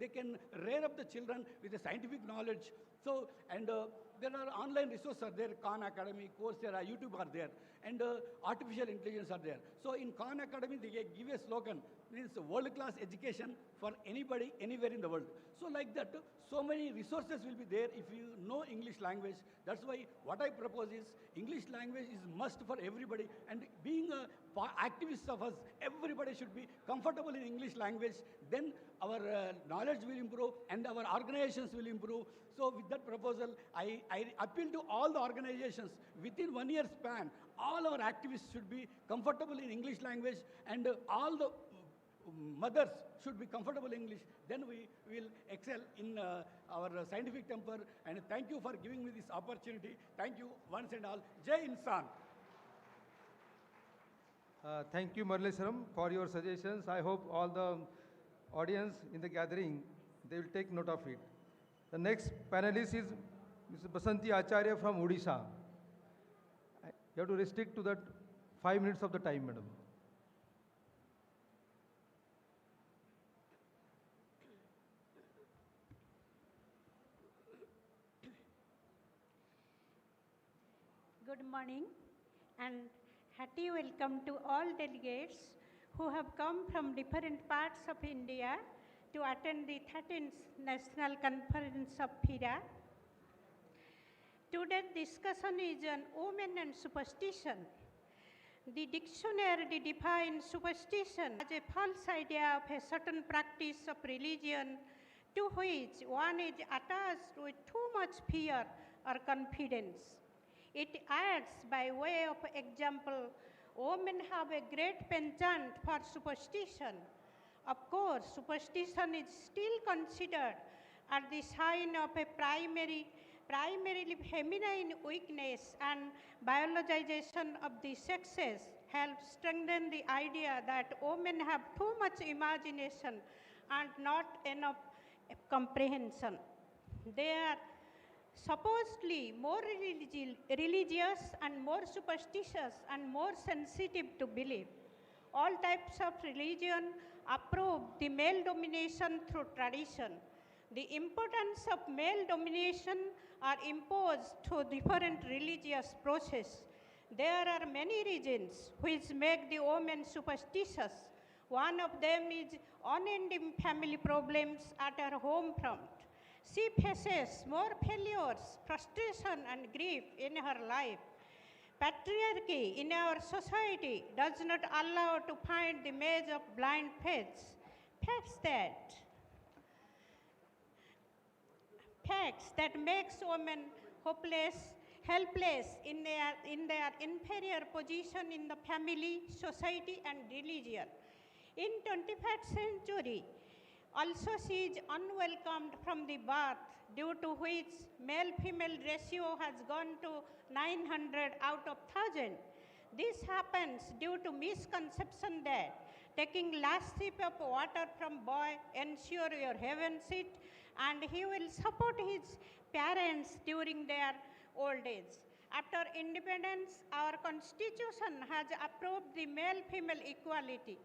they can rear up the children with the scientific knowledge. So, and there are online resources are there, Khan Academy, Coursera, YouTube are there, and artificial intelligence are there. So in Khan Academy, they give a slogan, means world-class education for anybody, anywhere in the world. So like that, so many resources will be there if you know English language. That's why what I propose is English language is must for everybody, and being activists of us, everybody should be comfortable in English language. Then our knowledge will improve and our organizations will improve. So with that proposal, I appeal to all the organizations within 1 year span, all our activists should be comfortable in English language, and all the mothers should be comfortable in English. Then we will excel in our scientific temper. And thank you for giving me this opportunity. Thank you once and all. Jai Insan. Thank you, Muraleeswaram, for your suggestions. I hope all the audience in the gathering, they will take note of it. The next panelist is Mr. Basanti Acharya from Odisha. You have to restrict to that 5 minutes of the time, madam. Good morning and hearty welcome to all delegates who have come from different parts of India to attend the 13th National Conference of FIRA. Today's discussion is on women and superstition. The dictionary defines superstition as a false idea of a certain practice of religion to which one is attached with too much fear or confidence. It adds, by way of example, women have a great penchant for superstition. Of course, superstition is still considered as the sign of a primarily feminine weakness, and biologization of the sexes helps strengthen the idea that women have too much imagination and not enough comprehension. They are supposedly more religious and more superstitious and more sensitive to belief. All types of religion approve the male domination through tradition. The importance of male domination are imposed through different religious process. There are many reasons which make the woman superstitious. One of them is unending family problems at her home front. She faces more failures, frustration and grief in her life. Patriarchy in our society does not allow to find the maze of blind faiths. Facts that makes women hopeless, helpless in their inferior position in the family, society and religion. In 21st century, also she is unwelcomed from the birth, due to which male-female ratio has gone to 900 out of 1,000. This happens due to misconception that taking last sip of water from boy ensure your heaven seat and he will support his parents during their old age. After independence, our constitution has approved the male-female equality.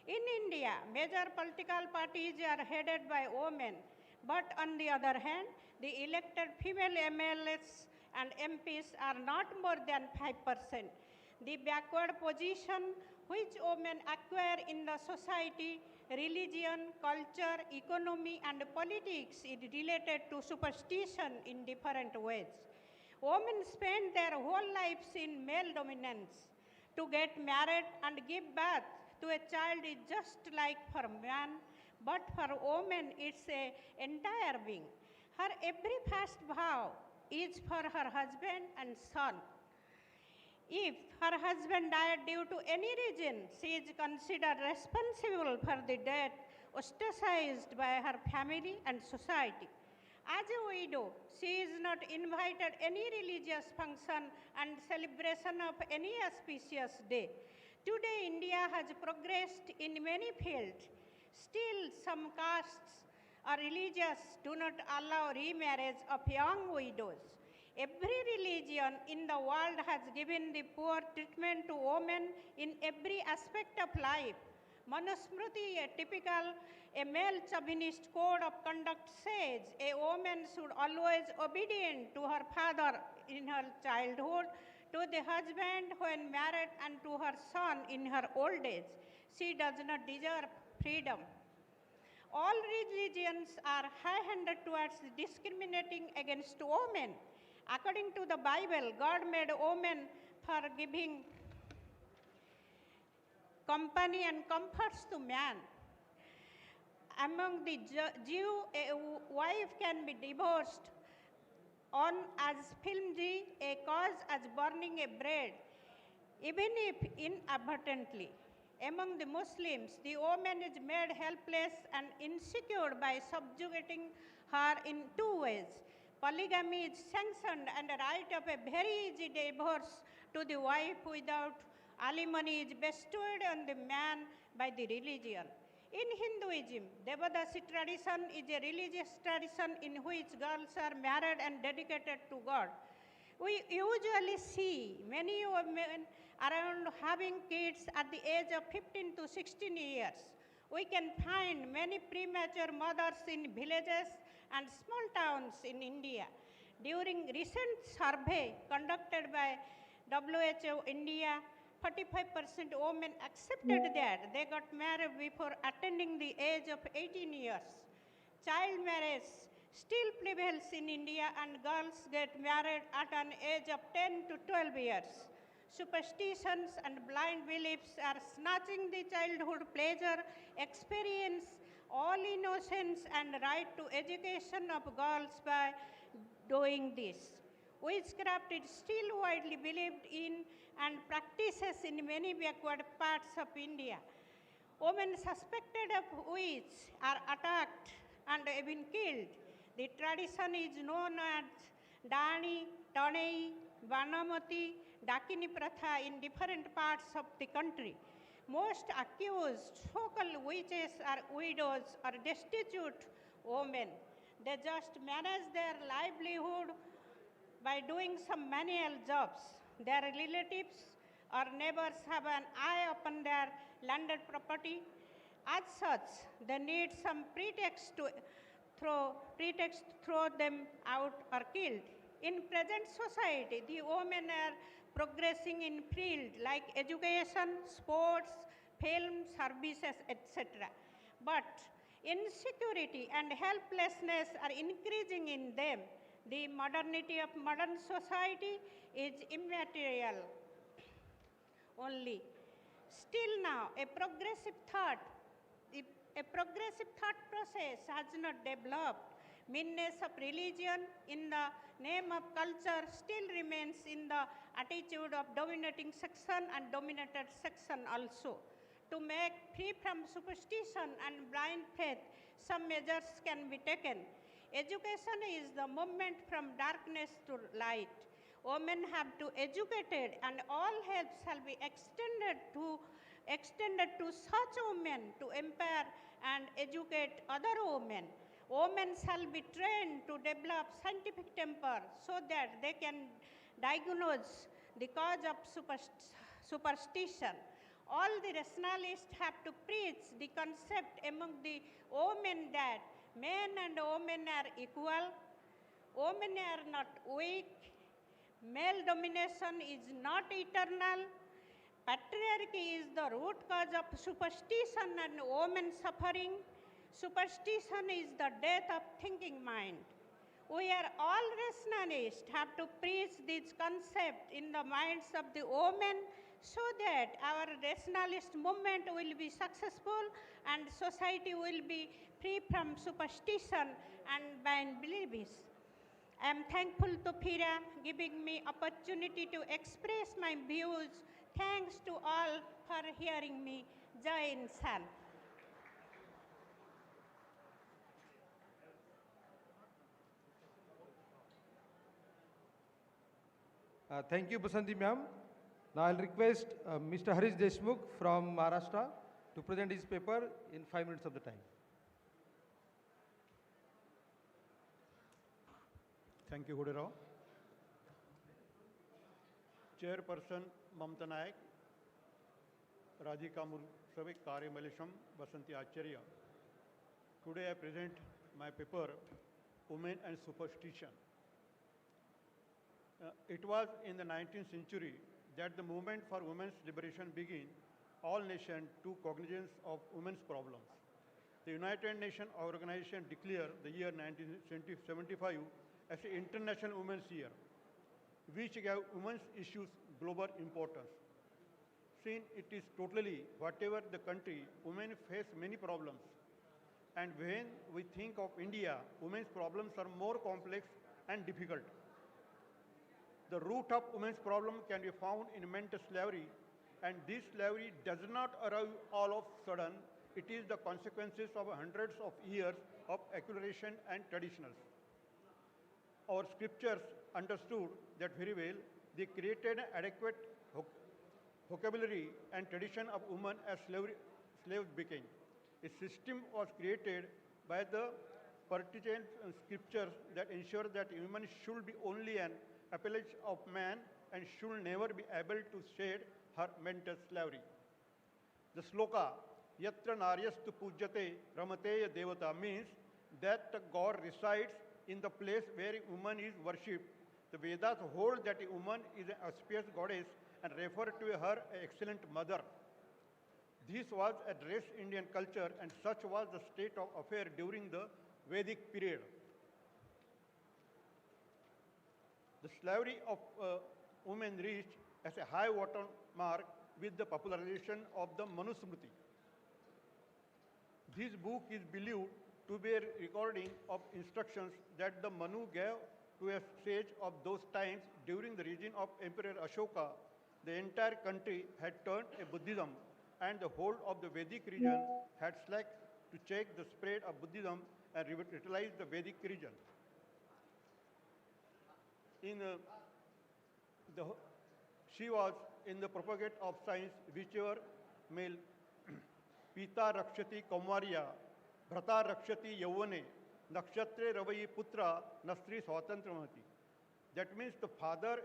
In India, major political parties are headed by women, but on the other hand, the elected female MLAs and MPs are not more than 5%. The backward position which women acquire in the society, religion, culture, economy and politics is related to superstition in different ways. Women spend their whole lives in male dominance. To get married and give birth to a child is just like for man, but for woman it's an entire being. Her every first vow is for her husband and son. If her husband died due to any reason, she is considered responsible for the death, ostracized by her family and society. As a widow, she is not invited any religious function and celebration of any auspicious day. Today, India has progressed in many fields. Still, some castes or religions do not allow remarriage of young widows. Every religion in the world has given the poor treatment to women in every aspect of life. Manusmriti, a typical a male chauvinist code of conduct says a woman should always obedient to her father in her childhood, to the husband when married, and to her son in her old age. She does not deserve freedom. All religions are high-handed towards discriminating against women. According to the Bible, God made women for giving company and comforts to man. Among the Jew, a wife can be divorced on as filmy a cause as burning a bread, even if inadvertently. Among the Muslims, the woman is made helpless and insecure by subjugating her in two ways. Polygamy is sanctioned and the right of a very easy divorce to the wife without alimony is bestowed on the man by the religion. In Hinduism, Devadasi tradition is a religious tradition in which girls are married and dedicated to God. We usually see many women around having kids at the age of 15 to 16 years. We can find many premature mothers in villages and small towns in India. During recent survey conducted by WHO India, 45% women accepted that they got married before attaining the age of 18 years. Child marriage still prevails in India and girls get married at an age of 10 to 12 years. Superstitions and blind beliefs are snatching the childhood pleasure, experience, all innocence and right to education of girls by doing this. Witchcraft is still widely believed in and practices in many backward parts of India. Women suspected of witch are attacked and even killed. The tradition is known as Dani, Tanei, Vanamati, Dakini Pratha in different parts of the country. Most accused so-called witches are widows or destitute women. They just manage their livelihood by doing some manual jobs. Their relatives or neighbors have an eye upon their landed property. As such, they need some pretext to throw them out or killed. In present society, the women are progressing in fields like education, sports, film, services, etc. But insecurity and helplessness are increasing in them. The modernity of modern society is immaterial only. Still now, a progressive thought process has not developed. Meanness of religion in the name of culture still remains in the attitude of dominating section and dominated section also. To make free from superstition and blind faith, some measures can be taken. Education is the movement from darkness to light. Women have to be educated and all help shall be extended to such women to empower and educate other women. Women shall be trained to develop scientific temper so that they can diagnose the cause of superstition. All the rationalists have to preach the concept among the women that men and women are equal, women are not weak, male domination is not eternal, patriarchy is the root cause of superstition and women suffering, superstition is the death of thinking mind. We are all rationalists have to preach this concept in the minds of the women so that our rationalist movement will be successful and society will be free from superstition and blind beliefs. I am thankful to FIRA giving me opportunity to express my views. Thanks to all for hearing me. Jai Insan. Thank you, Basanti ma'am. Now I'll request Mr. Harish Deshmukh from Maharashtra to present his paper in 5 minutes of the time. Thank you, Hudera. Chairperson Mamta Naik, Radhika Savik Karyamalisham Basanti Acharya. Today I present my paper, Women and Superstition. It was in the 19th century that the movement for women's liberation began. All nations took cognizance of women's problems. The United Nations Organization declared the year 1975 as the International Women's Year, which gave women's issues global importance. Since it is totally whatever the country, women face many problems. And when we think of India, women's problems are more complex and difficult. The root of women's problem can be found in mental slavery, and this slavery does not arrive all of a sudden. It is the consequences of hundreds of years of accumulation and traditions. Our scriptures understood that very well. They created an adequate vocabulary and tradition of women as slaves became. A system was created by the pertinent scriptures that ensure that women should be only an appellage of man and should never be able to shed her mental slavery. The sloka, Yatra Naryastu Pujyate Ramateya Devata, means that God resides in the place where a woman is worshipped. The Vedas hold that a woman is an auspicious goddess and refer to her an excellent mother. This was addressed Indian culture, and such was the state of affair during the Vedic period. The slavery of women reached as a high water mark with the popularization of the Manusmriti. This book is believed to be a recording of instructions that the Manu gave to a sage of those times during the reign of Emperor Ashoka. The entire country had turned to Buddhism, and the whole of the Vedic region had slacked to check the spread of Buddhism and revitalize the Vedic region. She was in the propagate of science, whichever male, Pita Rakshati Kaumariya, Bhrata Rakshati Yavane, Nakshatre Ravai Putra, Nastri Swatantramati. That means the father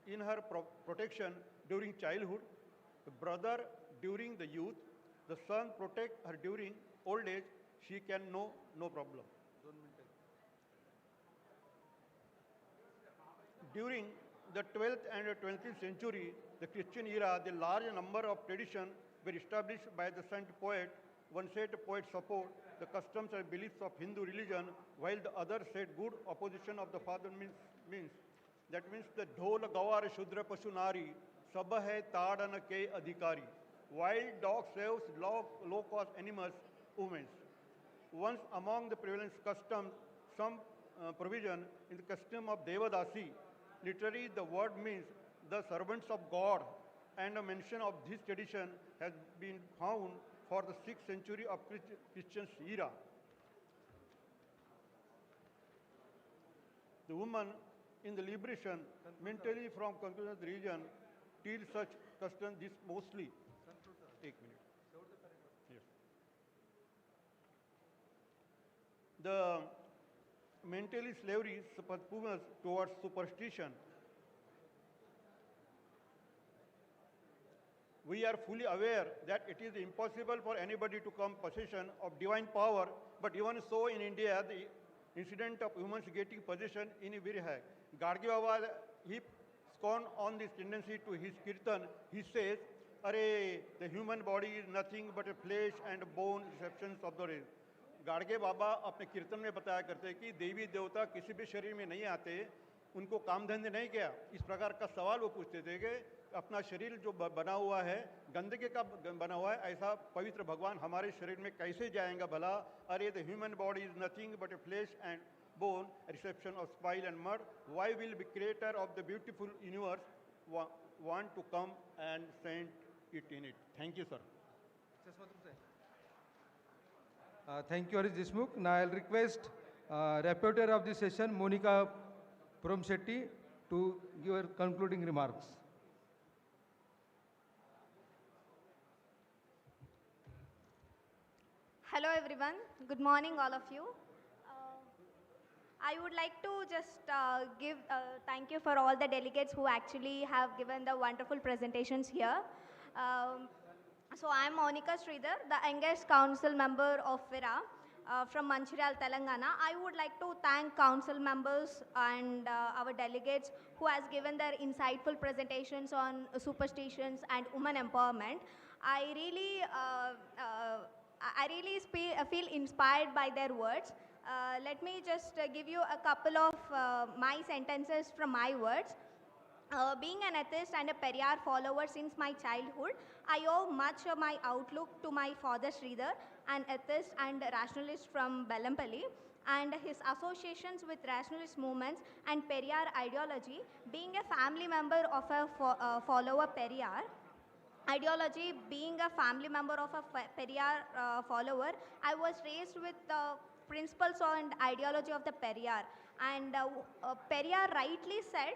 in her protection during childhood, the brother during the youth, the son protect her during old age, she can know no problem. During the 12th and 20th century, the Christian era, the large number of traditions were established by the saint poet. One said poet support the customs and beliefs of Hindu religion, while the other said good opposition of the father means. That means the dhol gawar shudra pasunari, sabha hai tadan ke adhikari. Wild dog serves low-cost animals, women. Once among the prevalent customs, some provision in the custom of Devadasi. Literally, the word means the servants of God, and a mention of this tradition has been found for the 6th century of Christian era. The woman in the liberation, mentally from conclusion region, till such custom this mostly. 1 minute. Yes. The mentally slavery towards superstition. We are fully aware that it is impossible for anybody to come possession of divine power, but even so in India, the incident of humans getting possession in a very high. Gadge Baba, he scorned on this tendency to his kirtan. He says, "Arey, the human body is nothing but a flesh and bone receptions of the race." Gadge बाबा अपने कीर्तन में बताया करते कि देवी देवता किसी भी शरीर में नहीं आते, उनको काम धंधे नहीं किया। इस प्रकार का सवाल वो पूछते थे कि अपना शरीर जो बना हुआ है, गंदगी का बना हुआ है, ऐसा पवित्र भगवान हमारे शरीर में कैसे जाएगा भला? अरे the human body is nothing but a flesh and bone, reception of spile and mud. Why will the creator of the beautiful universe want to come and send it in it? Thank you, sir. Thank you, Harish Deshmukh. Now I'll request rapporteur of the session, Monica Promshetty, to give her concluding remarks. Hello everyone, good morning all of you. I would like to just give thank you for all the delegates who actually have given the wonderful presentations here. So I am Monica Sridhar, the youngest council member of FIRA from Manchiral, Telangana. I would like to thank council members and our delegates who has given their insightful presentations on superstitions and women empowerment. I really, feel inspired by their words. Let me just give you a couple of my sentences from my words. Being an atheist and a Periyar follower since my childhood, I owe much of my outlook to my father Sridhar, an atheist and rationalist from Belampalli, and his associations with rationalist movements and Periyar ideology. Being a family member of a follower Periyar, ideology, being a family member of a Periyar follower, I was raised with the principles and ideology of the Periyar. And Periyar rightly said,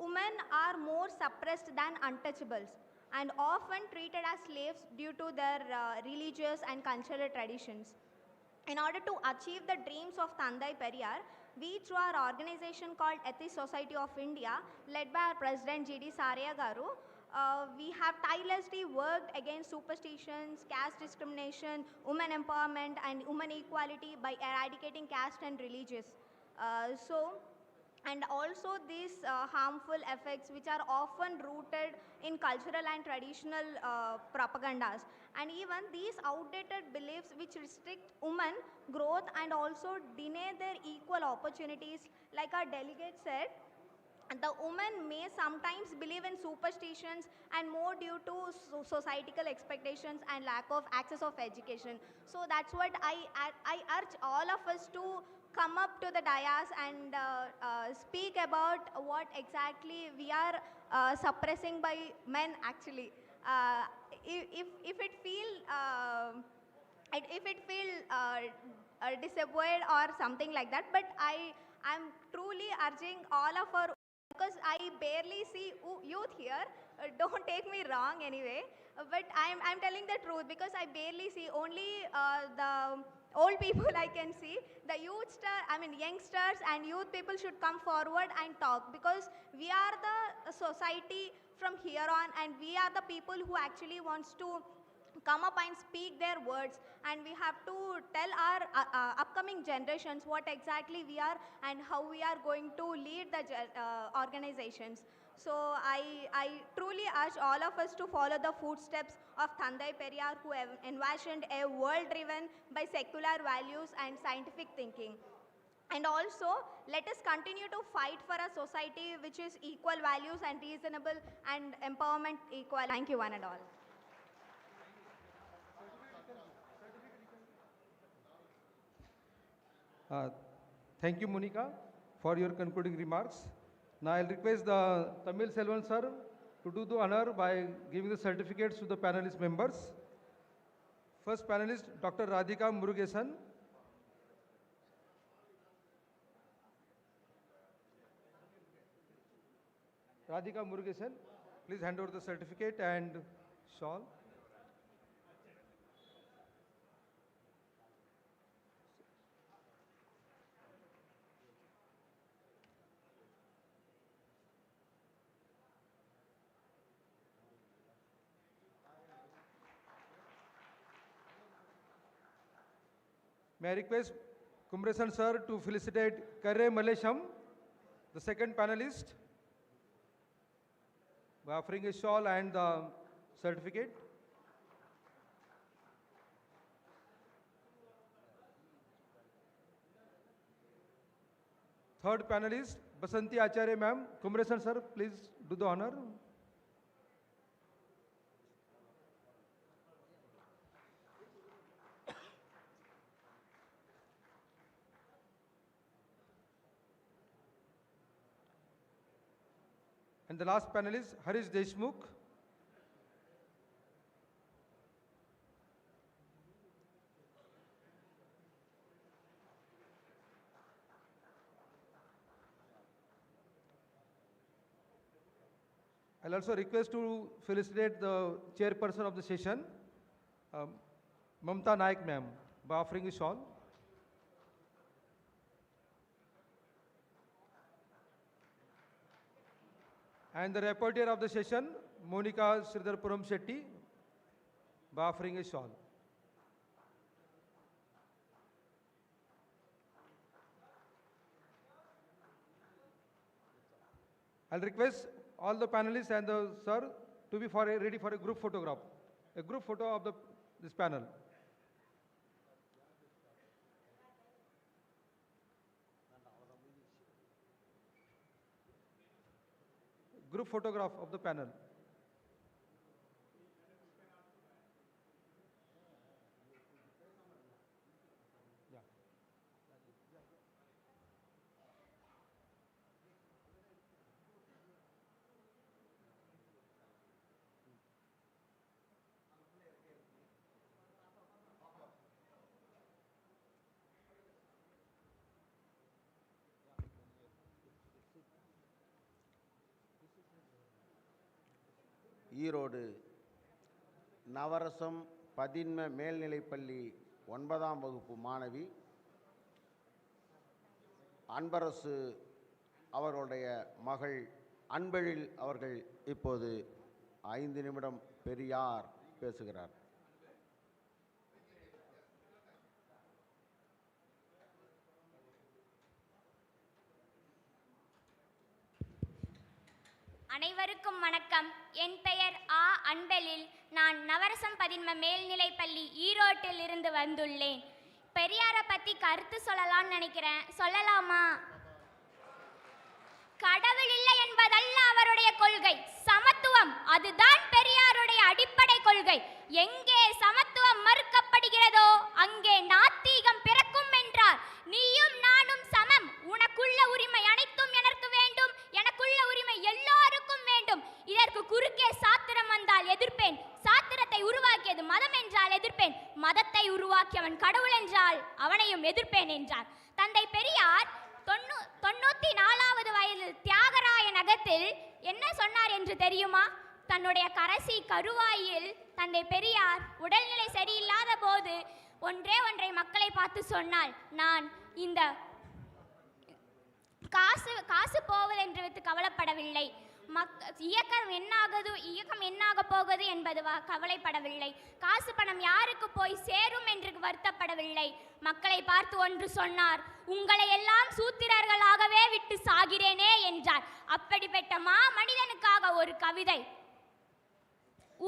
women are more suppressed than untouchables and often treated as slaves due to their religious and cultural traditions. In order to achieve the dreams of Tandai Periyar, we through our organization called Atheist Society of India, led by our President G.D. Saraya Garu, we have tirelessly worked against superstitions, caste discrimination, women empowerment and women equality by eradicating caste and religious. And also these harmful effects which are often rooted in cultural and traditional propagandas, and even these outdated beliefs which restrict women growth and also deny their equal opportunities. Like our delegate said, the women may sometimes believe in superstitions and more due to societal expectations and lack of access of education. So that's what I urge all of us to come up to the dais and speak about what exactly we are suppressing by men actually. If it feel disappointed or something like that, but I'm truly urging all of our, because I barely see youth here, don't take me wrong anyway, but I'm telling the truth because I barely see, only the old people I can see. The youngsters and youth people should come forward and talk, because we are the society from here on, and we are the people who actually wants to come up and speak their words, and we have to tell our upcoming generations what exactly we are and how we are going to lead the organizations. So I truly urge all of us to follow the footsteps of Tandai Periyar, who envisioned a world driven by secular values and scientific thinking. And also, let us continue to fight for a society which is equal values and reasonable and empowerment equal. Thank you one and all. Thank you, Monica, for your concluding remarks. Now I'll request the Tamil Selvan sir to do the honor by giving the certificates to the panelist members. First panelist, Dr. Radhika Murugesan. Radhika Murugesan, please hand over the certificate and shawl. May I request Kumresan sir to felicitate Karre Malesham, the second panelist, by offering a shawl and the certificate. Third panelist, Basanti Acharya ma'am. Kumresan sir, please do the honor. And the last panelist, Harish Deshmukh. I'll also request to felicitate the chairperson of the session, Mamta Naik ma'am, by offering a shawl. And the rapporteur of the session, Monica Sridharpuram Shetty, by offering a shawl. I'll request all the panelists and the sir to be ready for a group photograph, a group photo of this panel. Group photograph of the panel. Erode Navarasam பதின்ம மேல்நிலைப்பள்ளி 9ஆம் வகுப்பு மாணவி அன்பரசு அவர்களுடைய மகள் அன்பெழில் அவர்கள் இப்போது 5 நிமிடம் பெரியார் பேசுகிறார். அனைவருக்கும் வணக்கம். என் பெயர் அன்பெழில். நான் நவரசம் பதின்ம மேல்நிலைப்பள்ளி ஈரோட்டில் இருந்து வந்துள்ளேன். பெரியாரை பற்றி கருத்து சொல்லலாம்னு நினைக்கிறேன். சொல்லலாமா? கடவுள் இல்லை என்பதல்ல அவருடைய கொள்கை, சமத்துவம். அதுதான் பெரியாருடைய அடிப்படை கொள்கை. எங்கே சமத்துவம் மறுக்கப்படுகிறதோ அங்கே நாத்திகம் பிறக்கும் என்றார். நீயும் நானும் சமம். உனக்குள்ள உரிமை அனைத்தும் எனக்கு வேண்டும், எனக்குள்ள உரிமை எல்லோருக்கும் வேண்டும். இதற்கு குறுக்கே சாத்திரம் வந்தால் எதிர்ப்பேன். சாத்திரத்தை உருவாக்கியது மதம் என்றால் எதிர்ப்பேன். மதத்தை உருவாக்கியவன் கடவுள் என்றால் அவனையும் எதிர்ப்பேன் என்றார். தந்தை பெரியார் 94வது வயதில் தியாகராய நகரத்தில் என்ன சொன்னார் என்று தெரியுமா? தன்னுடைய கடைசி கருவாயில் தந்தை பெரியார் உடல்நிலை சரியில்லாத போது ஒன்றை மக்களை பார்த்து சொன்னால், நான் இந்த காசு போவது என்று வைத்து கவலைப்படவில்லை. இயக்கம் என்னாக போகுது என்பது கவலைப்படவில்லை. காசு பணம் யாருக்கு போய் சேரும் என்று வருத்தப்படவில்லை. மக்களை பார்த்து ஒன்று சொன்னார், உங்களை எல்லாம் சூத்திரர்களாகவே விட்டு சாகிறேனே என்றார். அப்படிப்பட்ட மனிதனுக்காக ஒரு கவிதை.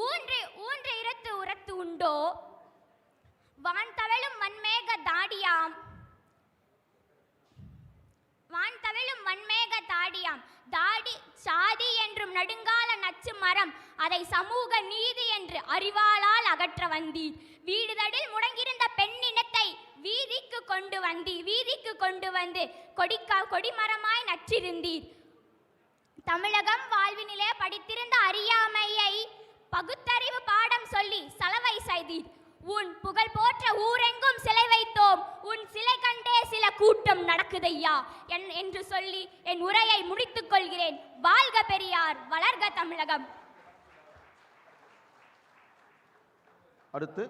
ஊன்று இரத்து உரத்து உண்டோ, வான் தவழும் மண்மேக தாடியாம், வான் தவழும் மண்மேக தாடியாம். தாடி சாதி என்றும் நடுங்கால நச்சு மரம், அதை சமூக நீதி என்று அறிவாளால் அகற்ற வந்தீர். வீடுதடில் முடங்கியிருந்த பெண்ணினத்தை வீதிக்கு கொண்டு வந்து கொடிமரமாய் நற்றிருந்தீர். தமிழகம் வாழ்வினிலே படித்திருந்த அறியாமையை பகுத்தறிவு பாடம் சொல்லி சலவை செய்தீர். உன் புகழ் போற்ற ஊரெங்கும் சிலை வைத்தோம், உன் சிலை கண்டே சில கூட்டம் நடக்குதையா என்று சொல்லி என் உரையை முடித்துக் கொள்கிறேன். வாழ்க பெரியார், வளர்க தமிழகம். அடுத்து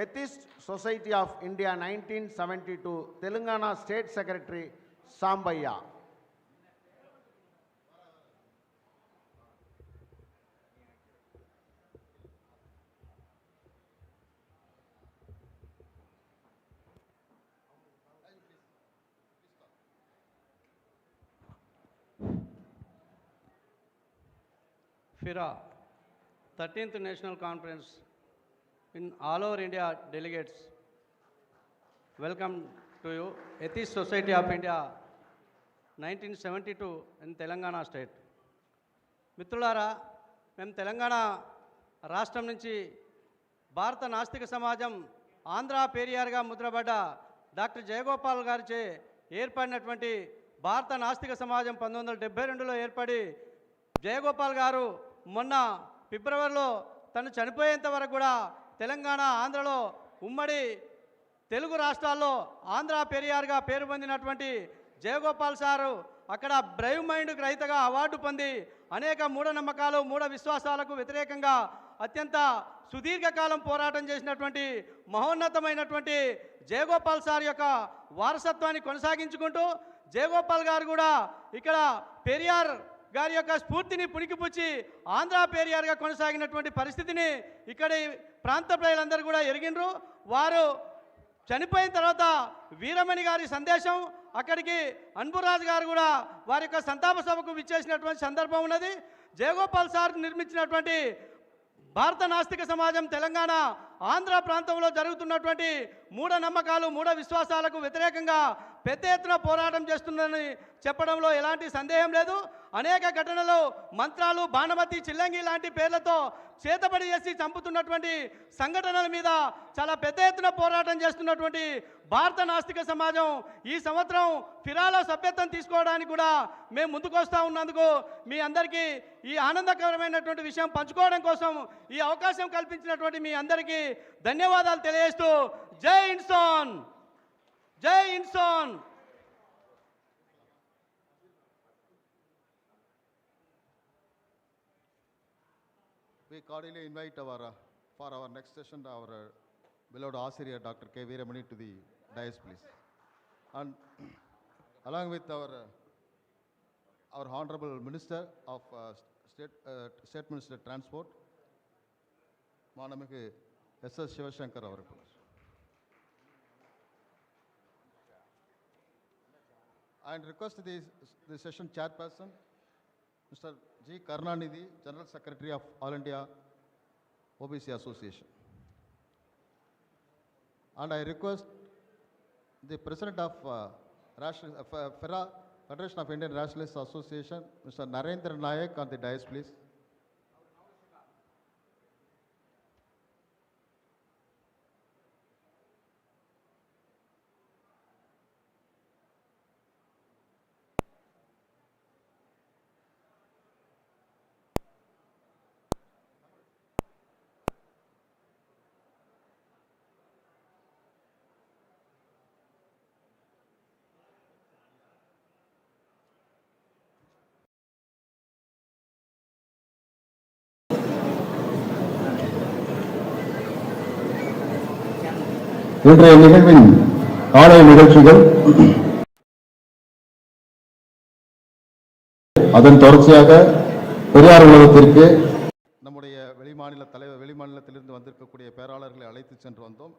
atheist society of India 1972 Telangana state secretary Sambaiah. FIRA 13th National Conference in all over India delegates, welcome to you. Atheist Society of India 1972 in Telangana state. మిత్రులారా, మేము తెలంగాణ రాష్ట్రం నుంచి భారత నాస్తిక సమాజం ఆంధ్ర పెరియార్గా ముద్రపడ్డ డాక్టర్ జయగోపాల్ గారిచే ఏర్పడినటువంటి భారత నాస్తిక సమాజం 1972లో ఏర్పడి జయగోపాల్ గారు మొన్న ఫిబ్రవరిలో తను చనిపోయేంత వరకు కూడా తెలంగాణ ఆంధ్రలో ఉమ్మడి తెలుగు రాష్ట్రాల్లో ఆంధ్ర పెరియార్గా పేరు పొందినటువంటి జయగోపాల్ సారు అక్కడ బ్రైవ్ మైండ్ రహితగా అవార్డు పొంది అనేక మూఢనమ్మకాలు మూఢ విశ్వాసాలకు వ్యతిరేకంగా అత్యంత సుదీర్ఘకాలం పోరాటం చేసినటువంటి మహోన్నతమైనటువంటి జయగోపాల్ సార్ యొక్క వారసత్వాన్ని కొనసాగించుకుంటూ జయగోపాల్ గారు కూడా ఇక్కడ పెరియార్ గారి యొక్క స్ఫూర్తిని పుణికిపుచ్చి ఆంధ్ర పెరియార్గా కొనసాగినటువంటి పరిస్థితిని ఇక్కడి ప్రాంత ప్రజలందరూ కూడా ఎరిగినరు. వారు చనిపోయిన తర్వాత వీరమణి గారి సందేశం అక్కడికి అన్బురాజు గారు కూడా వారి యొక్క సంతాప సభకు విచ్చేసినటువంటి సందర్భం ఉన్నది. జయగోపాల్ సార్ నిర్మించినటువంటి భారత నాస్తిక సమాజం తెలంగాణ ఆంధ్ర ప్రాంతంలో జరుగుతున్నటువంటి మూఢనమ్మకాలు మూఢ విశ్వాసాలకు వ్యతిరేకంగా పెద్ద ఎత్తున పోరాటం చేస్తుందని చెప్పడంలో ఎలాంటి సందేహం లేదు. అనేక ఘటనలు మంత్రాలు బాణమతి చిల్లంగి లాంటి పేర్లతో చేతబడి చేసి చంపుతున్నటువంటి సంఘటనల మీద చాలా పెద్ద ఎత్తున పోరాటం చేస్తున్నటువంటి భారత నాస్తిక సమాజం ఈ సంవత్సరం ఫిరాలో సభ్యత్వం తీసుకోవడానికి కూడా మేము ముందుకొస్తా ఉన్నందుకు మీ అందరికీ ఈ ఆనందకరమైనటువంటి విషయం పంచుకోవడం కోసం ఈ అవకాశం కల్పించినటువంటి మీ అందరికీ ధన్యవాదాలు తెలియజేస్తూ జై ఇన్సాన్, జై Insaan. We cordially invite for our next session our beloved Asirya Dr. K.Veeramani to the dais, please. And along with our Honorable Minister of State Minister Transport, Manamiki S.S. Shivashankar avaru. And request the session chairperson, Mr. G. Karunanidhi, General Secretary of All India OBC Association. And I request the President of FIRA, Federation of Indian Rationalist Association, Mr. Narendra Nayak on the dais, please. இன்றைய நிகழ்வின் காலை நிகழ்ச்சிகள் அதன் தொடர்ச்சியாக பெரியார் உலகத்திற்கு நம்முடைய வெளிமாநிலத்திலிருந்து வந்திருக்கக்கூடிய பேராளர்களை அழைத்து சென்று வந்தோம்.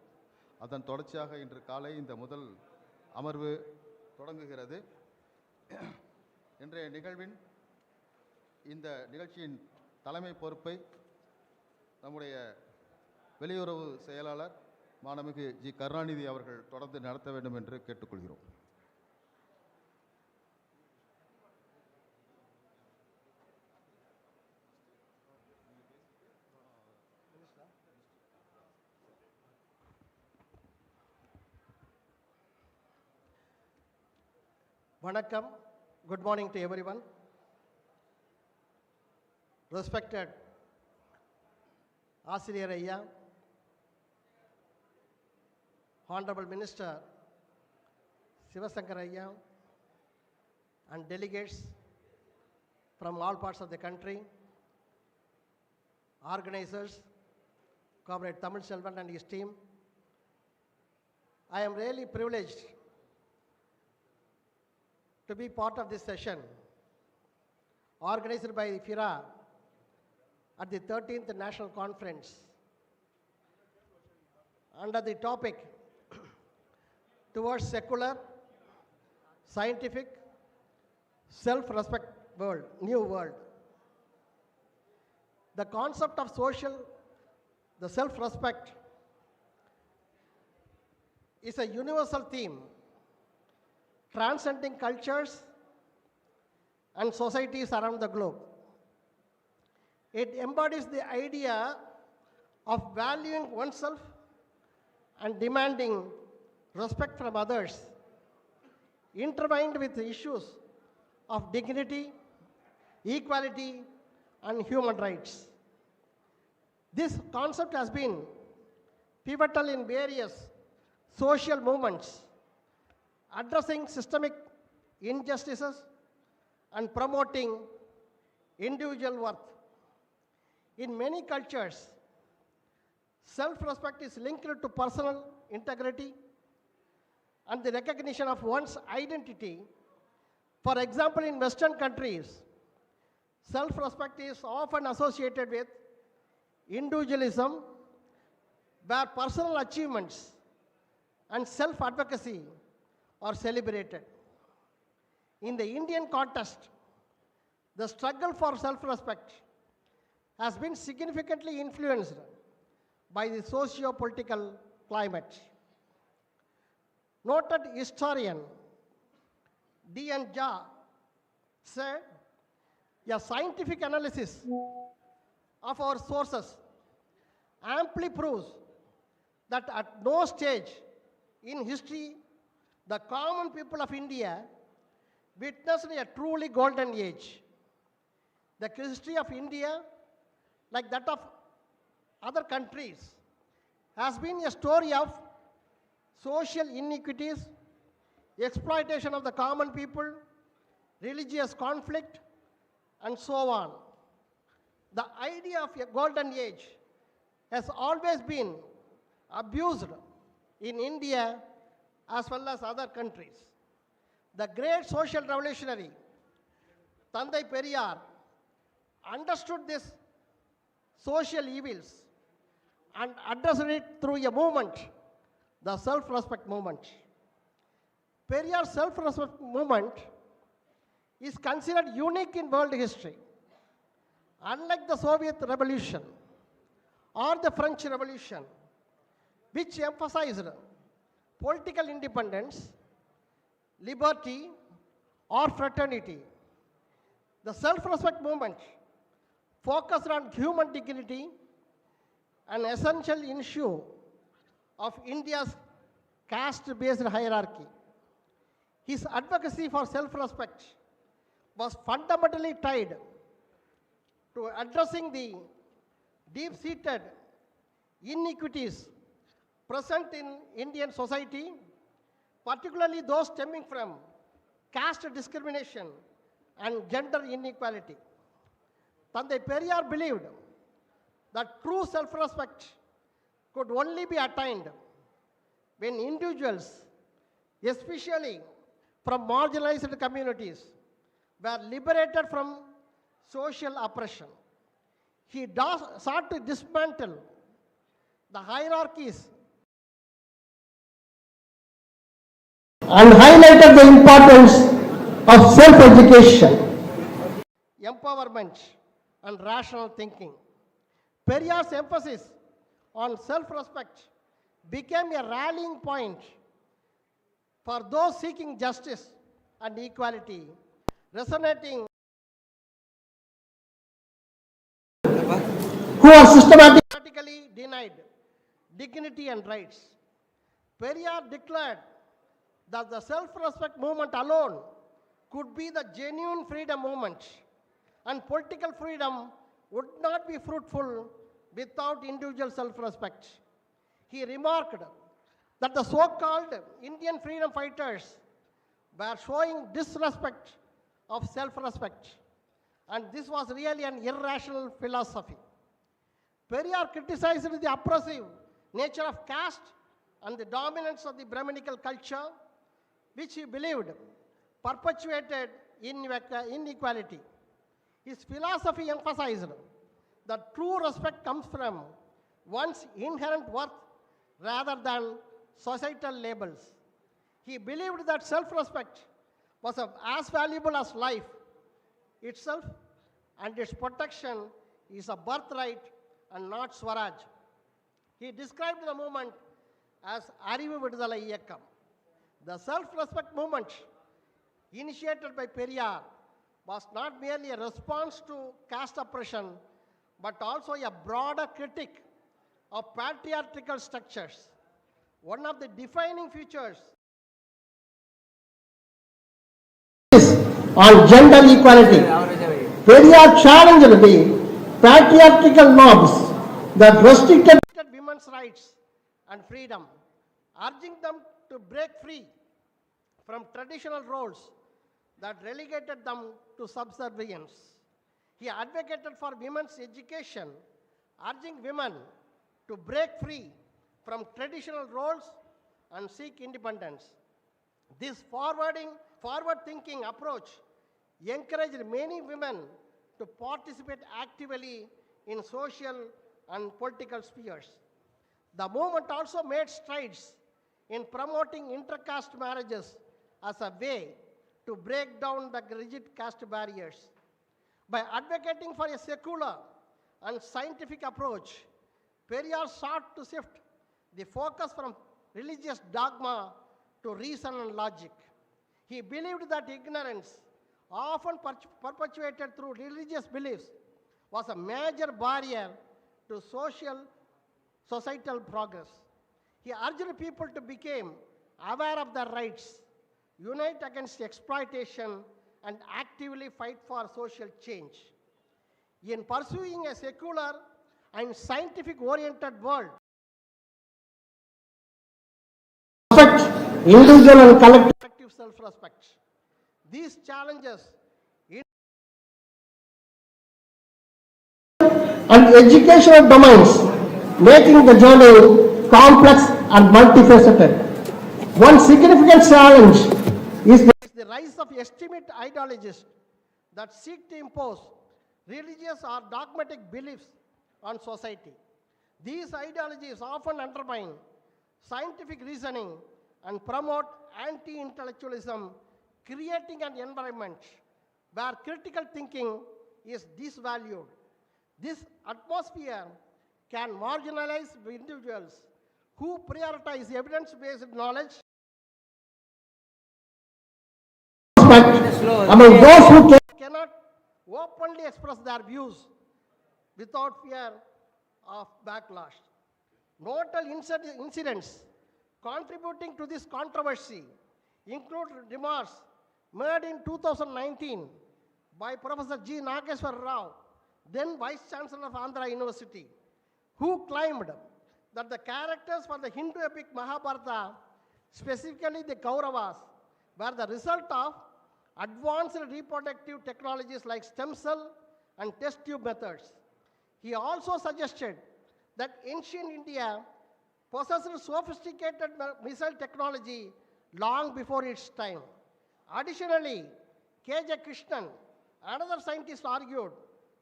அதன் தொடர்ச்சியாக இன்று காலை இந்த முதல் அமர்வு தொடங்குகிறது. இன்றைய நிகழ்வின் இந்த நிகழ்ச்சியின் தலைமை பொறுப்பை நம்முடைய வெளியுறவு செயலாளர் மாண்புமிகு ஜி. கருணாநிதி அவர்கள் தொடர்ந்து நடத்த வேண்டும் என்று கேட்டுக்கொள்கிறோம். Vanakkam. Good morning to everyone. Respected Asiriyar Ayya, Honorable Minister Sivasankar Ayya, and delegates from all parts of the country, organizers, Comrade Tamil Selvan and his team. I am really privileged to be part of this session organized by FIRA at the 13th National Conference under the topic towards secular, scientific, self-respect world, new world. The concept of the self-respect is a universal theme transcending cultures and societies around the globe. It embodies the idea of valuing oneself and demanding respect from others, intertwined with issues of dignity, equality, and human rights. This concept has been pivotal in various social movements, addressing systemic injustices and promoting individual worth. In many cultures, self-respect is linked to personal integrity and the recognition of one's identity. For example, in Western countries, self-respect is often associated with individualism, where personal achievements and self-advocacy are celebrated. In the Indian context, the struggle for self-respect has been significantly influenced by the socio-political climate. Noted historian D.N. Jha said, a scientific analysis of our sources amply proves that at no stage in history the common people of India witnessed a truly golden age. The history of India, like that of other countries, has been a story of social inequities, exploitation of the common people, religious conflict, and so on. The idea of a golden age has always been abused in India as well as other countries. The great social revolutionary, Tandai Periyar, understood these social evils and addressed it through a movement, the self-respect movement. Periyar's self-respect movement is considered unique in world history. Unlike the Soviet Revolution or the French Revolution, which emphasized political independence, liberty, or fraternity, the self-respect movement focused on human dignity, an essential issue of India's caste-based hierarchy. His advocacy for self-respect was fundamentally tied to addressing the deep-seated inequities present in Indian society, particularly those stemming from caste discrimination and gender inequality. Tandai Periyar believed that true self-respect could only be attained when individuals, especially from marginalized communities, were liberated from social oppression. He sought to dismantle the hierarchies and highlighted the importance of self-education, empowerment, and rational thinking. Periyar's emphasis on self-respect became a rallying point for those seeking justice and equality, resonating who are systematically denied dignity and rights. Periyar declared that the self-respect movement alone could be the genuine freedom movement, and political freedom would not be fruitful without individual self-respect. He remarked that the so-called Indian freedom fighters were showing disrespect of self-respect, and this was really an irrational philosophy. Periyar criticized the oppressive nature of caste and the dominance of the Brahminical culture, which he believed perpetuated inequality. His philosophy emphasized that true respect comes from one's inherent worth rather than societal labels. He believed that self-respect was as valuable as life itself, and its protection is a birthright and not Swaraj. He described the movement as Arivu Vidudalai Iyakkam. The self-respect movement initiated by Periyar was not merely a response to caste oppression, but also a broader critique of patriarchal structures. One of the defining features is on gender equality. Periyar challenged the patriarchal norms that restricted women's rights and freedom, urging them to break free from traditional roles that relegated them to subservience. He advocated for women's education, urging women to break free from traditional roles and seek independence. This forward-thinking approach encouraged many women to participate actively in social and political spheres. The movement also made strides in promoting inter-caste marriages as a way to break down the rigid caste barriers. By advocating for a secular and scientific approach, Periyar sought to shift the focus from religious dogma to reason and logic. He believed that ignorance, often perpetuated through religious beliefs, was a major barrier to societal progress. He urged people to become aware of their rights, unite against exploitation, and actively fight for social change. In pursuing a secular and scientific-oriented world, individual and collective self-respect. These challenges and educational domains, making the journey complex and multifaceted. One significant challenge is the rise of extremist ideologies that seek to impose religious or dogmatic beliefs on society. These ideologies often undermine scientific reasoning and promote anti-intellectualism, creating an environment where critical thinking is disvalued. This atmosphere can marginalize individuals who prioritize evidence-based knowledge among those who cannot openly express their views without fear of backlash. Notable incidents contributing to this controversy include remarks made in 2019 by Professor G. Nageswar Rao, then Vice Chancellor of Andhra University, who claimed that the characters for the Hindu epic Mahabharata, specifically the Kauravas, were the result of advanced reproductive technologies like stem cell and test tube methods. He also suggested that ancient India possessed sophisticated missile technology long before its time. Additionally, K.J. Krishnan, another scientist, argued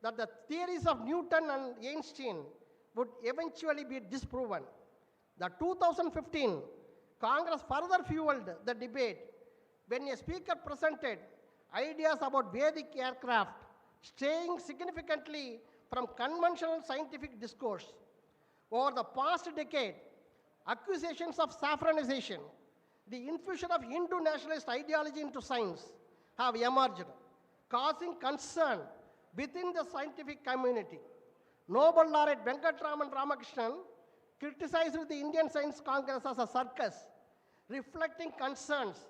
that the theories of Newton and Einstein would eventually be disproven. The 2015 Congress further fueled the debate when a speaker presented ideas about Vedic aircraft straying significantly from conventional scientific discourse. Over the past decade, accusations of saffronization, the infusion of Hindu nationalist ideology into science, have emerged, causing concern within the scientific community. Nobel laureate Venkatraman Ramakrishnan criticized the Indian Science Congress as a circus, reflecting concerns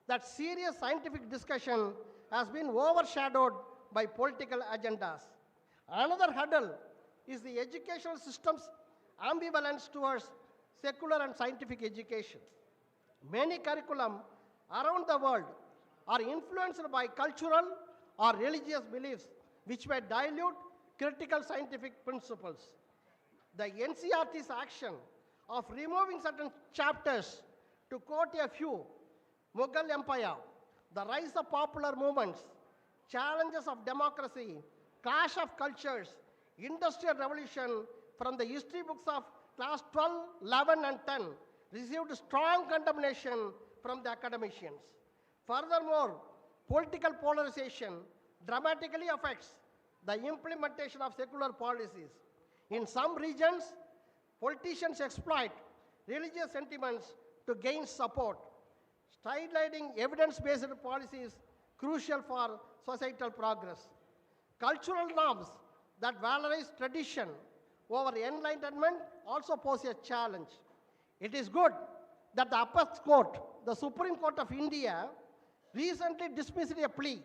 that serious scientific discussion has been overshadowed by political agendas. Another hurdle is the educational system's ambivalence towards secular and scientific education. Many curriculum around the world are influenced by cultural or religious beliefs which may dilute critical scientific principles. The NCERT's action of removing certain chapters, to quote a few, Mughal Empire, the rise of popular movements, challenges of democracy, clash of cultures, industrial revolution from the history books of class 12, 11 and 10 received strong condemnation from the academicians. Furthermore, political polarization dramatically affects the implementation of secular policies. In some regions, politicians exploit religious sentiments to gain support, sidelining evidence-based policies crucial for societal progress. Cultural norms that valorize tradition over enlightenment also pose a challenge. It is good that the upper court, the Supreme Court of India, recently dismissed a plea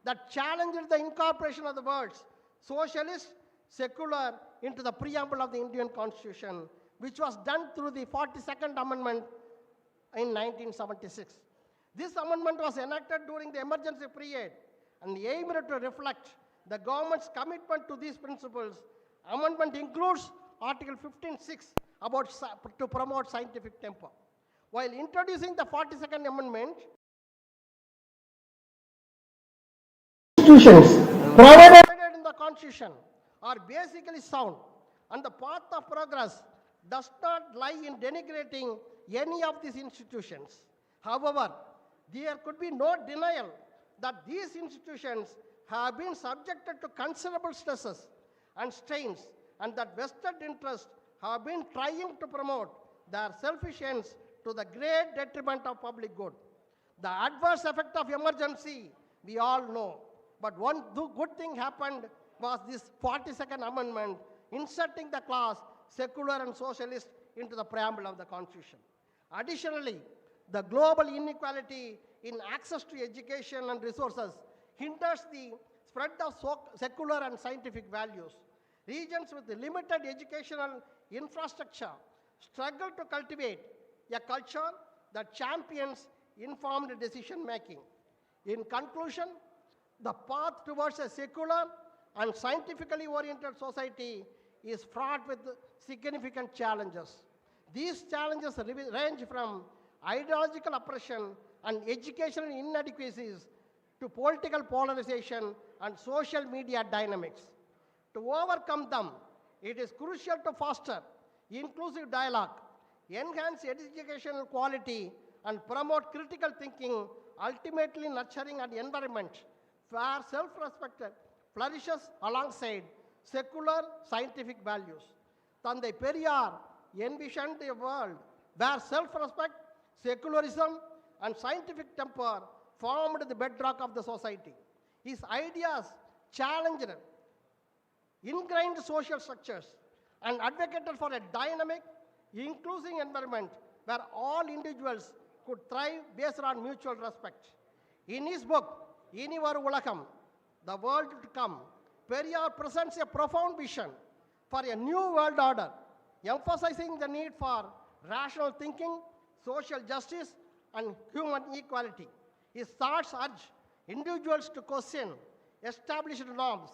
that challenged the incorporation of the words socialist, secular into the preamble of the Indian Constitution, which was done through the 42nd Amendment in 1976. This amendment was enacted during the emergency period and aimed to reflect the government's commitment to these principles. Amendment includes Article 15(6) about to promote scientific temper. While introducing the 42nd Amendment, institutions provided in the Constitution are basically sound, and the path of progress does not lie in denigrating any of these institutions. However, there could be no denial that these institutions have been subjected to considerable stresses and strains, and that vested interests have been trying to promote their selfish ends to the great detriment of public good. The adverse effect of emergency, we all know. But one good thing happened was this 42nd Amendment, inserting the clause secular and socialist into the preamble of the Constitution. Additionally, the global inequality in access to education and resources hinders the spread of secular and scientific values. Regions with limited educational infrastructure struggle to cultivate a culture that champions informed decision making. In conclusion, the path towards a secular and scientifically oriented society is fraught with significant challenges. These challenges range from ideological oppression and educational inadequacies to political polarization and social media dynamics. To overcome them, it is crucial to foster inclusive dialogue, enhance educational quality, and promote critical thinking, ultimately nurturing an environment where self-respect flourishes alongside secular scientific values. Tandai Periyar envisioned a world where self-respect, secularism, and scientific temper formed the bedrock of the society. His ideas challenged ingrained social structures and advocated for a dynamic, inclusive environment where all individuals could thrive based on mutual respect. In his book, Inivaru Ulagam, The World to Come, Periyar presents a profound vision for a new world order, emphasizing the need for rational thinking, social justice, and human equality. His thoughts urge individuals to question established norms,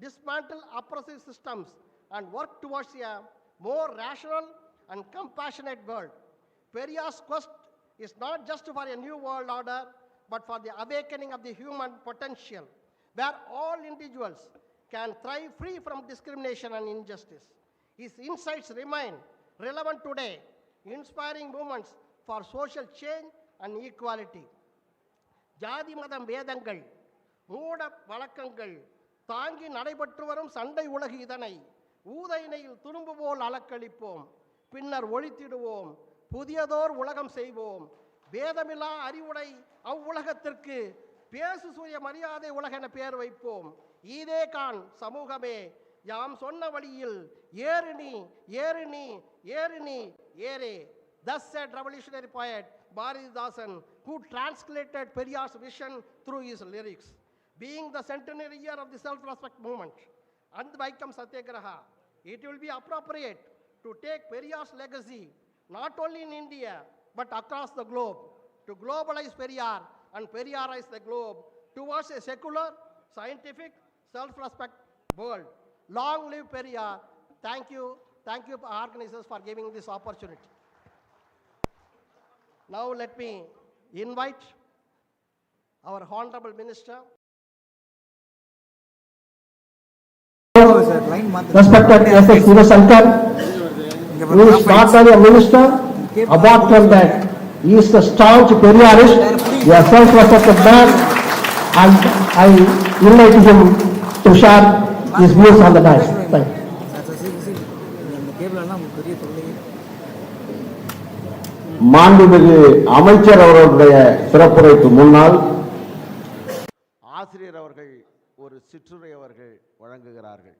dismantle oppressive systems, and work towards a more rational and compassionate world. Periyar's quest is not just for a new world order, but for the awakening of the human potential, where all individuals can thrive free from discrimination and injustice. His insights remain relevant today, inspiring movements for social change and equality. ஜாதி மதம் வேதங்கள் மூட வழக்கங்கள் தாங்கி நடைபெற்று வரும் சண்டை உலகு இதனை ஊதையினையில் துரும்பு போல் அலக்களிப்போம், பின்னர் ஒழித்திடுவோம், புதியதோர் உலகம் செய்வோம், வேதமில்லா அறிவுடை அவ்வுலகத்திற்கு பேசு சுய மரியாதை உலகென பெயர் வைப்போம். ஈதே கான் சமூகமே, யாம் சொன்ன வழியில் ஏறு நீ ஏறு நீ ஏறு நீ ஏறே. Thus said revolutionary poet Bharatidasan, who translated Periyar's vision through his lyrics. Being the centenary year of the self-respect movement and the Vaikam Satyagraha, it will be appropriate to take Periyar's legacy not only in India but across the globe, to globalize Periyar and Periyarize the globe towards a secular, scientific, self-respect world. Long live Periyar. Thank you organizers for giving this opportunity. Now let me invite our Honorable Minister. Respected S.S. Sivasankar, who is not only a minister, apart from that, he is a staunch Periyarist, a self-respected man, and I invite him to share his views on the matter. Thank you. மாண்புமிகு அமைச்சர் அவர்களுடைய சிறப்புரைக்கு முன்னால் ஆசிரியர் அவர்கள் ஒரு சிற்றுரை அவர்கள் வழங்குகிறார்கள்.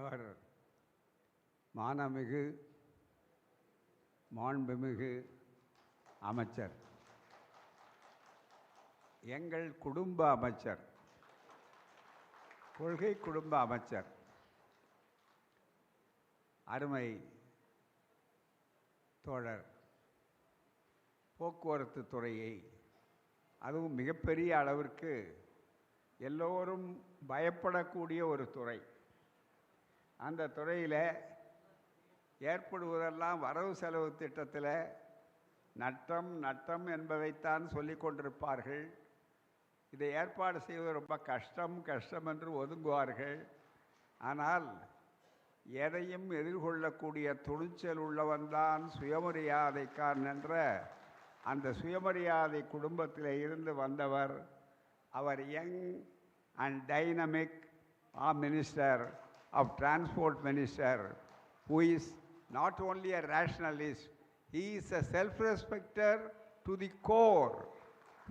அவர் மாண்புமிகு அமைச்சர், எங்கள் குடும்ப அமைச்சர், கொள்கை குடும்ப அமைச்சர், அருமை தோழர், போக்குவரத்து துறையை அதுவும் மிகப்பெரிய அளவிற்கு எல்லோரும் பயப்படக்கூடிய ஒரு துறை, அந்த துறையில் ஏற்படுவதெல்லாம் வரவு செலவு திட்டத்தில் நட்டம் நட்டம் என்பதைத்தான் சொல்லிக் கொண்டிருப்பார்கள். இதை ஏற்பாடு செய்வது ரொம்ப கஷ்டம் கஷ்டம் என்று ஒதுங்குவார்கள். ஆனால் எதையும் எதிர்கொள்ளக்கூடிய துணிச்சல் உள்ளவன்தான் சுயமரியாதைக்காரன் என்ற அந்த சுயமரியாதை குடும்பத்தில் இருந்து வந்தவர் அவர் young and dynamic minister of Transport Minister, who is not only a rationalist, he is a self-respecter to the core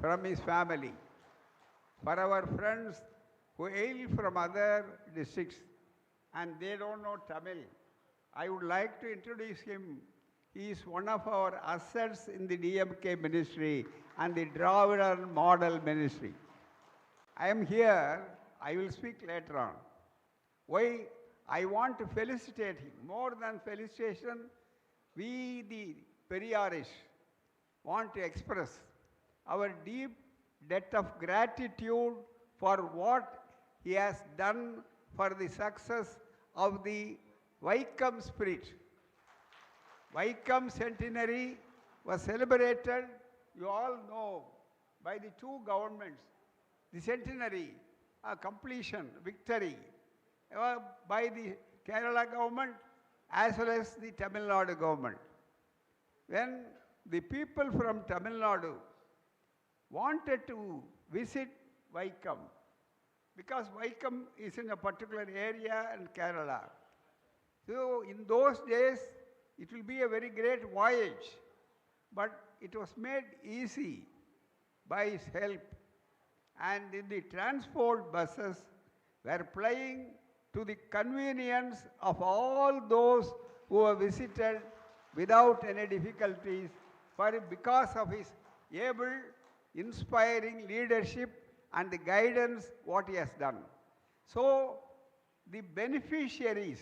from his family. For our friends who hail from other districts and they don't know Tamil, I would like to introduce him. He is one of our assets in the DMK ministry and the Dravidar model ministry. I am here, I will speak later on. Why I want to felicitate him. More than felicitation, we the Periyarists want to express our deep debt of gratitude for what he has done for the success of the Vaikam spirit. Vaikam centenary was celebrated, you all know, by the two governments. The centenary, completion, victory, by the Kerala government as well as the Tamil Nadu government. When the people from Tamil Nadu wanted to visit Vaikam, because Vaikam is in a particular area in Kerala. So in those days, it will be a very great voyage, but it was made easy by his help. And in the transport buses were plying to the convenience of all those who have visited without any difficulties because of his able, inspiring leadership and the guidance what he has done. So the beneficiaries,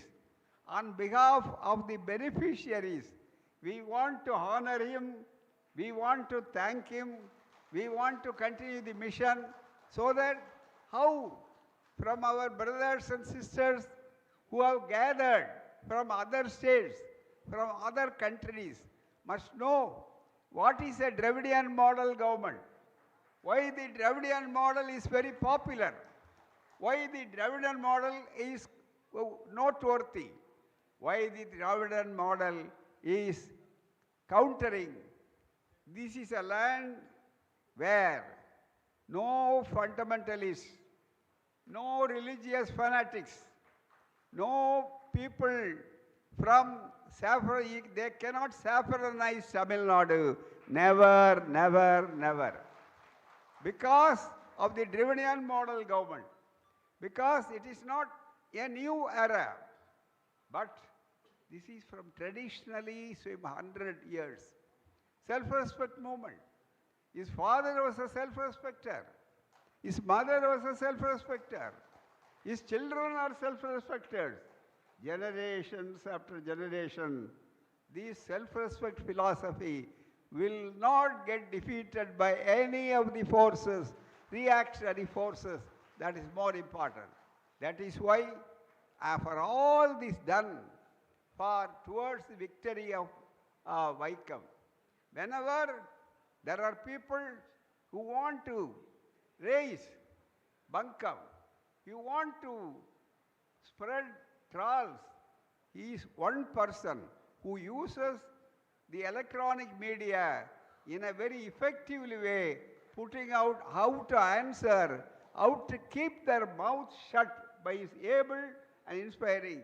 on behalf of the beneficiaries, we want to honor him, we want to thank him, we want to continue the mission so that how from our brothers and sisters who have gathered from other states, from other countries, must know what is a Dravidian model government, why the Dravidian model is very popular, why the Dravidian model is noteworthy, why the Dravidian model is countering. This is a land where no fundamentalists, no religious fanatics, no people from they cannot saffronize Tamil Nadu. Never, never, never. Because of the Dravidian model government, because it is not a new era, but this is from traditionally 100 years. Self-respect movement. His father was a self-respecter. His mother was a self-respecter. His children are self-respecters. Generations after generation, this self-respect philosophy will not get defeated by any of the forces, reactionary forces. That is more important. That is why, for all this done towards the victory of Vaikam, whenever there are people who want to raise bunkam, you want to spread trolls, he is one person who uses the electronic media in a very effective way, putting out how to answer, how to keep their mouths shut by his able and inspiring.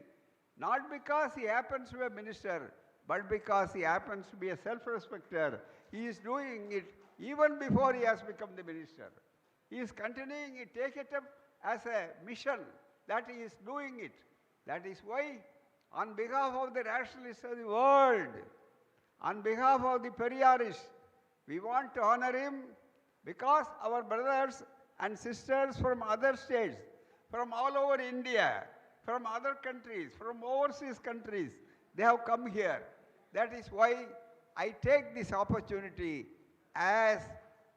Not because he happens to be a minister, but because he happens to be a self-respecter. He is doing it even before he has become the minister. He is continuing it, take it up as a mission that he is doing it. That is why, on behalf of the rationalists of the world, on behalf of the Periyarists, we want to honor him because our brothers and sisters from other states, from all over India, from other countries, from overseas countries, they have come here. That is why I take this opportunity as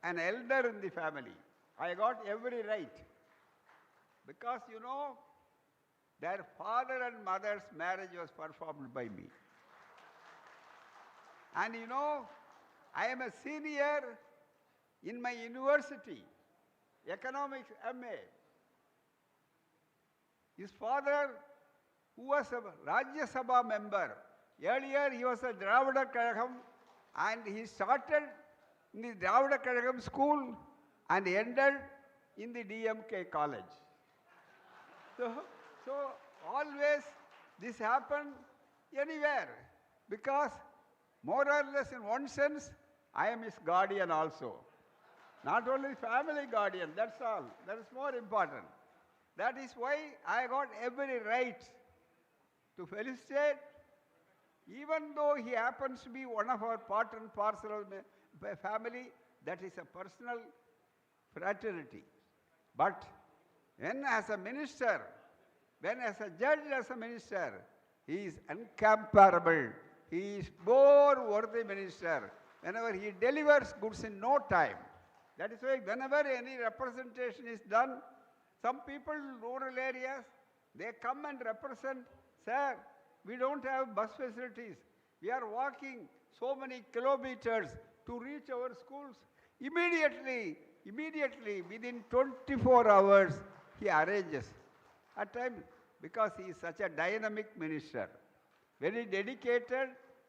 an elder in the family. I got every right. Because, you know, their father and mother's marriage was performed by me. And you know, I am a senior in my university, economics MA. His father, who was a Rajya Sabha member, earlier he was a Dravida Kazhagam, and he started in the Dravida Kazhagam school and ended in the DMK college. So always this happened anywhere, because more or less in one sense, I am his guardian also. Not only family guardian, that's all. That is more important. That is why I got every right to felicitate, even though he happens to be one of our part and parcel of my family. That is a personal fraternity. But when as a minister, when as a judge, as a minister, he is incomparable. He is more worthy minister. Whenever he delivers goods in no time. That is why whenever any representation is done, some people in rural areas, they come and represent, sir, we don't have bus facilities. We are walking so many kilometers to reach our schools. Immediately, within 24 hours, he arranges. At times, because he is such a dynamic minister, very dedicated,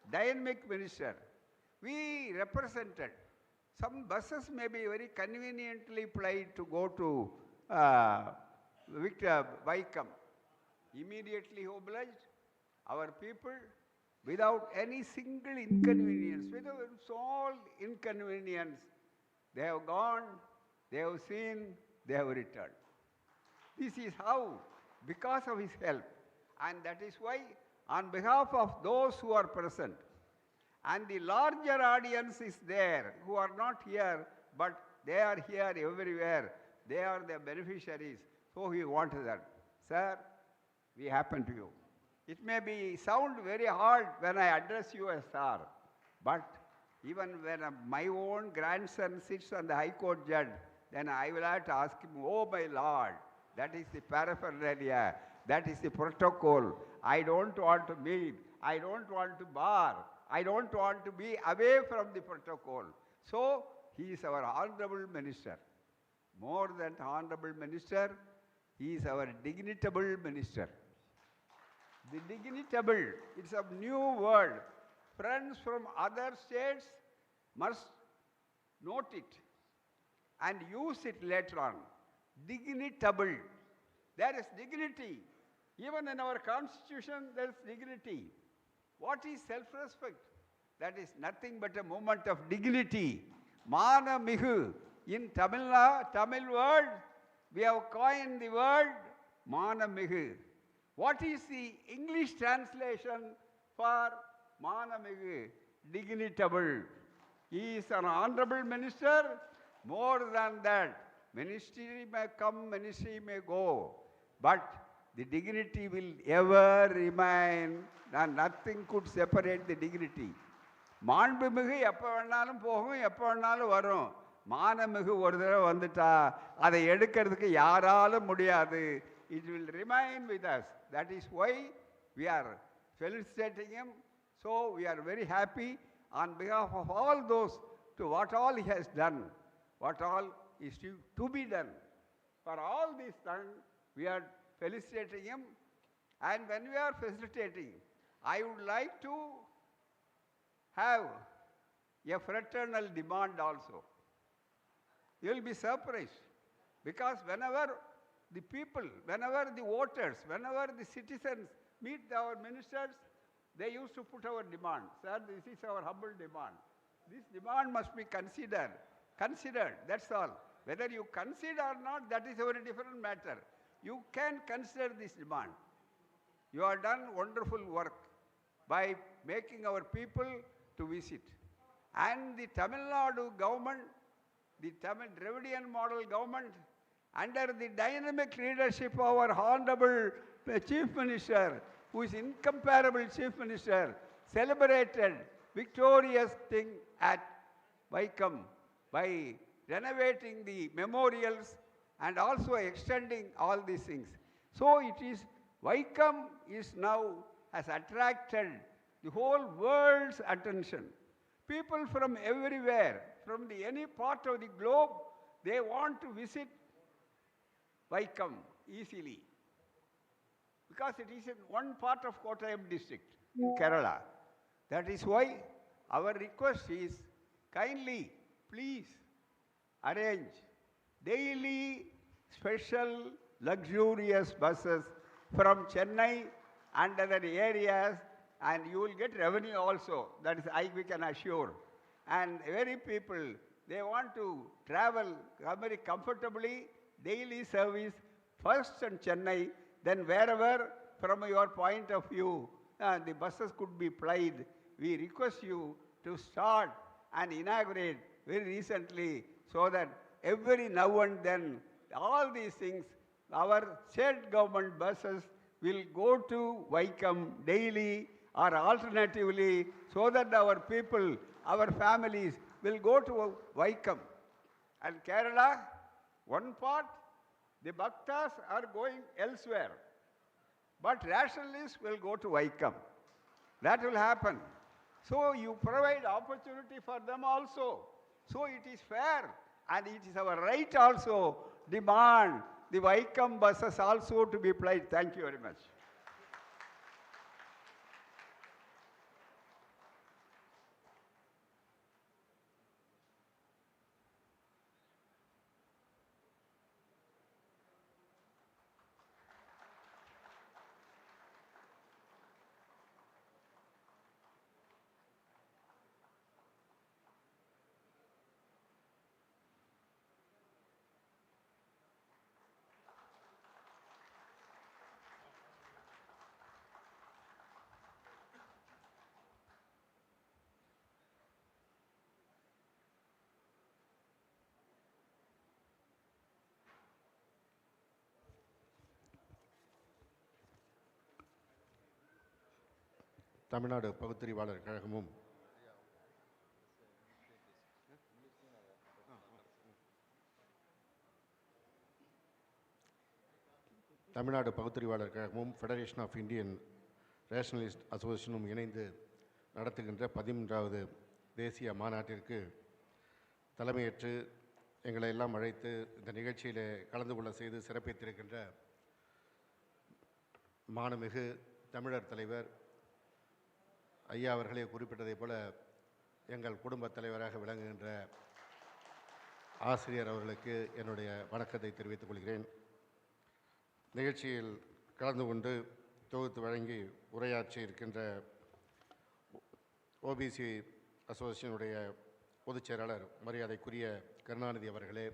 dynamic minister. We represented. Some buses may be very conveniently plied to go to Vaikam. Immediately obliged our people without any single inconvenience, without small inconvenience. They have gone, they have seen, they have returned. This is how, because of his help. And that is why, on behalf of those who are present, and the larger audience is there, who are not here, but they are here everywhere. They are the beneficiaries. So we want that. Sir, we happen to you. It may sound very hard when I address you as sir, but even when my own grandson sits on the High Court judge, then I will have to ask him, oh my Lord, that is the paraphernalia, that is the protocol. I don't want to meet, I don't want to bar, I don't want to be away from the protocol. So, he is our honorable minister. More than honorable minister, he is our dignitable minister. The dignitable, it's a new word. Friends from other states must note it and use it later on. Dignitable. There is dignity. Even in our constitution, there is dignity. What is self-respect? That is nothing but a moment of dignity. Mana mihu. In Tamil word, we have coined the word mana mihu. What is the English translation for mana mihu? Dignitable. He is an honorable minister. More than that, ministry may come, ministry may go, but the dignity will ever remain, and nothing could separate the dignity. மாண்புமிகு எப்போ வேணாலும் போகும், எப்போ வேணாலும் வரும். மானமிகு ஒரு தடவை வந்துட்டா அதை எடுக்கிறதுக்கு யாராலும் முடியாது. It will remain with us. That is why we are felicitating him. So we are very happy on behalf of all those to what all he has done, what all is to be done. For all these things, we are felicitating him. And when we are felicitating, I would like to have a fraternal demand also. You will be surprised, because whenever the people, whenever the voters, whenever the citizens meet our ministers, they used to put our demand. Sir, this is our humble demand. This demand must be considered, that's all. Whether you consider or not, that is a very different matter. You can consider this demand. You have done wonderful work by making our people to visit. And the Tamil Nadu government, the Tamil Dravidian model government, under the dynamic leadership of our Honorable Chief Minister, who is incomparable Chief Minister, celebrated victorious thing at Vaikam by renovating the memorials and also extending all these things. So it is Vaikom is now has attracted the whole world's attention. People from everywhere, from any part of the globe, they want to visit Vaikom easily, because it is in one part of Kottayam district in Kerala. That is why our request is, kindly, please, arrange daily special luxurious buses from Chennai and other areas, and you will get revenue also. That is, we can assure. And very people, they want to travel very comfortably, daily service, first in Chennai, then wherever from your point of view the buses could be plied. We request you to start and inaugurate very recently, so that every now and then all these things, our state government buses will go to Vaikom daily, or alternatively, so that our people, our families will go to Vaikom. And Kerala, one part, the Bhaktas are going elsewhere, but rationalists will go to Vaikom. That will happen. So you provide opportunity for them also. So it is fair, and it is our right also, demand the Vaikom buses also to be plied. Thank you very much. Tamil Nadu பகுத்தறிவாளர் கழகமும் தமிழ்நாடு பகுத்தறிவாளர் கழகமும் federation of Indian rationalist அசோசியேஷனும் இணைந்து நடத்துகின்ற 13வது தேசிய மாநாட்டிற்கு தலைமையேற்று எங்களை எல்லாம் அழைத்து இந்த நிகழ்ச்சியில் கலந்து கொள்ள செய்து சிறப்பித்திருக்கின்ற மாண்புமிகு தமிழர் தலைவர் ஐயா அவர்களே குறிப்பிட்டதை போல எங்கள் குடும்பத் தலைவராக விளங்குகின்ற ஆசிரியர் அவர்களுக்கு என்னுடைய வணக்கத்தை தெரிவித்துக் கொள்கிறேன். நிகழ்ச்சியில் கலந்து கொண்டு தொகுத்து வழங்கி உரையாற்றி இருக்கின்ற ஓபிசி அசோசியேஷனுடைய பொதுச் செயலாளர் மரியாதைக்குரிய கருணாநிதி அவர்களே,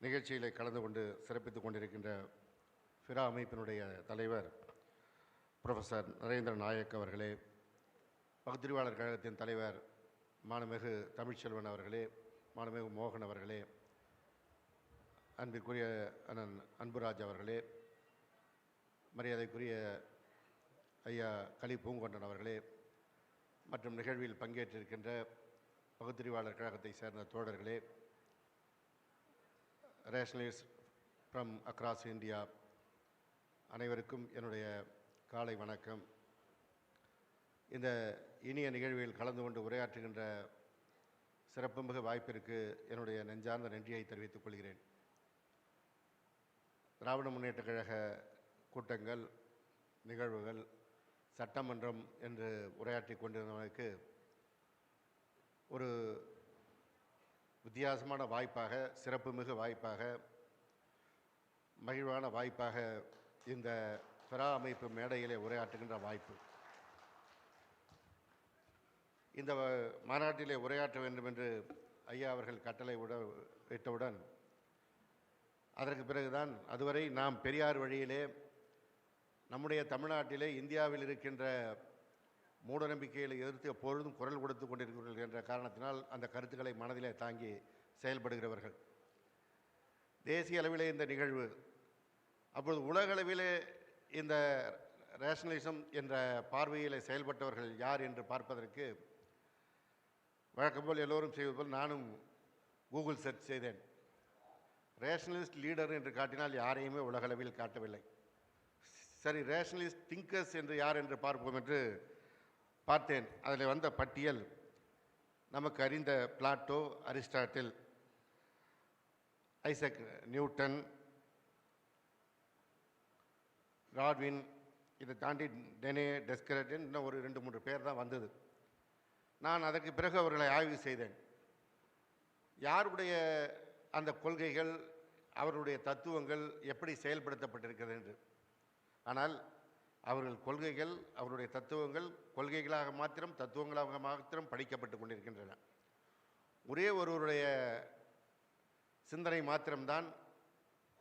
நிகழ்ச்சியில் கலந்து கொண்டு சிறப்பித்துக் கொண்டிருக்கின்ற FIRA அமைப்பினுடைய தலைவர் ப்ரொஃபஸர் நரேந்திர நாயக் அவர்களே, பகுத்தறிவாளர் கழகத்தின் தலைவர் மாண்புமிகு தமிழ்ச்செல்வன் அவர்களே, மாண்புமிகு மோகன் அவர்களே, அன்பிற்குரிய அண்ணன் அன்புராஜ் அவர்களே, மரியாதைக்குரிய ஐயா கலி பூங்கொண்டன் அவர்களே, மற்றும் நிகழ்வில் பங்கேற்றிருக்கின்ற பகுத்தறிவாளர் கழகத்தை சேர்ந்த தோழர்களே, ரேஷனலிஸ்ட் ஃப்ரம் அக்ராஸ் இந்தியா அனைவருக்கும் என்னுடைய காலை வணக்கம். இந்த இனிய நிகழ்வில் கலந்து கொண்டு உரையாற்றுகின்ற சிறப்புமிகு வாய்ப்பிற்கு என்னுடைய நெஞ்சார்ந்த நன்றியை தெரிவித்துக் கொள்கிறேன். திராவிட முன்னேற்றக் கழக கூட்டங்கள், நிகழ்வுகள், சட்டமன்றம் என்று உரையாற்றி கொண்டிருந்தவனுக்கு ஒரு வித்தியாசமான வாய்ப்பாக, சிறப்புமிகு வாய்ப்பாக, மகிழ்வான வாய்ப்பாக இந்த FIRA அமைப்பு மேடையிலே உரையாற்றுகின்ற வாய்ப்பு. இந்த மாநாட்டிலே உரையாற்ற வேண்டும் என்று ஐயா அவர்கள் கட்டளை விட்டவுடன் அதற்கு பிறகுதான், அதுவரை நாம் பெரியார் வழியிலே நம்முடைய தமிழ்நாட்டிலே இந்தியாவில் இருக்கின்ற மூட நம்பிக்கைகளை எதிர்த்து எப்பொழுதும் குரல் கொடுத்து கொண்டிருக்கிறீர்கள் என்ற காரணத்தினால் அந்த கருத்துக்களை மனதிலே தாங்கி செயல்படுகிறவர்கள். தேசிய அளவிலே இந்த நிகழ்வு, அப்பொழுது உலக அளவிலே இந்த ரேஷனலிசம் என்ற பார்வையில் செயல்பட்டவர்கள் யார் என்று பார்ப்பதற்கு வழக்கம்போல் எல்லோரும் செய்வது போல் நானும் கூகுள் சர்ச் செய்தேன். ரேஷனலிஸ்ட் லீடர் என்று காட்டினால் யாரையுமே உலகளவில் காட்டவில்லை. சரி, ரேஷனலிஸ்ட் திங்கர்ஸ் என்று யார் என்று பார்ப்போம் என்று பார்த்தேன். அதில் வந்த பட்டியல் நமக்கு அறிந்த பிளாட்டோ, அரிஸ்டாட்டில், ஐசக் நியூட்டன், ராட்வின், இதை தாண்டி டெனே, டெஸ்கரட், இன்னும் ஒரு 2-3 பேர் தான் வந்தது. நான் அதற்கு பிறகு அவர்களை ஆய்வு செய்தேன். யாருடைய அந்த கொள்கைகள், அவருடைய தத்துவங்கள் எப்படி செயல்படுத்தப்பட்டிருக்கிறது என்று. ஆனால் அவர்கள் கொள்கைகள், அவருடைய தத்துவங்கள் கொள்கைகளாக மாத்திரம், தத்துவங்களாக மாத்திரம் படிக்கப்பட்டு கொண்டிருக்கின்றன. ஒரே ஒருவருடைய சிந்தனை மாத்திரம்தான்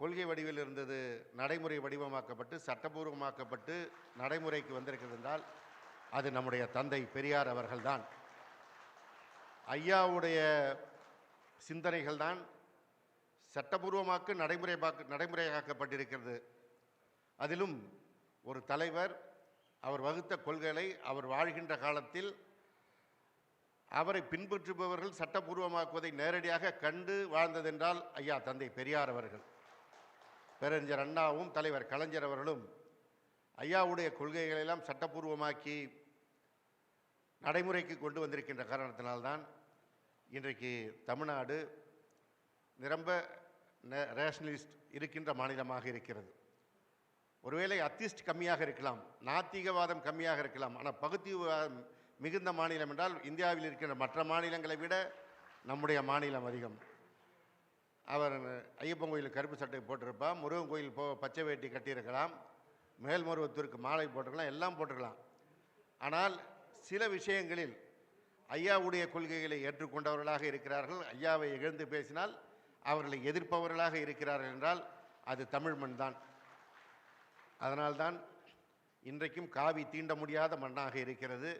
கொள்கை வடிவில் இருந்தது நடைமுறை வடிவமாக்கப்பட்டு சட்டபூர்வமாக்கப்பட்டு நடைமுறைக்கு வந்திருக்கிறது என்றால் அது நம்முடைய தந்தை பெரியார் அவர்கள்தான். ஐயாவுடைய சிந்தனைகள் தான் சட்டபூர்வமாக்கு நடைமுறையாக்கப்பட்டிருக்கிறது. அதிலும் ஒரு தலைவர் அவர் வகுத்த கொள்கைகளை அவர் வாழ்கின்ற காலத்தில் அவரை பின்பற்றுபவர்கள் சட்டபூர்வமாக்குவதை நேரடியாக கண்டு வாழ்ந்ததென்றால் ஐயா தந்தை பெரியார் அவர்கள். பேரறிஞர் அண்ணாவும் தலைவர் கலைஞர் அவர்களும் ஐயாவுடைய கொள்கைகளெல்லாம் சட்டபூர்வமாக்கி நடைமுறைக்கு கொண்டு வந்திருக்கின்ற காரணத்தினால்தான் இன்றைக்கு தமிழ்நாடு நிரம்ப ரேஷனலிஸ்ட் இருக்கின்ற மாநிலமாக இருக்கிறது. ஒருவேளை அத்திஸ்ட் கம்மியாக இருக்கலாம், நாத்திகவாதம் கம்மியாக இருக்கலாம், ஆனால் பகுத்தறிவுவாதம் மிகுந்த மாநிலம் என்றால் இந்தியாவில் இருக்கின்ற மற்ற மாநிலங்களை விட நம்முடைய மாநிலம் அதிகம். அவர் ஐயப்பன் கோயில் கருப்பு சட்டை போட்டிருப்பான், முருகன் கோயில் பச்சை வேட்டி கட்டியிருக்கலாம், மேல்மருவத்தூருக்கு மாலை போட்டிருக்கலாம், எல்லாம் போட்டிருக்கலாம். ஆனால் சில விஷயங்களில் ஐயாவுடைய கொள்கைகளை ஏற்றுக்கொண்டவர்களாக இருக்கிறார்கள். ஐயாவை இகழ்ந்து பேசினால் அவர்களை எதிர்ப்பவர்களாக இருக்கிறார்கள் என்றால் அது தமிழ் மண் தான். அதனால்தான் இன்றைக்கும் காவி தீண்ட முடியாத மண்ணாக இருக்கிறது.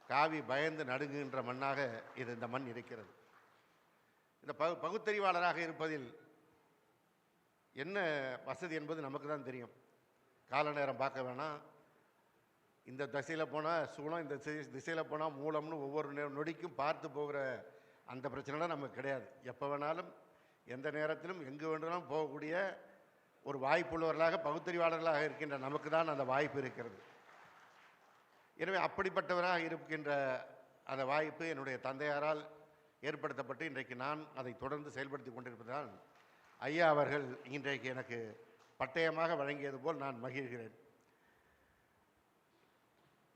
காவி பயந்து நடுங்குகின்ற மண்ணாக இந்த மண் இருக்கிறது. இந்த பகுத்தறிவாளராக இருப்பதில் என்ன வசதி என்பது நமக்கு தான் தெரியும். கால நேரம் பார்க்க வேணாம். இந்த திசையில் போனால் சூளம், இந்த திசையில் போனால் மூலம்னு ஒவ்வொரு நொடிக்கும் பார்த்து போகிற அந்த பிரச்சனைலாம் நமக்கு கிடையாது. எப்போ வேணாலும் எந்த நேரத்திலும் எங்கு வேண்டுமானாலும் போகக்கூடிய ஒரு வாய்ப்புள்ளவர்களாக பகுத்தறிவாளர்களாக இருக்கின்ற நமக்கு தான் அந்த வாய்ப்பு இருக்கிறது. எனவே அப்படிப்பட்டவராக இருக்கின்ற அந்த வாய்ப்பு என்னுடைய தந்தையாரால் ஏற்படுத்தப்பட்டு இன்றைக்கு நான் அதை தொடர்ந்து செயல்படுத்தி கொண்டிருப்பதால் ஐயா அவர்கள் இன்றைக்கு எனக்கு பட்டயமாக வழங்கியது போல் நான் மகிழ்கிறேன்.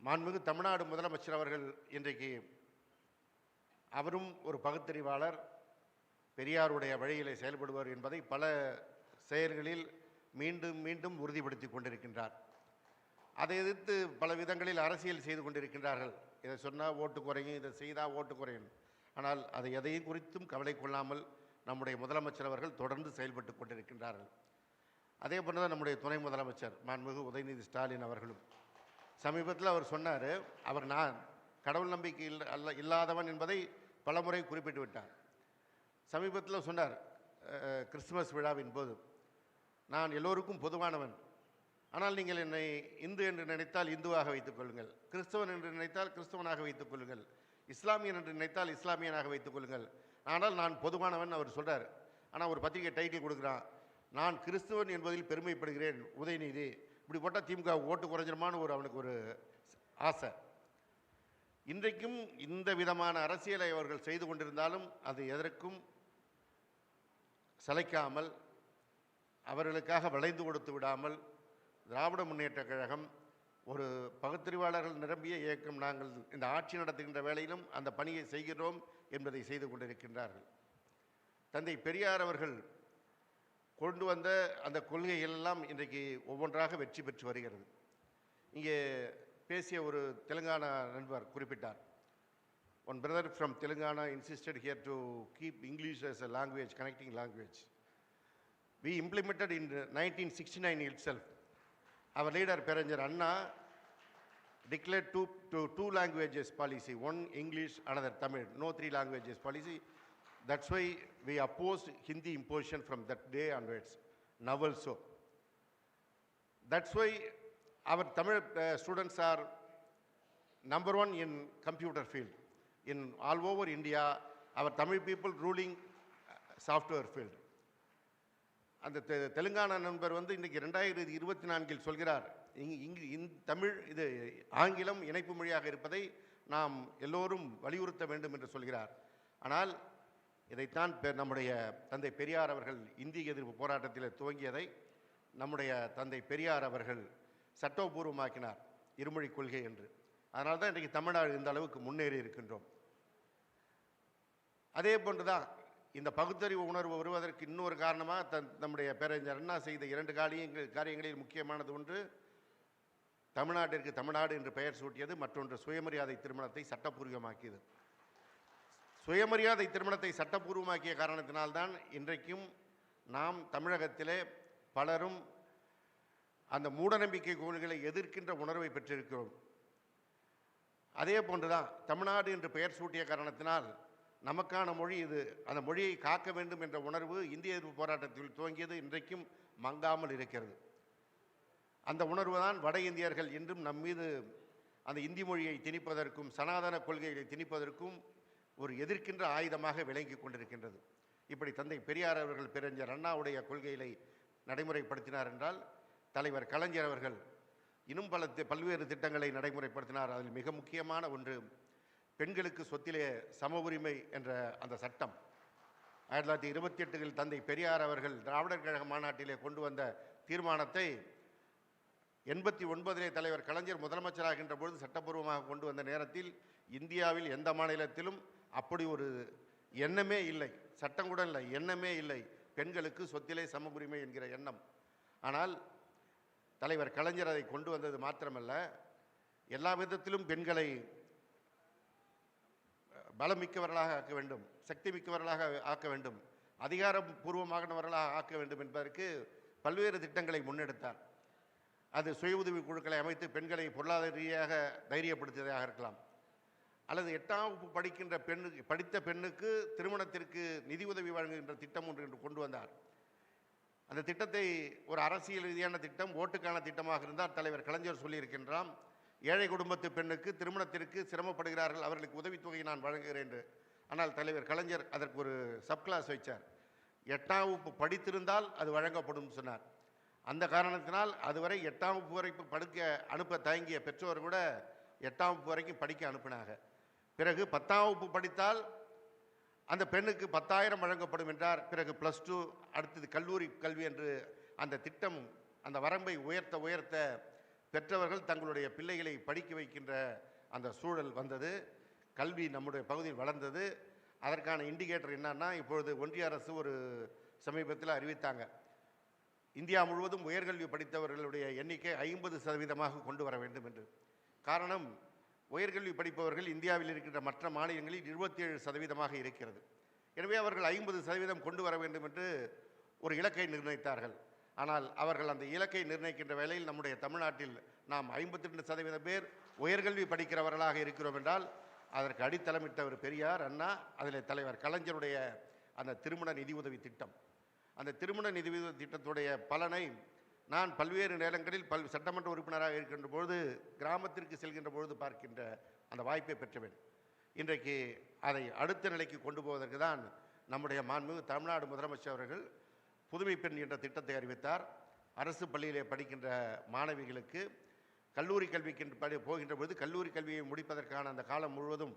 மாண்புமிகு தமிழ்நாடு முதலமைச்சர் அவர்கள் இன்றைக்கு அவரும் ஒரு பகுத்தறிவாளர், பெரியாருடைய வழியிலே செயல்படுவார் என்பதை பல செயல்களில் மீண்டும் மீண்டும் உறுதிப்படுத்தி கொண்டிருக்கின்றார். அதை எதிர்த்து பல விதங்களில் அரசியல் செய்து கொண்டிருக்கின்றார்கள். இதை சொன்னால் ஓட்டு குறையும், இதை செய்தால் ஓட்டு குறையும். ஆனால் அதை எதையும் குறித்தும் கவலை கொள்ளாமல் நம்முடைய முதலமைச்சர் அவர்கள் தொடர்ந்து செயல்பட்டு கொண்டிருக்கின்றார்கள். அதே போல தான் நம்முடைய துணை முதலமைச்சர் மாண்புமிகு உதயநிதி ஸ்டாலின் அவர்களும் சமீபத்தில் அவர் சொன்னார், அவர் நான் கடவுள் நம்பிக்கை இல்லாதவன் என்பதை பலமுறை குறிப்பிட்டு விட்டார். சமீபத்தில் சொன்னார், கிறிஸ்துமஸ் விழாவின் போது, நான் எல்லோருக்கும் பொதுவானவன், ஆனால் நீங்கள் என்னை இந்து என்று நினைத்தால் இந்துவாக வைத்துக் கொள்ளுங்கள், கிறிஸ்தவன் என்று நினைத்தால் கிறிஸ்தவனாக வைத்துக் கொள்ளுங்கள், இஸ்லாமியன் என்று நினைத்தால் இஸ்லாமியனாக வைத்துக் கொள்ளுங்கள், ஆனால் நான் பொதுவானவன் அவர் சொல்கிறார். ஆனால் ஒரு பத்திரிகை டைட்டில் கொடுக்குறான், நான் கிறிஸ்தவன் என்பதில் பெருமைப்படுகிறேன் உதயநிதி. இப்படி போட்டால் திமுக ஓட்டு குறைஞ்சிருமான்னு அவனுக்கு ஒரு ஆசை. இன்றைக்கும் இந்த விதமான அரசியலை அவர்கள் செய்து கொண்டிருந்தாலும் அது எதற்கும் சளைக்காமல், அவர்களுக்காக வளைந்து கொடுத்து விடாமல், திராவிட முன்னேற்றக் கழகம் ஒரு பகுத்தறிவாளர்கள் நிரம்பிய இயக்கம், நாங்கள் இந்த ஆட்சி நடத்துகின்ற வேளையிலும் அந்த பணியை செய்கிறோம் என்பதை செய்து கொண்டிருக்கின்றார்கள். தந்தை பெரியார் அவர்கள் கொண்டு வந்த அந்த கொள்கைகள் எல்லாம் இன்றைக்கு ஒவ்வொன்றாக வெற்றி பெற்று வருகிறது. இங்கே பேசிய ஒரு தெலுங்கானா நண்பர் குறிப்பிட்டார், one brother from Telangana insisted here to keep English as a language, connecting language. We implemented in 1969 itself. Our leader Periyar Anna declared two languages policy, one English, another Tamil, no 3 languages policy. That's why we opposed Hindi imposition from that day onwards, now also. That's why our Tamil students are number 1 in computer field. In all over India, our Tamil people ruling software field. அந்த தெலுங்கானா நண்பர் வந்து இன்றைக்கி 2024 சொல்கிறார், தமிழ் இது ஆங்கிலம் இணைப்பு மொழியாக இருப்பதை நாம் எல்லோரும் வலியுறுத்த வேண்டும் என்று சொல்கிறார். ஆனால் இதைத்தான் நம்முடைய தந்தை பெரியார் அவர்கள் இந்திய எதிர்ப்பு போராட்டத்தில் துவங்கியதை நம்முடைய தந்தை பெரியார் அவர்கள் சட்டபூர்வமாக்கினார், இருமொழி கொள்கை என்று. அதனால தான் இன்றைக்கு தமிழ்நாடு இந்த அளவுக்கு முன்னேறி இருக்கின்றோம். அதே போன்றுதான் இந்த பகுத்தறிவு உணர்வு வருவதற்கு இன்னொரு காரணமாக நம்முடைய பேரறிஞர் அண்ணா செய்த 2 காரியங்களில் முக்கியமானது ஒன்று தமிழ்நாட்டிற்கு தமிழ்நாடு என்று பெயர் சூட்டியது, மற்றொன்று சுயமரியாதை திருமணத்தை சட்டப்பூர்வமாக்கியது. சுயமரியாதை திருமணத்தை சட்டப்பூர்வமாக்கிய காரணத்தினால்தான் இன்றைக்கும் நாம் தமிழகத்திலே பலரும் அந்த மூடநம்பிக்கை கோள்களை எதிர்க்கின்ற உணர்வை பெற்றிருக்கிறோம். அதே போன்றுதான் தமிழ்நாடு என்று பெயர் சூட்டிய காரணத்தினால் நமக்கான மொழி இது, அந்த மொழியை காக்க வேண்டும் என்ற உணர்வு இந்திய எதிர்ப்பு போராட்டத்தில் துவங்கியது, இன்றைக்கும் மங்காமல் இருக்கிறது. அந்த உணர்வு தான் வட இந்தியர்கள் இன்றும் நம் மீது அந்த இந்தி மொழியை திணிப்பதற்கும் சனாதன கொள்கைகளை திணிப்பதற்கும் ஒரு எதிர்க்கின்ற ஆயுதமாக விளங்கி கொண்டிருக்கின்றது. இப்படி தந்தை பெரியார் அவர்கள் பேரறிஞர் அண்ணாவுடைய கொள்கைகளை நடைமுறைப்படுத்தினார் என்றால், தலைவர் கலைஞர் அவர்கள் இன்னும் பல்வேறு திட்டங்களை நடைமுறைப்படுத்தினார். அதில் மிக முக்கியமான ஒன்று பெண்களுக்கு சொத்திலே சம உரிமை என்ற அந்த சட்டம். 1928 தந்தை பெரியார் அவர்கள் திராவிடர் கழக மாநாட்டிலே கொண்டு வந்த தீர்மானத்தை 89 தலைவர் கலைஞர் முதலமைச்சராகின்ற பொழுது சட்டப்பூர்வமாக கொண்டு வந்த நேரத்தில் இந்தியாவில் எந்த மாநிலத்திலும் அப்படி ஒரு எண்ணமே இல்லை, சட்டம் கூட இல்லை, எண்ணமே இல்லை, பெண்களுக்கு சொத்திலே சம உரிமை என்கிற எண்ணம். ஆனால் தலைவர் கலைஞர் அதை கொண்டு வந்தது மாத்திரமல்ல, எல்லா விதத்திலும் பெண்களை பலம் மிக்கவர்களாக ஆக்க வேண்டும், சக்தி மிக்கவர்களாக ஆக்க வேண்டும், அதிகாரப்பூர்வமானவர்களாக ஆக்க வேண்டும் என்பதற்கு பல்வேறு திட்டங்களை முன்னெடுத்தார். அது சுய உதவி குழுக்களை அமைத்து பெண்களை பொருளாதார ரீதியாக தைரியப்படுத்தியதாக இருக்கலாம், அல்லது 8ஆம் வகுப்பு படித்த பெண்ணுக்கு திருமணத்திற்கு நிதி உதவி வழங்குகின்ற திட்டம் ஒன்று என்று கொண்டு வந்தார். அந்த திட்டத்தை ஒரு அரசியல் ரீதியான திட்டம், ஓட்டுக்கான திட்டமாக இருந்தால் தலைவர் கலைஞர் சொல்லியிருக்கின்றான், ஏழை குடும்பத்து பெண்ணுக்கு திருமணத்திற்கு சிரமப்படுகிறார்கள், அவர்களுக்கு உதவித்தொகையை நான் வழங்குகிறேன் என்று. ஆனால் தலைவர் கலைஞர் அதற்கு ஒரு சப்கிளாஸ் வைச்சார், 8ஆம் வகுப்பு படித்திருந்தால் அது வழங்கப்படும் சொன்னார். அந்த காரணத்தினால் அதுவரை 8ஆம் வகுப்பு வரைக்கும் அனுப்ப தயங்கிய பெற்றோர் கூட 8ஆம் வகுப்பு வரைக்கும் படிக்க அனுப்பினாங்க. பிறகு 10ஆம் வகுப்பு படித்தால் அந்த பெண்ணுக்கு 10,000 வழங்கப்படும் என்றார். பிறகு +2, அடுத்தது கல்லூரி கல்வி என்று அந்த திட்டம், அந்த வரம்பை உயர்த்த பெற்றவர்கள் தங்களுடைய பிள்ளைகளை படிக்க வைக்கின்ற அந்த சூழல் வந்தது. கல்வி நம்முடைய பகுதியில் வளர்ந்தது. அதற்கான இண்டிகேட்டர் என்னன்னா, இப்பொழுது ஒன்றிய அரசு ஒரு சமீபத்தில் அறிவித்தாங்க, இந்தியா முழுவதும் உயர்கல்வி படித்தவர்களுடைய எண்ணிக்கை 50% கொண்டு வர வேண்டும் என்று. காரணம், உயர்கல்வி படிப்பவர்கள் இந்தியாவில் இருக்கின்ற மற்ற மாநிலங்களில் 27% இருக்கிறது. எனவே அவர்கள் 50% கொண்டு வர வேண்டும் என்று ஒரு இலக்கை நிர்ணயித்தார்கள். ஆனால் அவர்கள் அந்த இலக்கை நிர்ணயிக்கின்ற வேளையில் நம்முடைய தமிழ்நாட்டில் நாம் 52% பேர் உயர்கல்வி படிக்கிறவர்களாக இருக்கிறோம் என்றால் அதற்கு அடித்தளமிட்டவர் பெரியார், அண்ணா, அதில் தலைவர் கலைஞருடைய அந்த திருமண நிதியுதவி திட்டம். அந்த திருமண நிதியுதவி திட்டத்துடைய பலனை நான் பல்வேறு நேரங்களில் சட்டமன்ற உறுப்பினராக இருக்கின்ற பொழுது கிராமத்திற்கு செல்கின்ற பொழுது பார்க்கின்ற அந்த வாய்ப்பை பெற்றவேன். இன்றைக்கு அதை அடுத்த நிலைக்கு கொண்டு போவதற்கு தான் நம்முடைய மாண்புமிகு தமிழ்நாடு முதலமைச்சர் அவர்கள் புதுமை பெண் என்ற திட்டத்தை அறிவித்தார். அரசு பள்ளியிலே படிக்கின்ற மாணவிகளுக்கு கல்லூரி கல்விக்கு போகின்ற பொழுது கல்லூரி கல்வியை முடிப்பதற்கான அந்த காலம் முழுவதும்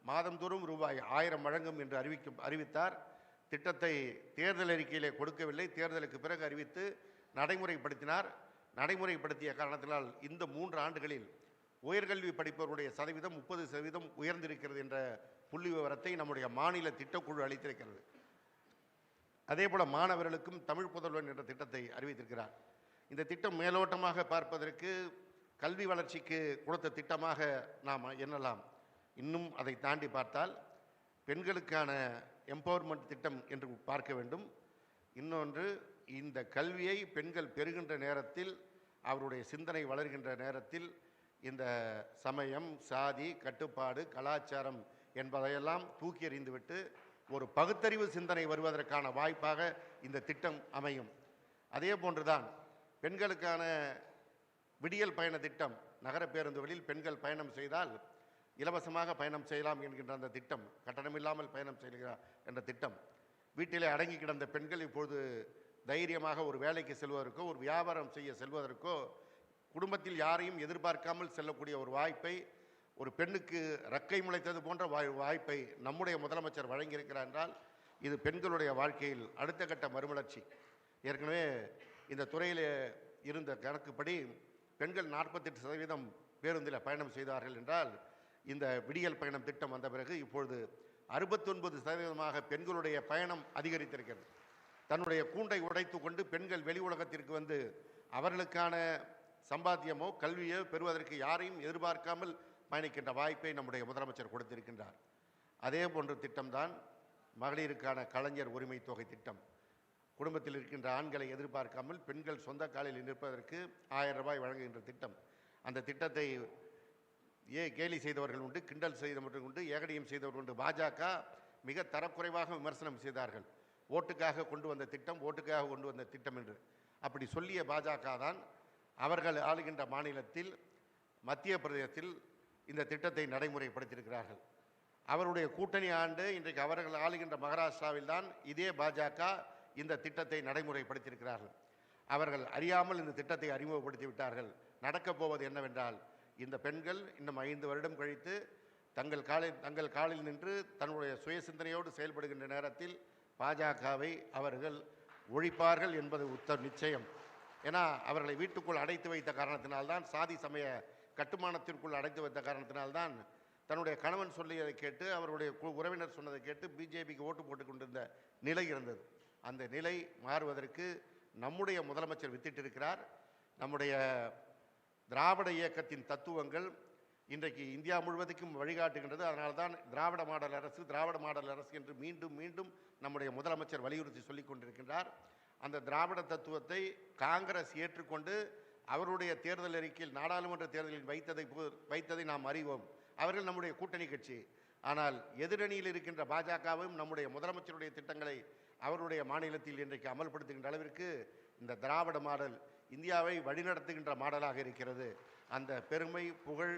மாதந்தோறும் ரூபாய் 1000 வழங்கும் என்று அறிவித்தார். திட்டத்தை தேர்தல் அறிக்கையிலே கொடுக்கவில்லை, தேர்தலுக்கு பிறகு அறிவித்து நடைமுறைப்படுத்தினார். நடைமுறைப்படுத்திய காரணத்தினால் இந்த 3 ஆண்டுகளில் உயர்கல்வி படிப்பவருடைய சதவீதம் 30% உயர்ந்திருக்கிறது என்ற புள்ளி விவரத்தை நம்முடைய மாநில திட்டக்குழு அளித்திருக்கிறது. அதே போல மாணவர்களுக்கும் தமிழ் புதல்வன் என்ற திட்டத்தை அறிவித்திருக்கிறார். இந்த திட்டம் மேலோட்டமாக பார்ப்பதற்கு கல்வி வளர்ச்சிக்கு கொடுத்த திட்டமாக நாம் எண்ணலாம். இன்னும் அதை தாண்டி பார்த்தால் பெண்களுக்கான எம்பவர்மெண்ட் திட்டம் என்று பார்க்க வேண்டும். இன்னொன்று, இந்த கல்வியை பெண்கள் பெறுகின்ற நேரத்தில், அவருடைய சிந்தனை வளர்கின்ற நேரத்தில் இந்த சமயம், சாதி கட்டுப்பாடு, கலாச்சாரம் என்பதையெல்லாம் தூக்கி எறிந்துவிட்டு ஒரு பகுத்தறிவு சிந்தனை வருவதற்கான வாய்ப்பாக இந்த திட்டம் அமையும். அதே போன்றுதான் பெண்களுக்கான விடியல் பயண திட்டம். நகர பேருந்துகளில் பெண்கள் பயணம் செய்தால் இலவசமாக பயணம் செய்யலாம் என்கின்ற அந்த திட்டம், கட்டணமில்லாமல் பயணம் செய்கிறார் என்ற திட்டம். வீட்டிலே அடங்கி கிடந்த பெண்கள் இப்பொழுது தைரியமாக ஒரு வேலைக்கு செல்வதற்கோ ஒரு வியாபாரம் செய்ய செல்வதற்கோ குடும்பத்தில் யாரையும் எதிர்பார்க்காமல் செல்லக்கூடிய ஒரு வாய்ப்பை, ஒரு பெண்ணுக்கு ரெக்கை முளைத்தது போன்ற வாய்ப்பை நம்முடைய முதலமைச்சர் வழங்கியிருக்கிறார் என்றால் இது பெண்களுடைய வாழ்க்கையில் அடுத்த கட்ட மறுமலர்ச்சி. ஏற்கனவே இந்த துறையில் இருந்த கணக்குப்படி பெண்கள் 48% பேருந்தில் பயணம் செய்தார்கள் என்றால் இந்த விடியல் பயணம் திட்டம் வந்த பிறகு இப்பொழுது 69% பெண்களுடைய பயணம் அதிகரித்திருக்கிறது. தன்னுடைய கூண்டை உடைத்து கொண்டு பெண்கள் வெளி உலகத்திற்கு வந்து அவர்களுக்கான சம்பாத்தியமோ கல்வியோ பெறுவதற்கு யாரையும் எதிர்பார்க்காமல் பயணிக்கின்ற வாய்ப்பை நம்முடைய முதலமைச்சர் கொடுத்திருக்கின்றார். அதே போன்ற திட்டம்தான் மகளிருக்கான கலைஞர் உரிமை தொகை திட்டம். குடும்பத்தில் இருக்கின்ற ஆண்களை எதிர்பார்க்காமல் பெண்கள் சொந்த காலில் நிற்பதற்கு 1000 ரூபாய் வழங்குகின்ற திட்டம். அந்த திட்டத்தை கேலி செய்தவர்கள் உண்டு, கிண்டல் செய்தவர்கள் உண்டு, ஏகடியம் செய்தவர்கள் உண்டு. பாஜக மிக தரக்குறைவாக விமர்சனம் செய்தார்கள். ஓட்டுக்காக கொண்டு வந்த திட்டம், ஓட்டுக்காக கொண்டு வந்த திட்டம் என்று அப்படி சொல்லிய பாஜக தான் அவர்கள் ஆளுகின்ற மாநிலத்தில் மத்திய பிரதேசத்தில் இந்த திட்டத்தை நடைமுறைப்படுத்தியிருக்கிறார்கள். அவருடைய கூட்டணி ஆண்டு இன்றைக்கு அவர்கள் ஆளுகின்ற மகாராஷ்டிராவில் தான் இதே பாஜக இந்த திட்டத்தை நடைமுறைப்படுத்தியிருக்கிறார்கள். அவர்கள் அறியாமல் இந்த திட்டத்தை அறிமுகப்படுத்தி விட்டார்கள். நடக்கப் போவது என்னவென்றால் இந்த பெண்கள் இன்னும் 5 வருடம் கழித்து தங்கள் காலில் நின்று தன்னுடைய சுய சிந்தனையோடு செயல்படுகின்ற நேரத்தில் பாஜகவை அவர்கள் ஒழிப்பார்கள் என்பது நிச்சயம். ஏன்னா அவர்களை வீட்டுக்குள் அடைத்து வைத்த காரணத்தினால்தான், சாதி சமய கட்டுமானத்திற்குள் அடைத்து வைத்த காரணத்தினால்தான் தன்னுடைய கணவன் சொல்லியதை கேட்டு அவருடைய உறவினர் சொன்னதை கேட்டு பிஜேபிக்கு ஓட்டு போட்டு கொண்டிருந்த நிலை இருந்தது. அந்த நிலை மாறுவதற்கு நம்முடைய முதலமைச்சர் வித்திட்டிருக்கிறார். நம்முடைய திராவிட இயக்கத்தின் தத்துவங்கள் இன்றைக்கு இந்தியா முழுவதுக்கும் வழிகாட்டுகின்றது. அதனால்தான் திராவிட மாடல் அரசு என்று மீண்டும் மீண்டும் நம்முடைய முதலமைச்சர் வலியுறுத்தி சொல்லிக் கொண்டிருக்கின்றார். அந்த திராவிட தத்துவத்தை காங்கிரஸ் ஏற்றுக்கொண்டு அவருடைய தேர்தல் அறிக்கையில் நாடாளுமன்ற தேர்தலில் வைத்ததை நாம் அறிவோம். அவர்கள் நம்முடைய கூட்டணி கட்சி. ஆனால் எதிரணியில் இருக்கின்ற பாஜகவும் நம்முடைய முதலமைச்சருடைய திட்டங்களை அவருடைய மாநிலத்தில் இன்றைக்கு அமல்படுத்துகின்ற அளவிற்கு இந்த திராவிட மாடல் இந்தியாவை வழிநடத்துகின்ற மாடலாக இருக்கிறது. அந்த பெருமை புகழ்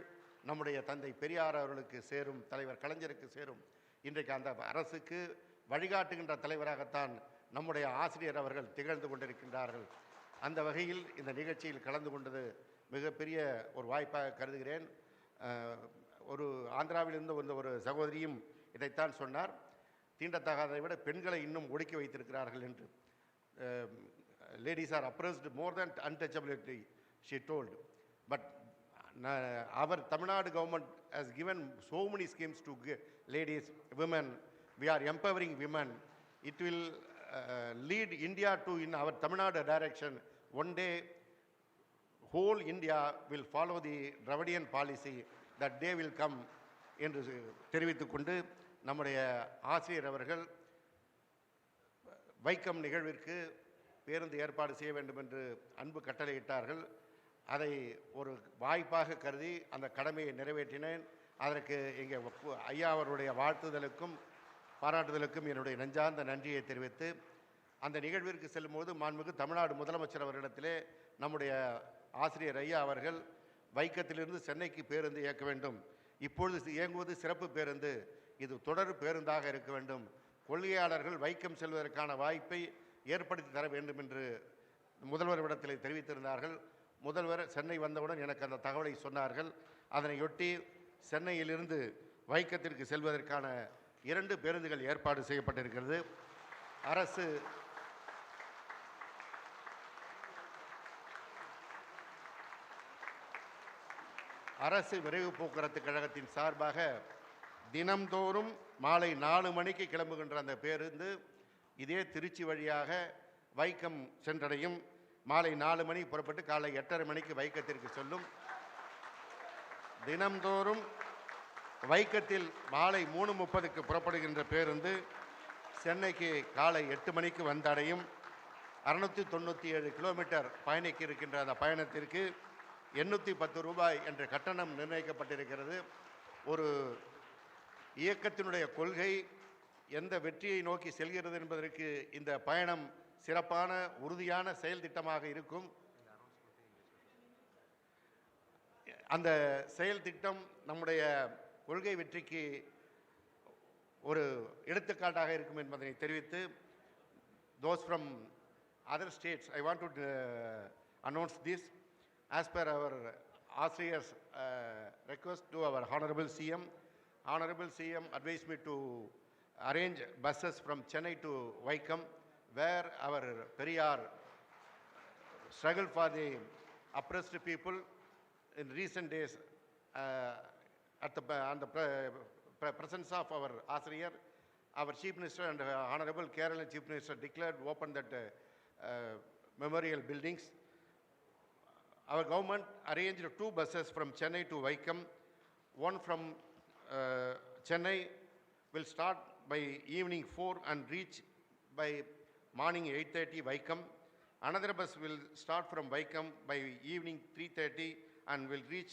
நம்முடைய தந்தை பெரியார் அவர்களுக்கு சேரும், தலைவர் கலைஞருக்கு சேரும். இன்றைக்கு அந்த அரசுக்கு வழிகாட்டுகின்ற தலைவராகத்தான் நம்முடைய ஆசிரியர் அவர்கள் திகழ்ந்து கொண்டிருக்கின்றார்கள். அந்த வகையில் இந்த நிகழ்ச்சியில் கலந்து கொண்டது மிகப்பெரிய ஒரு வாய்ப்பாக கருதுகிறேன். ஒரு ஆந்திராவிலிருந்து வந்த ஒரு சகோதரியும் இதைத்தான் சொன்னார். தீண்டத்தகாததை விட பெண்களை இன்னும் ஒடுக்கி வைத்திருக்கிறார்கள் என்று. Ladies are oppressed more than untouchability, she told. But our Tamil Nadu government has given so many schemes to ladies, women. We are empowering women. It will lead India to, in our Tamil Nadu direction, one day whole India will follow the Dravidian policy. That day will come என்று தெரிவித்துக் கொண்டு நம்முடைய ஆசிரியர் அவர்கள் வைக்கம் நிகழ்விற்கு பேருந்து ஏற்பாடு செய்ய வேண்டும் என்று அன்பு கட்டளையிட்டார்கள். அதை ஒரு வாய்ப்பாக கருதி அந்த கடமையை நிறைவேற்றினேன். அதற்கு இங்கே ஐயா அவருடைய வாழ்த்துதலுக்கும் பாராட்டுதலுக்கும் என்னுடைய நெஞ்சார்ந்த நன்றியை தெரிவித்து அந்த நிகழ்விற்கு செல்லும்போது மாண்புமிகு தமிழ்நாடு முதலமைச்சர் அவர்களிடத்திலே நம்முடைய ஆசிரியர் ஐயா அவர்கள் வைக்கத்திலிருந்து சென்னைக்கு பேருந்து இயக்க வேண்டும், இப்பொழுது இயங்குவது சிறப்பு பேருந்து, இது தொடர் பேருந்தாக இருக்க வேண்டும், கொள்கையாளர்கள் வைக்கம் செல்வதற்கான வாய்ப்பை ஏற்படுத்தி தர வேண்டும் என்று முதல்வரிடத்தில் தெரிவித்திருந்தார்கள். முதல்வர் சென்னை வந்தவுடன் எனக்கு அந்த தகவலை சொன்னார்கள். அதனையொட்டி சென்னையிலிருந்து வைக்கத்திற்கு செல்வதற்கான 2 பேருந்துகள் ஏற்பாடு செய்யப்பட்டிருக்கிறது. அரசு விரைவு போக்குவரத்து கழகத்தின் சார்பாக தினம்தோறும் மாலை 4 மணிக்கு கிளம்புகின்ற அந்த பேருந்து இதே திருச்சி வழியாக வைக்கம் சென்றடையும். மாலை 4 மணி புறப்பட்டு காலை 8:30 மணிக்கு வைக்கத்திற்கு செல்லும். தினம்தோறும் வைக்கத்தில் மாலை 3:30க்கு புறப்படுகின்ற பேருந்து சென்னைக்கு காலை 8 மணிக்கு வந்தடையும். 697 கிலோமீட்டர் பயணிக்க இருக்கின்ற அந்த பயணத்திற்கு 810 ரூபாய் என்ற கட்டணம் நிர்ணயிக்கப்பட்டிருக்கிறது. ஒரு இயக்கத்தினுடைய கொள்கை எந்த வெற்றியை நோக்கி செல்கிறது என்பதற்கு இந்த பயணம் சிறப்பான உறுதியான செயல் திட்டமாக இருக்கும். அந்த செயல் திட்டம் நம்முடைய கொள்கை வெற்றிக்கு ஒரு எடுத்துக்காட்டாக இருக்கும் என்பதை தெரிவித்து, those from other states. I want to announce this as per our Austria's request to our Honorable CM. Honorable CM advised me to arrange buses from Chennai to Vaikam, where our Periyar struggle for the oppressed people in recent days on the presence of our Austrian, our Chief Minister and Honorable Kerala Chief Minister declared open that memorial buildings. Our government arranged 2 buses from Chennai to Vaikam. One from Chennai will start by evening 4 and reach by morning 8:30 Vaikam. Another bus will start from Vaikam by evening 3:30 and will reach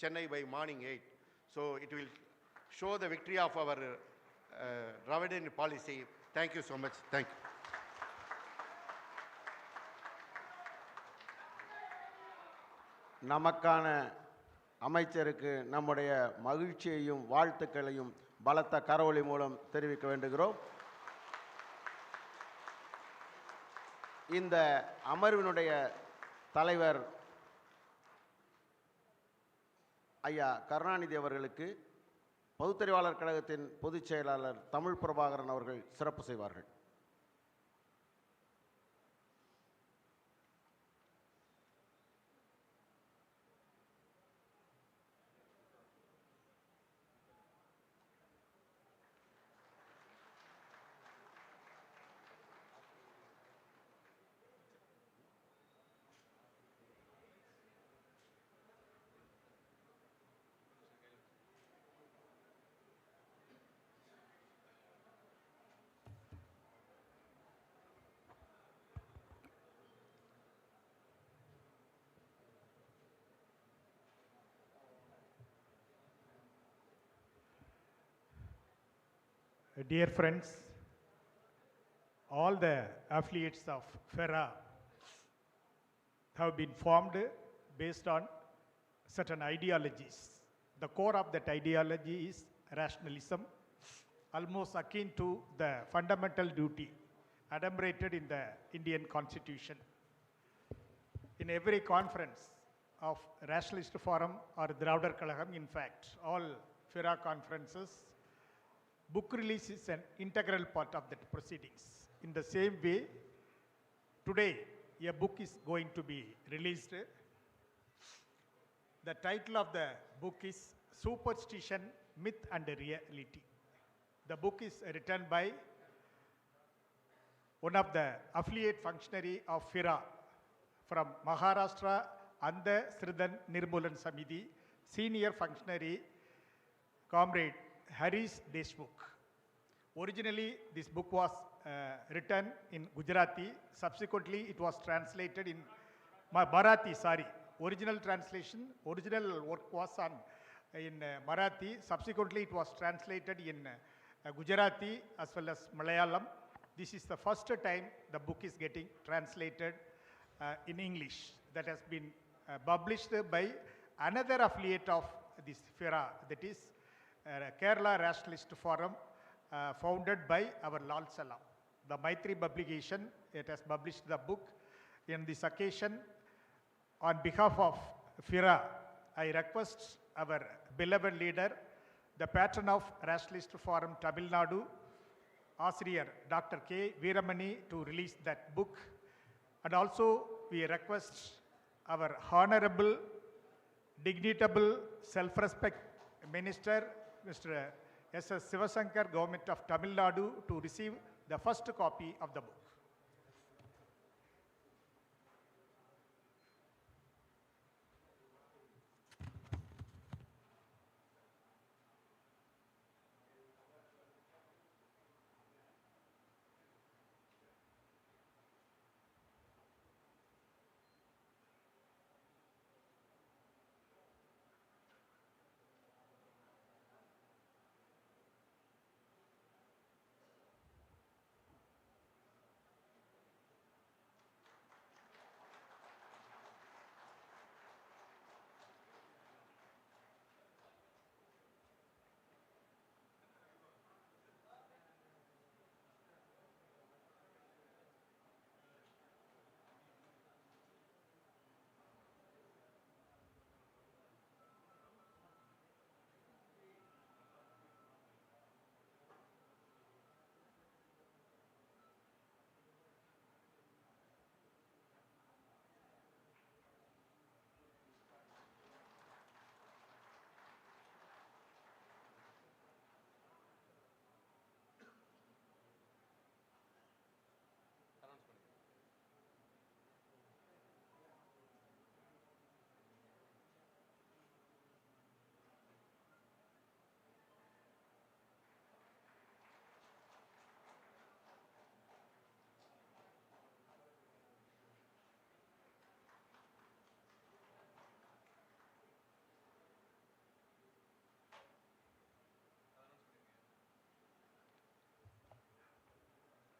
Chennai by morning 8. So it will show the victory of our Dravidian policy. Thank you so much. Thank you. நமக்கான அமைச்சருக்கு நம்முடைய மகிழ்ச்சியையும் வாழ்த்துக்களையும் பலத்த கரவொலி மூலம் தெரிவிக்க வேண்டுகிறோம். இந்த அமர்வினுடைய தலைவர் ஐயா கருணாநிதி அவர்களுக்கு பகுத்தறிவாளர் கழகத்தின் பொதுச் செயலாளர் தமிழ் பிரபாகரன் அவர்கள் சிறப்பு செய்வார்கள். Dear friends, all the affiliates of FIRA have been formed based on certain ideologies. The core of that ideology is rationalism, almost akin to the fundamental duty adumbrated in the Indian Constitution. In every conference of Rationalist Forum or Dravidar Kalagam, in fact, all FIRA conferences, book release is an integral part of that proceedings. In the same way, today a book is going to be released. The title of the book is Superstition, Myth and Reality. The book is written by one of the affiliate functionary of FIRA from Maharashtra, Andhra Sridhan Nirmulan Samiti, senior functionary, Comrade Harish Deshmukh. Originally, this book was written in Gujarati. Subsequently, it was translated in Marathi, sorry. Original work was in Marathi. Subsequently, it was translated in Gujarati as well as Malayalam. This is the first time the book is getting translated in English. That has been published by another affiliate of this FIRA, that is Kerala Rationalist Forum, founded by our Lal Salam. The Maitri publication, it has published the book. In this occasion, on behalf of FIRA, I request our beloved leader, the patron of Rationalist Forum Tamil Nadu, Asriyar Dr. K.Veeramani, to release that book. And also we request our honorable, dignitable, self-respect Minister, Mr. S.S. Sivasankar, Government of Tamil Nadu, to receive the first copy of the book.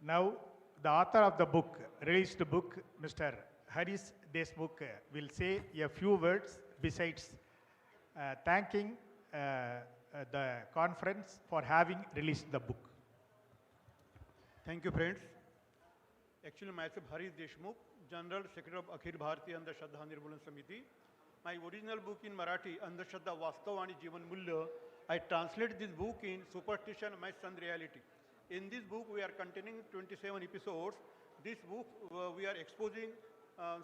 Now, the author of the book, released book, Mr. Haris Deshmukh, will say a few words besides thanking the conference for having released the book. Thank you, friends. Actually, myself Haris Deshmukh, General Secretary of Akhil Bharatiya Andhashraddha Nirmulan Samiti. My original book in Marathi, Andhashraddha Vastav Ani Jivan Mulya, I translated this book in Superstition, Myths and Reality. In this book, we are containing 27 episodes. This book, we are exposing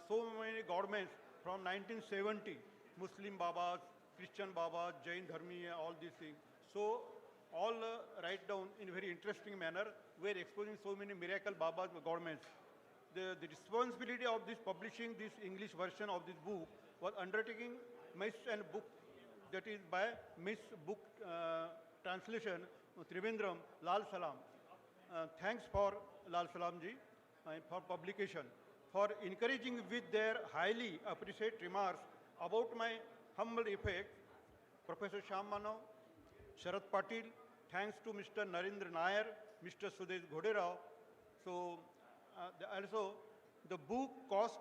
so many governments from 1970, Muslim Babas, Christian Babas, Jain Dharmiya, all these things. So, all write down in a very interesting manner. We are exposing so many miracle Babas governments. The responsibility of this publishing this English version of this book was undertaking Myths and book, that is by Myths book translation, Trivandrum, Lal Salam. Thanks for Lal Salam ji for publication, for encouraging with their highly appreciated remarks about my humble effect. Professor Shyam Manav, Sharad Patil, thanks to Mr. Narendra Nair, Mr. Sudesh Ghoderao. So, also the book cost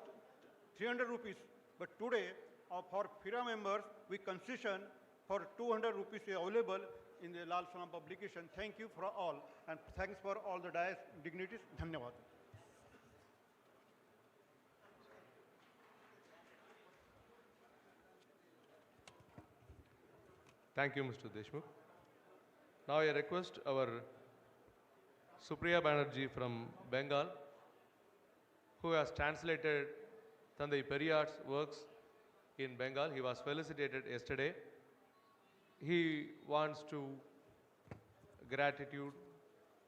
300 rupees, but today for FIRA members, we concession for 200 rupees is available in the Lal Salam publication. Thank you for all, and thanks for all the dignitaries. Dhanyavad. Thank you, Mr. Deshmukh. Now I request our Supriya Banerjee from Bengal, who has translated Thandai Periyar's works in Bengal. He was felicitated yesterday. He wants to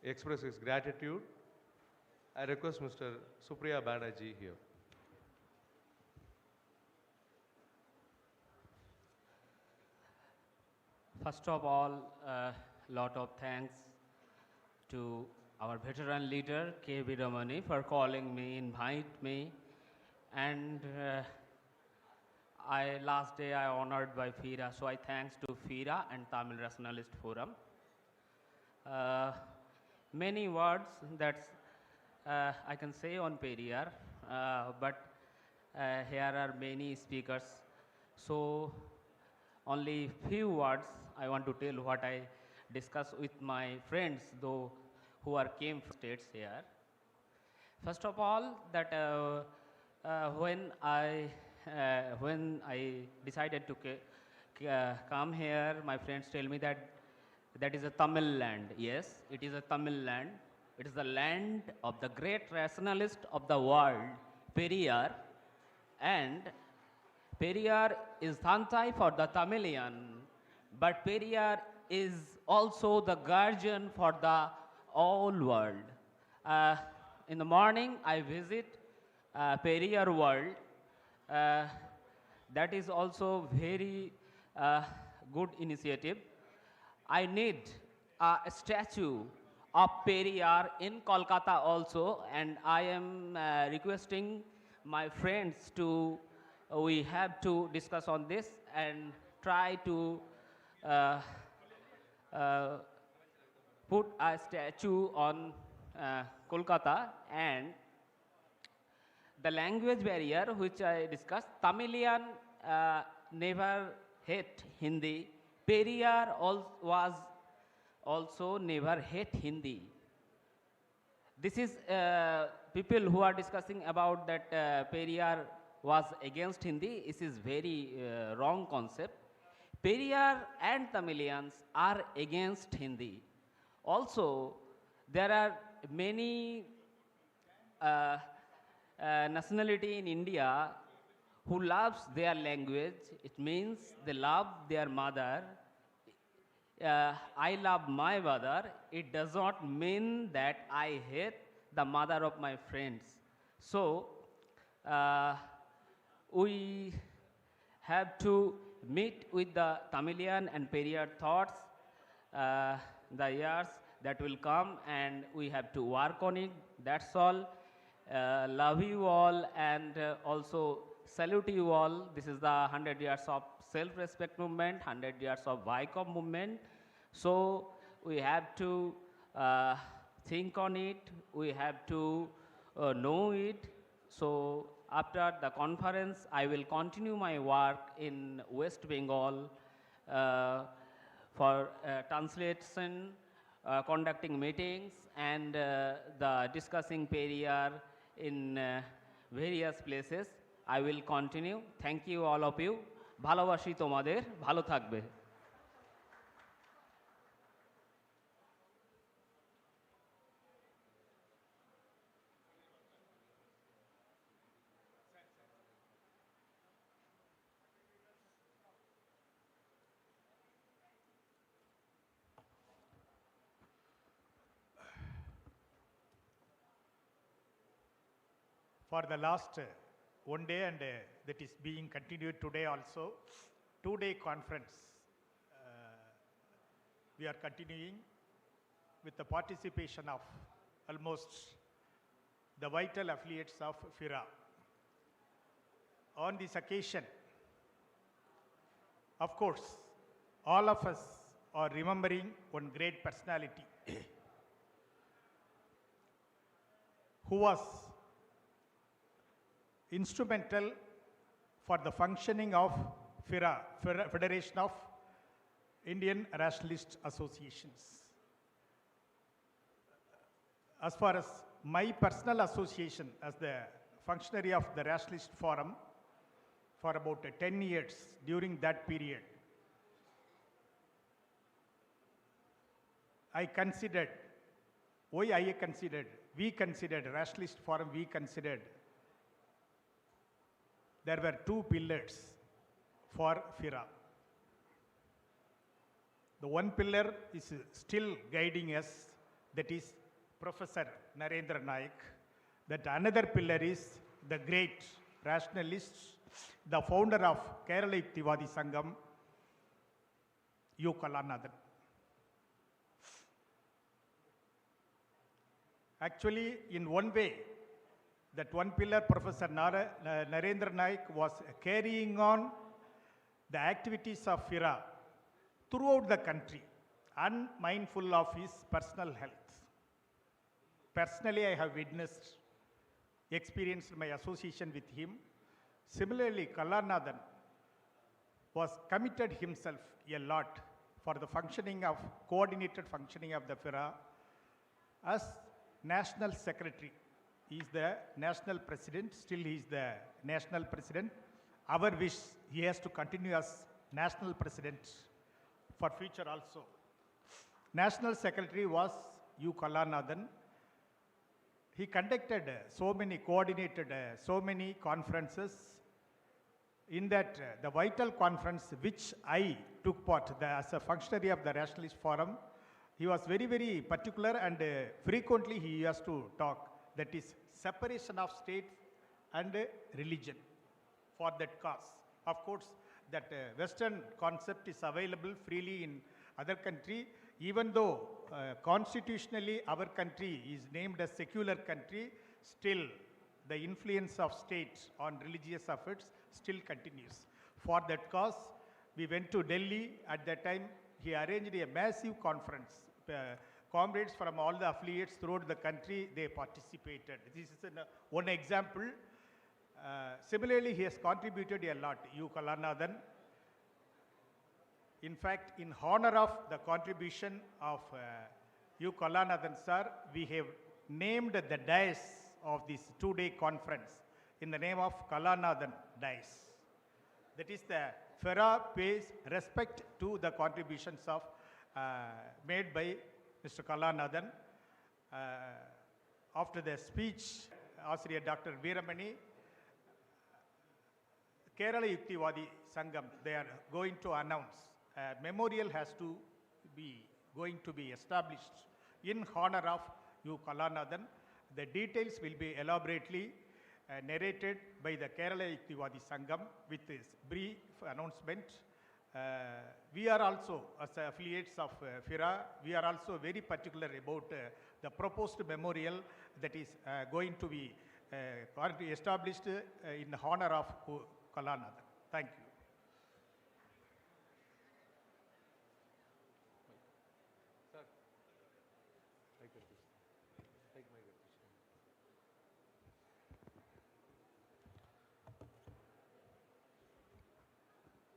express his gratitude. I request Mr. Supriya Banerjee here. First of all, a lot of thanks to our veteran leader, K.Veeramani, for calling me, invite me, and last day I honored by FIRA, so I thanks to FIRA and Tamil Rationalist Forum. Many words that I can say on Periyar, but here are many speakers, so only few words I want to tell what I discuss with my friends, though who came from states here. First of all, that when I decided to come here, my friends tell me that that is a Tamil land. Yes, it is a Tamil land. It is the land of the great rationalist of the world, Periyar, and Periyar is Thantai for the Tamilian, but Periyar is also the guardian for the whole world. In the morning, I visit Periyar world. That is also very good initiative. I need a statue of Periyar in Kolkata also, and I am requesting my friends to, we have to discuss on this and try to put a statue on Kolkata. And the language barrier which I discussed, Tamilian never hate Hindi. Periyar was also never hate Hindi. This is people who are discussing about that Periyar was against Hindi. This is very wrong concept. Periyar and Tamilians are against Hindi. Also, there are many nationality in India who loves their language. It means they love their mother. I love my mother. It does not mean that I hate the mother of my friends. So, we have to meet with the Tamilian and Periyar thoughts, the years that will come, and we have to work on it. That's all. Love you all, and also salute you all. This is the 100 years of self-respect movement, 100 years of Vaikom movement. So we have to think on it, we have to know it. So after the conference, I will continue my work in West Bengal for translation, conducting meetings, and the discussing Periyar in various places. I will continue. Thank you all of you. ভালোবাসি তোমাদের, ভালো থাকবে। For the last one day, and that is being continued today also, 2-day conference. We are continuing with the participation of almost the vital affiliates of FIRA. On this occasion, of course, all of us are remembering one great personality who was instrumental for the functioning of FIRA, Federation of Indian Rationalist Associations. As far as my personal association as the functionary of the Rationalist Forum for about 10 years during that period, we considered, Rationalist Forum, we considered there were 2 pillars for FIRA. The one pillar is still guiding us, that is Professor Narendra Naik. That another pillar is the great rationalist, the founder of Kerala Yuktivadi Sangam, U. Kalanathan. Actually, in one way, that one pillar, Professor Narendra Naik was carrying on the activities of FIRA throughout the country, unmindful of his personal health. Personally, I have experienced my association with him. Similarly, Kalanathan was committed himself a lot for the coordinated functioning of the FIRA as National Secretary. He is the national president, still he is the national president. Our wish, he has to continue as national president for future also. National Secretary was U. Kalanathan. He conducted coordinated so many conferences. In that, the vital conference which I took part as a functionary of the Rationalist Forum, he was very, very particular, and frequently he has to talk. That is separation of state and religion for that cause. Of course, that Western concept is available freely in other country, even though constitutionally our country is named as secular country, still the influence of state on religious efforts still continues. For that cause, we went to Delhi. At that time, he arranged a massive conference. Comrades from all the affiliates throughout the country, they participated. This is one example. Similarly, he has contributed a lot, U. Kalanathan. In fact, in honor of the contribution of U. Kalanathan sir, we have named the dais of this 2-day conference in the name of Kalanathan Dais. That is, the FIRA pays respect to the contributions of made by Mr. Kalanathan. After the speech, Asriya Dr. Veeramani, Kerala Yuktivadi Sangam, they are going to announce a memorial has to be established in honor of U. Kalanathan. The details will be elaborately narrated by the Kerala Yuktivadi Sangam with this brief announcement. We are also, as affiliates of FIRA, we are also very particular about the proposed memorial that is going to be established in honor of Kalanathan. Thank you.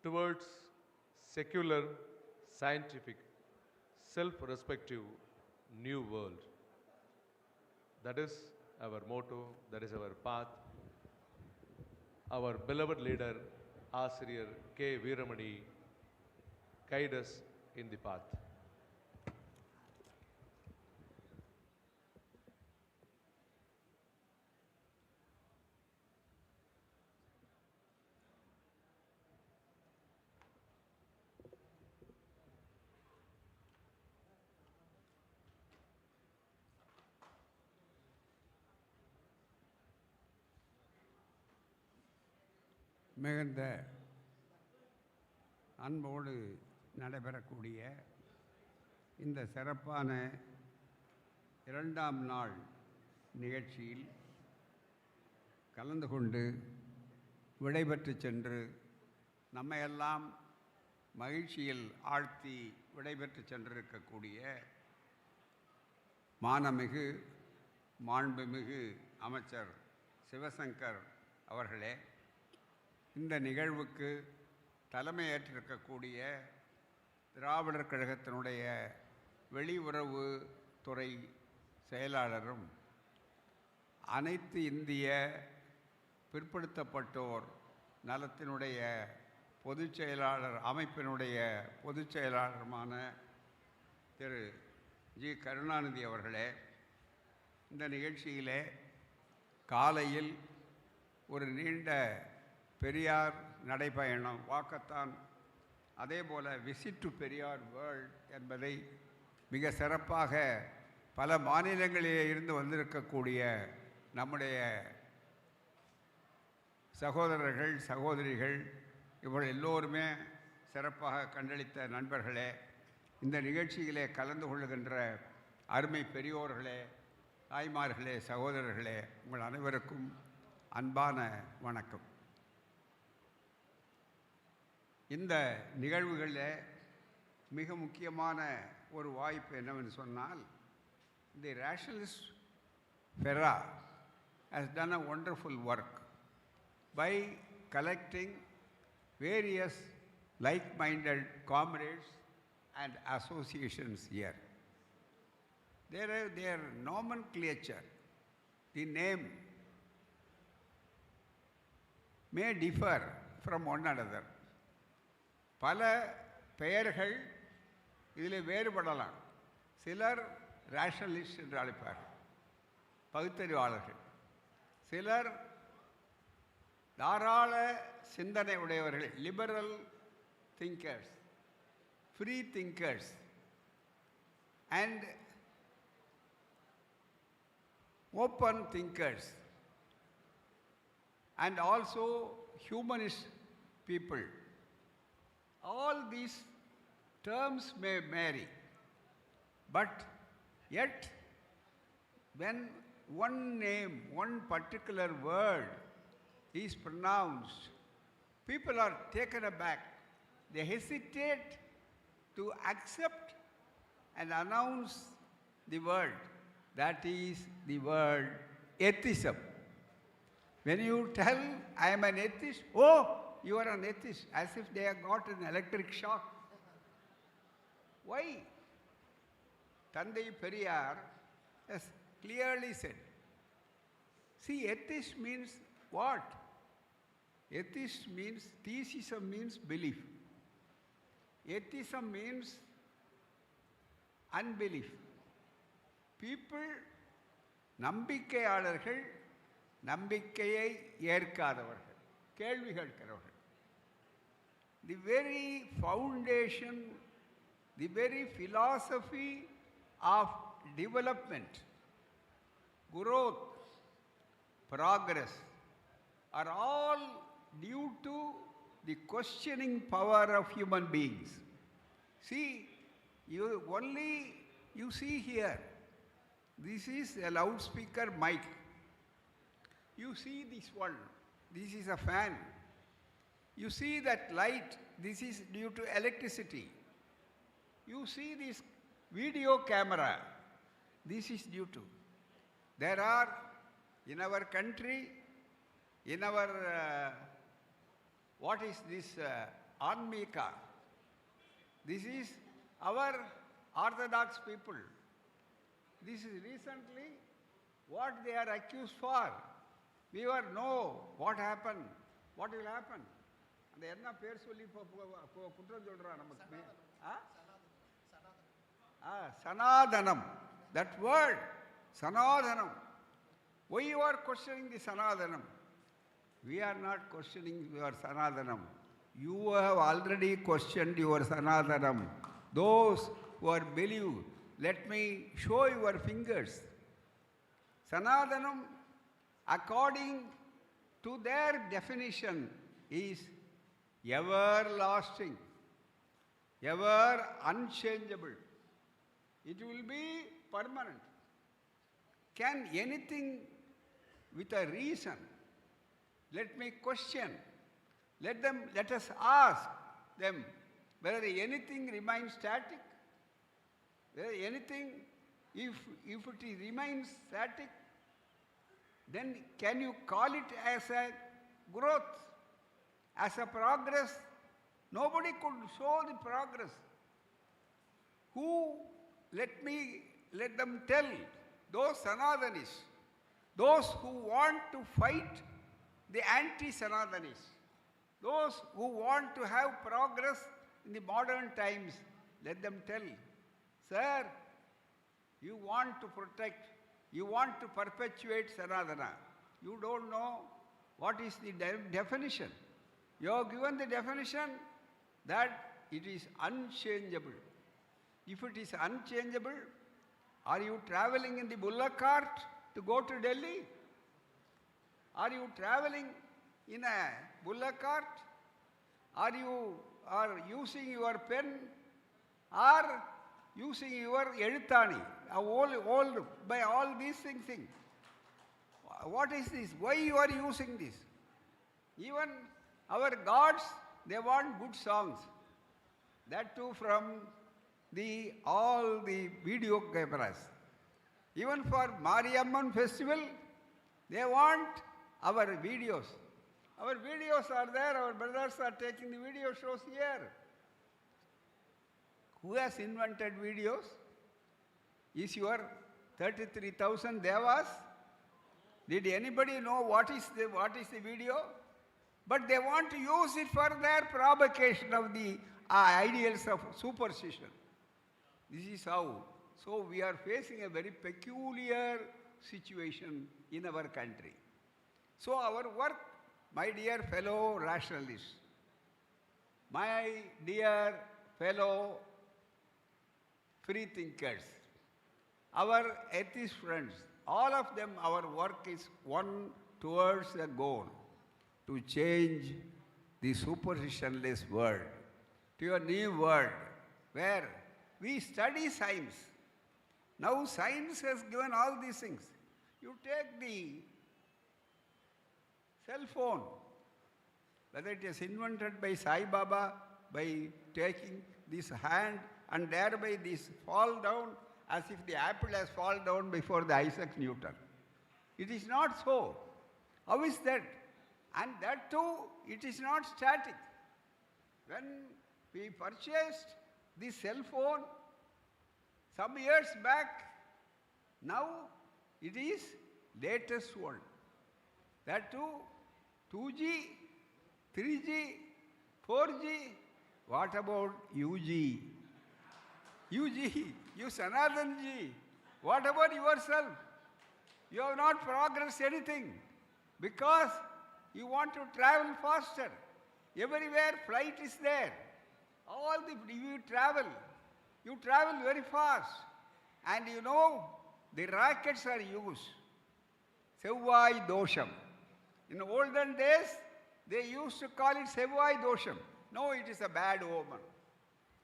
towards secular, scientific, self-respective new world. That is our motto, that is our path. Our beloved leader, Asiriyar K.Veeramani, guide us in the path. மிகுந்த அன்போடு நடைபெறக்கூடிய இந்த சிறப்பான இரண்டாம் நாள் நிகழ்ச்சியில் கலந்து கொண்டு விடைபெற்று சென்று நம்மையெல்லாம் மகிழ்ச்சியில் ஆழ்த்தி விடைபெற்று சென்றிருக்கக்கூடிய மாண்புமிகு அமைச்சர் சிவசங்கர் அவர்களே, இந்த நிகழ்வுக்கு தலைமையேற்றிருக்கக்கூடிய திராவிடர் கழகத்தினுடைய வெளியுறவு துறை செயலாளரும் அனைத்து இந்திய பிற்படுத்தப்பட்டோர் நலத்தினுடைய பொதுச் செயலாளர் அமைப்பினுடைய பொதுச் செயலாளருமான திரு ஜி. கருணாநிதி அவர்களே, இந்த நிகழ்ச்சியிலே காலையில் ஒரு நீண்ட பெரியார் நடைப்பயணம் வாக்கத்தான், அதே போல் விசிட் டு பெரியார் வேர்ல்ட் என்பதை மிக சிறப்பாக பல மாநிலங்களிலே இருந்து வந்திருக்கக்கூடிய நம்முடைய சகோதரர்கள் சகோதரிகள் இவர்கள் எல்லோருமே சிறப்பாக கண்டளித்த நண்பர்களே, இந்த நிகழ்ச்சியிலே கலந்து கொள்ளுகின்ற அருமை பெரியோர்களே, தாய்மார்களே, சகோதரர்களே, உங்கள் அனைவருக்கும் அன்பான வணக்கம். இந்த நிகழ்வுகளில் மிக முக்கியமான ஒரு வாய்ப்பு என்னவென்று சொன்னால், தி rationalist FIRA has done a wonderful work by collecting various like-minded comrades and associations here. Their nomenclature, the name may differ from one another. பல பெயர்கள் இதில் வேறுபடலாம். சிலர் ரேஷனலிஸ்ட் என்று அழைப்பார்கள், பகுத்தறிவாளர்கள். சிலர் தாராள சிந்தனை உடையவர்கள், liberal thinkers, free thinkers and open thinkers, and also humanist people. All these terms may vary, but yet when one name, one particular word is pronounced, people are taken aback. They hesitate to accept and announce the word. That is the word atheism. When you tell, I am an atheist, oh, you are an atheist, as if they have got an electric shock. Why? Tandai Periyar has clearly said. See, atheist means what? Atheist means, theism means belief. Atheism means unbelief. People, நம்பிக்கையாளர்கள், நம்பிக்கையை ஏற்காதவர்கள், கேள்வி கேட்கிறவர்கள். The very foundation, the very philosophy of development, growth, progress are all due to the questioning power of human beings. See, you see here, this is a loudspeaker mic. You see this one, this is a fan. You see that light, this is due to electricity. You see this video camera, this is due to. There are, in our country, in our, what is this Anmika. This is our Orthodox people. This is recently what they are accused for. We will know what happened, what will happen. And என்ன பேர் சொல்லி குற்றம் சொல்றான் நமக்கு? Sanadhanam. That word, Sanadhanam. Why you are questioning the Sanadhanam? We are not questioning your Sanadhanam. You have already questioned your Sanadhanam. Those who are believe, let me show your fingers. Sanadhanam, according to their definition, is everlasting, ever unchangeable. It will be permanent. Can anything with a reason? Let me question. Let us ask them whether anything remains static. Whether anything, if it remains static, then can you call it as a growth, as a progress? Nobody could show the progress. Who, let them tell, those Sanadhanists, those who want to fight the anti-Sanadhanists, those who want to have progress in the modern times, let them tell, sir, you want to protect, you want to perpetuate Sanadhana. You don't know what is the definition. You have given the definition that it is unchangeable. If it is unchangeable, are you traveling in the bullock cart to go to Delhi? Are you traveling in a bullock cart? Are you using your pen or using your edutani? All by all these things. What is this? Why you are using this? Even our gods, they want good songs. That too from all the video cameras. Even for Mariamman festival, they want our videos. Our videos are there, our brothers are taking the video shows here. Who has invented videos? Is your 33,000 devas? Did anybody know what is the video? But they want to use it for their provocation of the ideals of superstition. This is how. So we are facing a very peculiar situation in our country. So our work, my dear fellow rationalists, my dear fellow free thinkers, our atheist friends, all of them, our work is one towards a goal, to change the superstitionless world to a new world where we study science. Now science has given all these things. You take the cell phone, whether it is invented by Sai Baba, by taking this hand and thereby this fall down as if the apple has fallen down before the Isaac Newton. It is not so. How is that? And that too, it is not static. When we purchased the cell phone some years back, now it is latest one. That too, 2G, 3G, 4G. What about UG? UG, you Sanathan Ji. What about yourself? You have not progressed anything because you want to travel faster. Everywhere flight is there. You travel very fast. And you know, the rockets are used. Sevvai dosham. In olden days, they used to call it Sevvai dosham. No, it is a bad omen.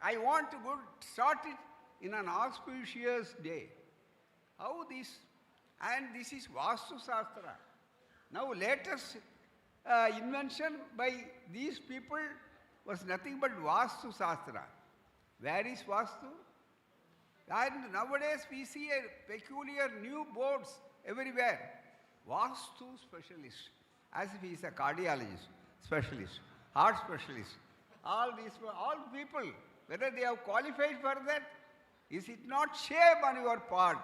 I want to start it in an auspicious day. How this? And this is Vastu Shastra. Now latest invention by these people was nothing but Vastu Shastra. Where is Vastu? And nowadays we see a peculiar new boards everywhere. Vastu specialist, as if he is a cardiologist specialist, heart specialist, all people, whether they have qualified for that, is it not shame on your part?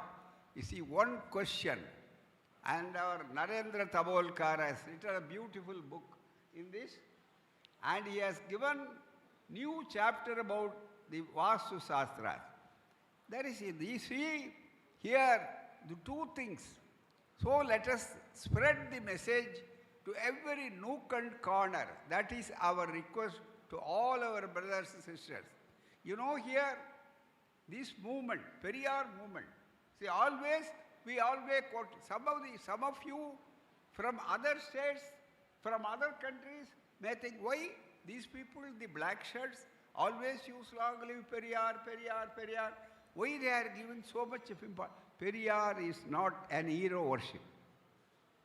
You see, one question, and our Narendra Tabolkar has written a beautiful book in this, and he has given new chapter about the Vastu Shastras. There is, you see here the two things. So let us spread the message to every nook and corner. That is our request to all our brothers and sisters. You know here, this movement, Periyar movement, see we always quote, some of you from other states, from other countries may think, why these people, the black shirts, always use long live Periyar, Periyar, Periyar. Why they are giving so much of importance? Periyar is not an hero worship.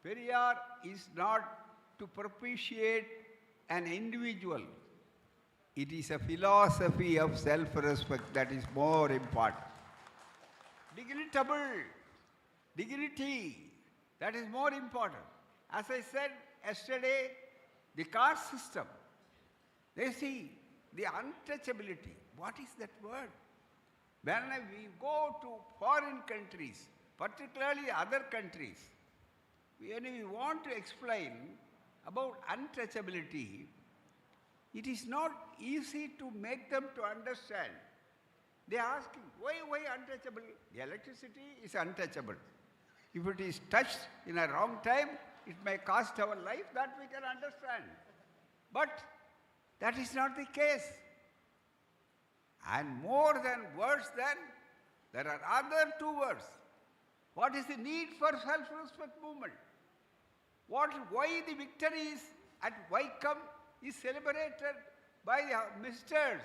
Periyar is not to propitiate an individual. It is a philosophy of self-respect that is more important. Dignity, that is more important. As I said yesterday, the caste system, they see the untouchability. What is that word? When we go to foreign countries, particularly other countries, when we want to explain about untouchability, it is not easy to make them to understand. They are asking, why untouchable? The electricity is untouchable. If it is touched in a wrong time, it may cost our life, that we can understand. But that is not the case. And more than words then, there are other two words. What is the need for self-respect movement? Why the victories at Vaikam is celebrated by the ministers,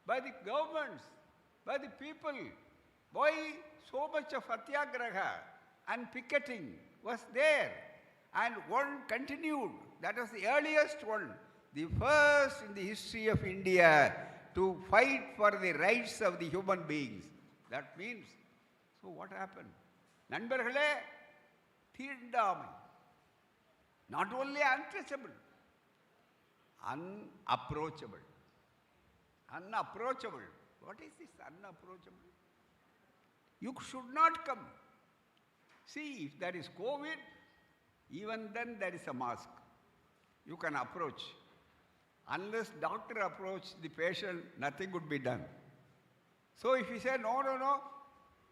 by the governments, by the people? Why so much of Satyagraha and picketing was there? And one continued, that was the earliest one, the first in the history of India to fight for the rights of the human beings. That means, so what happened? Nanbargale, Thindamai. Not only untouchable, unapproachable. Unapproachable. What is this unapproachable? You should not come. See, if there is COVID, even then there is a mask. You can approach. Unless doctor approach the patient, nothing would be done. So if you say, no,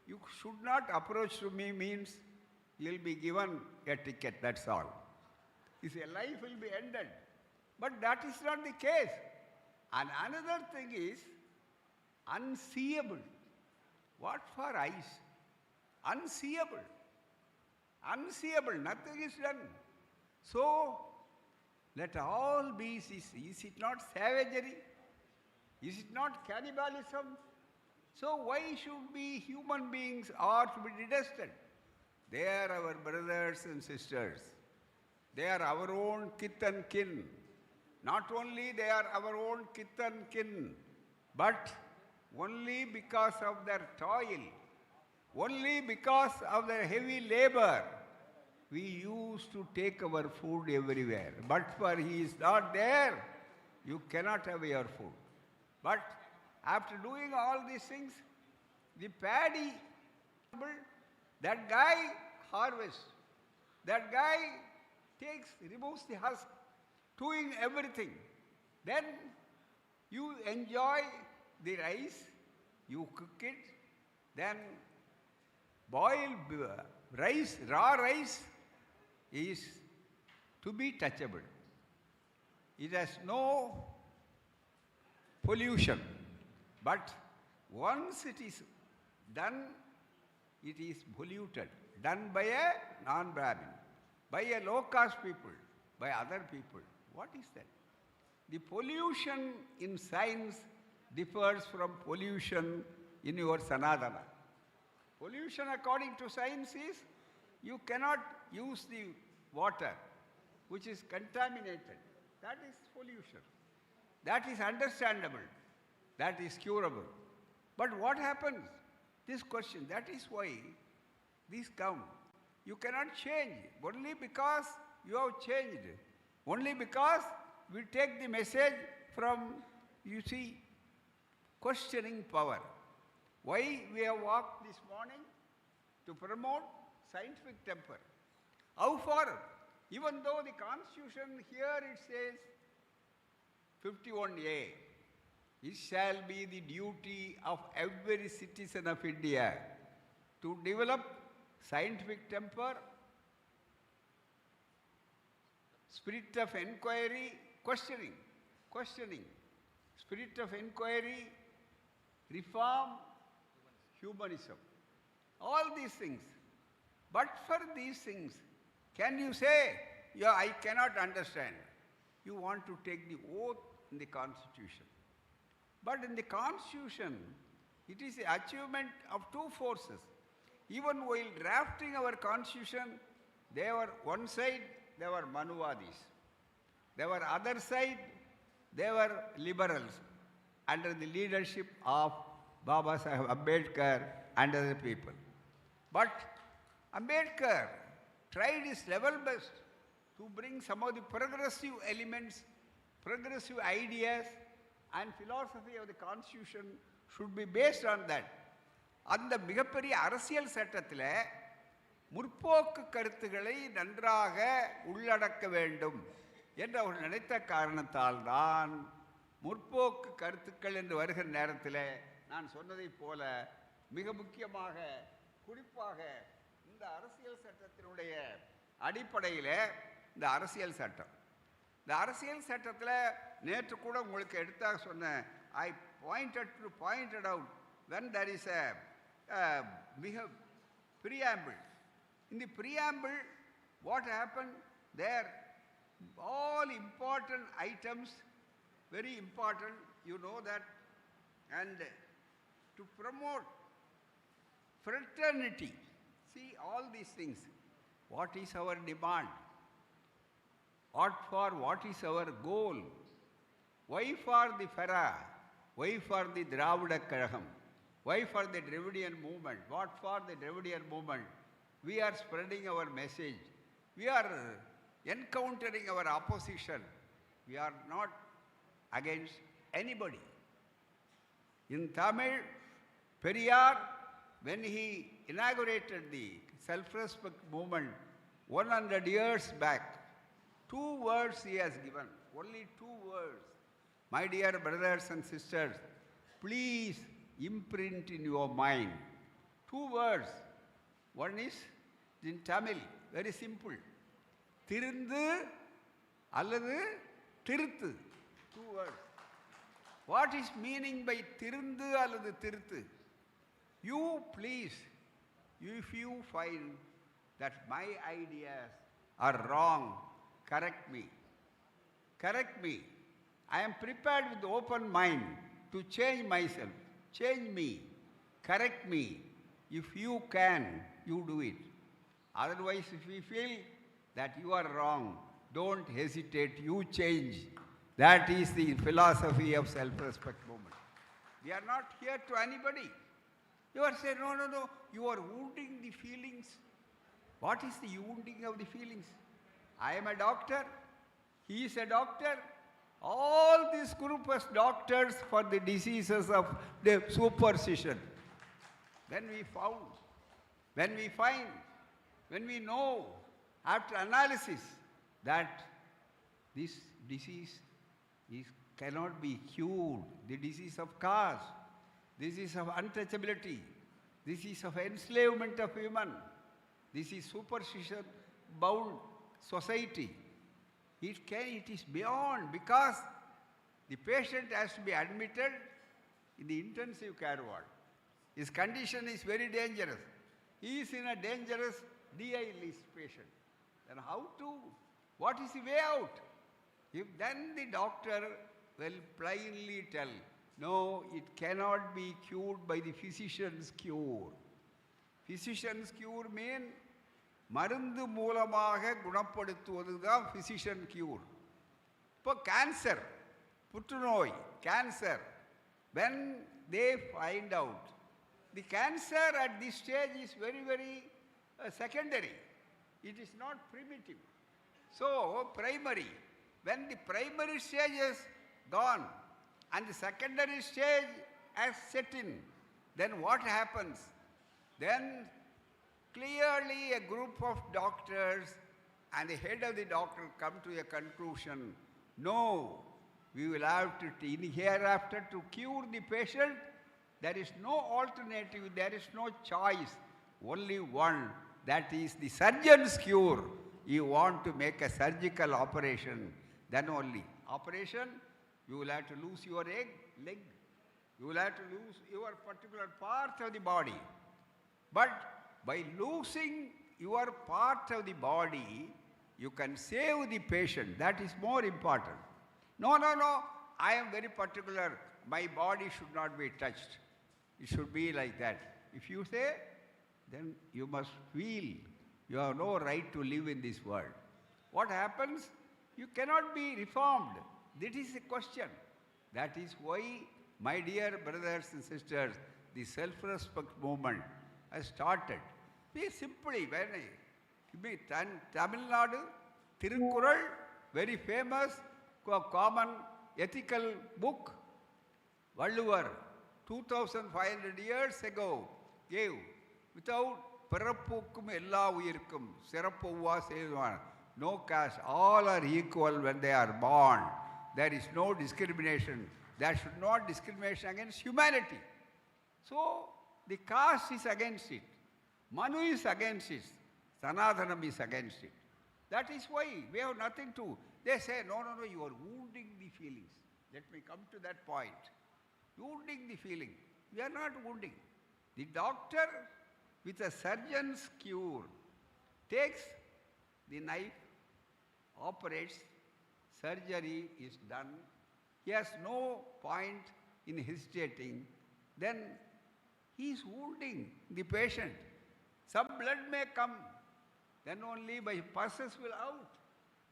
you should not approach to me, means you will be given a ticket, that's all. You say, life will be ended. But that is not the case. And another thing is, unseeable. What for eyes? Unseeable. Unseeable, nothing is done. So, let all be, is it not savagery? Is it not cannibalism? So why should we human beings are to be detested? They are our brothers and sisters. They are our own kith and kin. Not only they are our own kith and kin, but only because of their toil, only because of their heavy labor, we used to take our food everywhere. But for he is not there, you cannot have your food. But after doing all these things, the paddy, that guy harvests, that guy removes the husk, doing everything. Then you enjoy the rice, you cook it, then boiled rice, raw rice is to be touchable. It has no pollution. But once it is done, it is polluted. Done by a non-Brahmin, by a low-caste people, by other people. What is that? The pollution in science differs from pollution in your Sanadana. Pollution according to science is, you cannot use the water which is contaminated. That is pollution. That is understandable. That is curable. But what happens? This question, that is why these come. You cannot change only because you have changed. Only because we take the message from You see, questioning power. Why we have walked this morning? To promote scientific temper. How far? Even though the Constitution here it says 51A, it shall be the duty of every citizen of India to develop scientific temper, spirit of inquiry, questioning, spirit of inquiry, reform, humanism. All these things. But for these things, can you say, yeah, I cannot understand. You want to take the oath in the Constitution. But in the Constitution, it is the achievement of two forces. Even while drafting our Constitution, they were one side, they were Manuvadis. They were other side, they were liberals under the leadership of Baba Sahib Ambedkar and other people. But Ambedkar tried his level best to bring some of the progressive elements, progressive ideas, and philosophy of the Constitution should be based on that. அந்த மிகப்பெரிய அரசியல் சட்டத்தில் முற்போக்கு கருத்துக்களை நன்றாக உள்ளடக்க வேண்டும் என்று அவர் நினைத்த காரணத்தால் தான் முற்போக்கு கருத்துக்கள் என்று வருகிற நேரத்தில் நான் சொன்னதைப் போல மிக முக்கியமாக குறிப்பாக இந்த அரசியல் சட்டத்தினுடைய அடிப்படையில் இந்த அரசியல் சட்டத்தில் நேற்று கூட உங்களுக்கு எடுத்தாக சொன்னேன். I pointed out when there is a preamble. In the preamble, what happened there? All important items, very important, you know that, and to promote fraternity. See all these things. What is our demand? What is our goal? Why for the FIRA? Why for the Dravida Kazhagam? Why for the Dravidian movement? What for the Dravidian movement? We are spreading our message. We are encountering our opposition. We are not against anybody. In Tamil, Periyar, when he inaugurated the self-respect movement 100 years back, 2 words he has given, only 2 words. My dear brothers and sisters, please imprint in your mind 2 words. One is in Tamil, very simple. Tirundu alladu tiruthu. 2 words. What is meaning by tirundu alladu tiruthu? You please, if you find that my ideas are wrong, correct me. Correct me. I am prepared with open mind to change myself. Change me. Correct me. If you can, you do it. Otherwise, if we feel that you are wrong, don't hesitate, you change. That is the philosophy of self-respect movement. We are not here to anybody. You are saying, no, you are wounding the feelings. What is the wounding of the feelings? I am a doctor, he is a doctor. All this group was doctors for the diseases of the superstition. When we know, after analysis, that this disease cannot be cured, the disease of caste, disease of untouchability, disease of enslavement of human, this is superstition bound society. It is beyond, because the patient has to be admitted in the intensive care ward. His condition is very dangerous. He is in a dangerous DI list patient. Then what is the way out? If then the doctor will plainly tell, no, it cannot be cured by the physician's cure. Physician's cure means மருந்து மூலமாக குணப்படுத்துவது தான் physician cure. இப்போ cancer, புற்றுநோய், cancer, when they find out, the cancer at this stage is very, very secondary. It is not primitive. So, primary. When the primary stage is gone, and the secondary stage has set in, then what happens? Then clearly a group of doctors and the head of the doctor come to a conclusion, no, we will have to, hereafter to cure the patient, there is no alternative, there is no choice, only one, that is the surgeon's cure. You want to make a surgical operation, then only. Operation, you will have to lose your leg, you will have to lose your particular part of the body. But by losing your part of the body, you can save the patient. That is more important. No, I am very particular. My body should not be touched. It should be like that. If you say, then you must feel you have no right to live in this world. What happens? You cannot be reformed. That is the question. That is why, my dear brothers and sisters, the self-respect movement has started. Very simply, when Tamil Nadu, Tirukkural, very famous, common ethical book, Valluvar, 2,500 years ago, gave, without பிறப்புக்கும் எல்லா உயிருக்கும் சிறப்புவா செய்வான். No caste, all are equal when they are born. There is no discrimination. There should not discrimination against humanity. So, the caste is against it. Manu is against it. Sanathanam is against it. That is why we have nothing to. They say, no, you are wounding the feelings. Let me come to that point. Wounding the feeling. We are not wounding. The doctor, with a surgeon's cure, takes the knife, operates, surgery is done. He has no point in hesitating. Then he is wounding the patient. Some blood may come. Then only by pulses will out.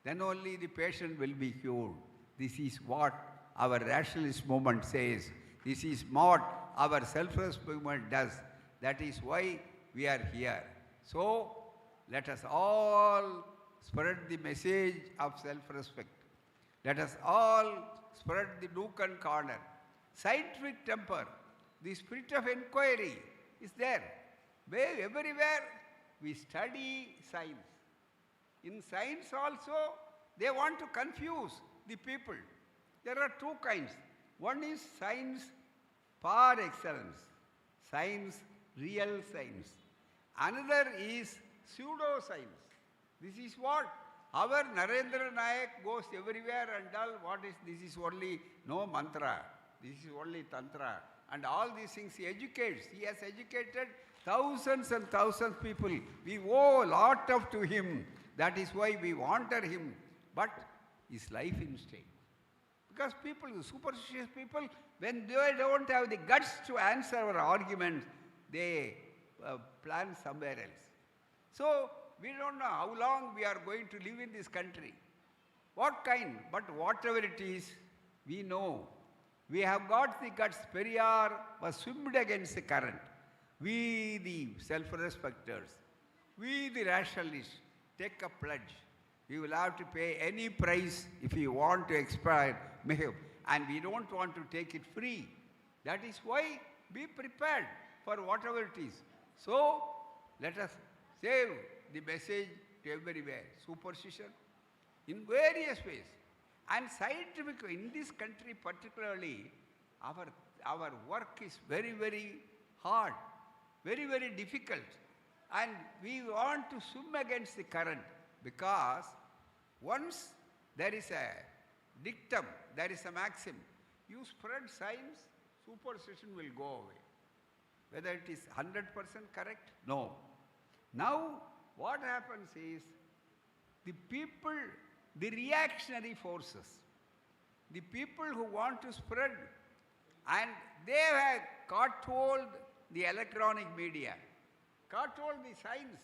Then only the patient will be cured. This is what our rationalist movement says. This is what our self-respect movement does. That is why we are here. So, let us all spread the message of self-respect. Let us all spread the nook and corner. Scientific temper, the spirit of inquiry is there. Everywhere we study science. In science also, they want to confuse the people. There are two kinds. One is science par excellence, science, real science. Another is pseudoscience. This is what our Narendra Nayak goes everywhere and all. What is this? Is only no mantra. This is only tantra. And all these things he educates. He has educated thousands and thousands of people. We owe a lot of to him. That is why we honor him. But his life in state. Because people, superstitious people, when they don't have the guts to answer our arguments, they plan somewhere else. So, we don't know how long we are going to live in this country. What kind? But whatever it is, we know. We have got the guts. Periyar was swimmed against the current. We, the self-respecters, we, the rationalists, take a pledge. We will have to pay any price if we want to expire, and we don't want to take it free. That is why be prepared for whatever it is. So, let us save the message to everywhere. Superstition in various ways. And scientific, in this country particularly, our work is very, very hard, very, very difficult. And we want to swim against the current because once there is a dictum, there is a maxim, you spread science, superstition will go away. Whether it is 100% correct? No. Now, what happens is, the people, the reactionary forces, the people who want to spread, and they have caught hold the electronic media, caught hold the science.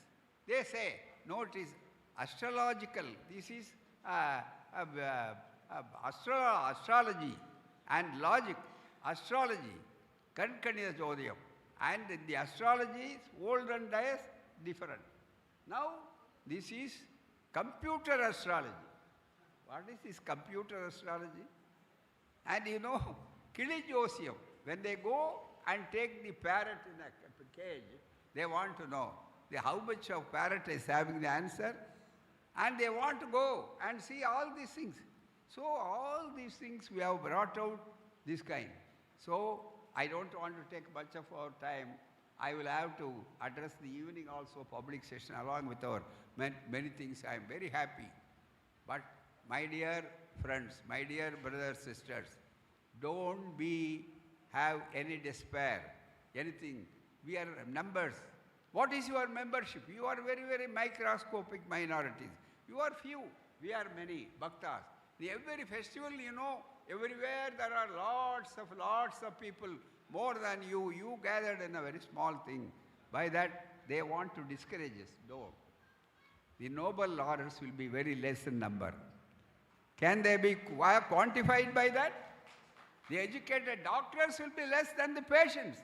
They say, no, it is astrological. This is astrology and logic. Astrology, Kankanida Jodiyam. And the astrology is old and days different. Now, this is computer astrology. What is this computer astrology? And you know, Kili Joseph, when they go and take the parrot in a cage, they want to know how much of parrot is having the answer, and they want to go and see all these things. So all these things we have brought out this kind. So I don't want to take much of our time. I will have to address the evening also public session along with our many things. I am very happy. But my dear friends, my dear brothers, sisters, don't have any despair, anything. We are numbers. What is your membership? You are very, very microscopic minorities. You are few. We are many bhaktas. Every festival, everywhere there are lots of people, more than you. You gathered in a very small thing. By that, they want to discourage us. No. The noble laurels will be very less in number. Can they be quantified by that? The educated doctors will be less than the patients.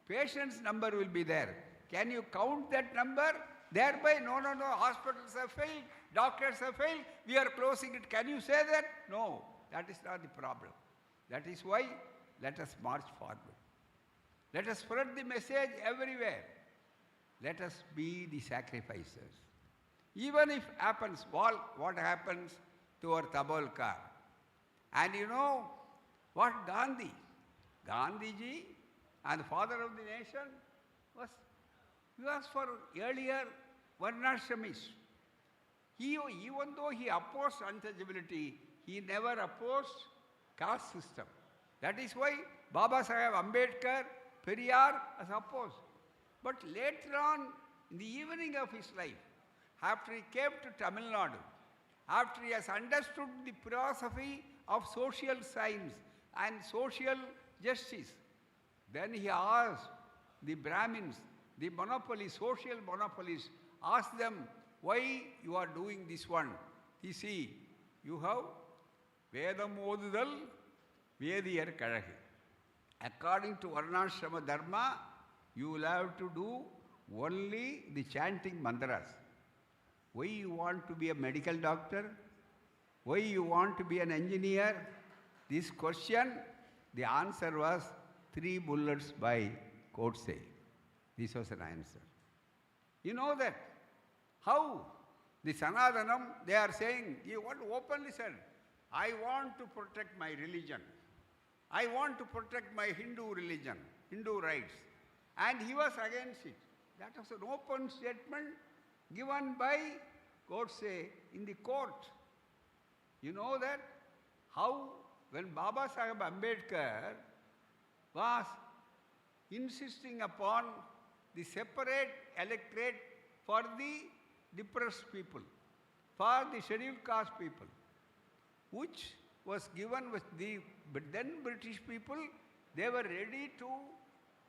Patients' number will be there. Can you count that number? Thereby, no, hospitals have failed, doctors have failed, we are closing it. Can you say that? No, that is not the problem. That is why let us march forward. Let us spread the message everywhere. Let us be the sacrificers. Even if happens, what happens to our Tabolkar? And you know what Gandhiji and the father of the nation was for earlier Varnashramists. Even though he opposed untouchability, he never opposed caste system. That is why Baba Saheb Ambedkar, Periyar has opposed. But later on, in the evening of his life, after he came to Tamil Nadu, after he has understood the philosophy of social science and social justice, then he asked the Brahmins, the monopolies, social monopolies, asked them, why you are doing this one? You see, you have Vedam Odudal, Vediyar Kazhagi. According to Varnashrama Dharma, you will have to do only the chanting mantras. Why you want to be a medical doctor? Why you want to be an engineer? This question, the answer was 3 bullets by Kodse. This was an answer. You know that? How? The Sanatanam, they are saying, you want to openly said, I want to protect my religion. I want to protect my Hindu religion, Hindu rights. And he was against it. That was an open statement given by Godse in the court. You know that? How when Baba Saheb Ambedkar was insisting upon the separate electorate for the depressed people, for the scheduled caste people, which was given with the then British people, they were ready to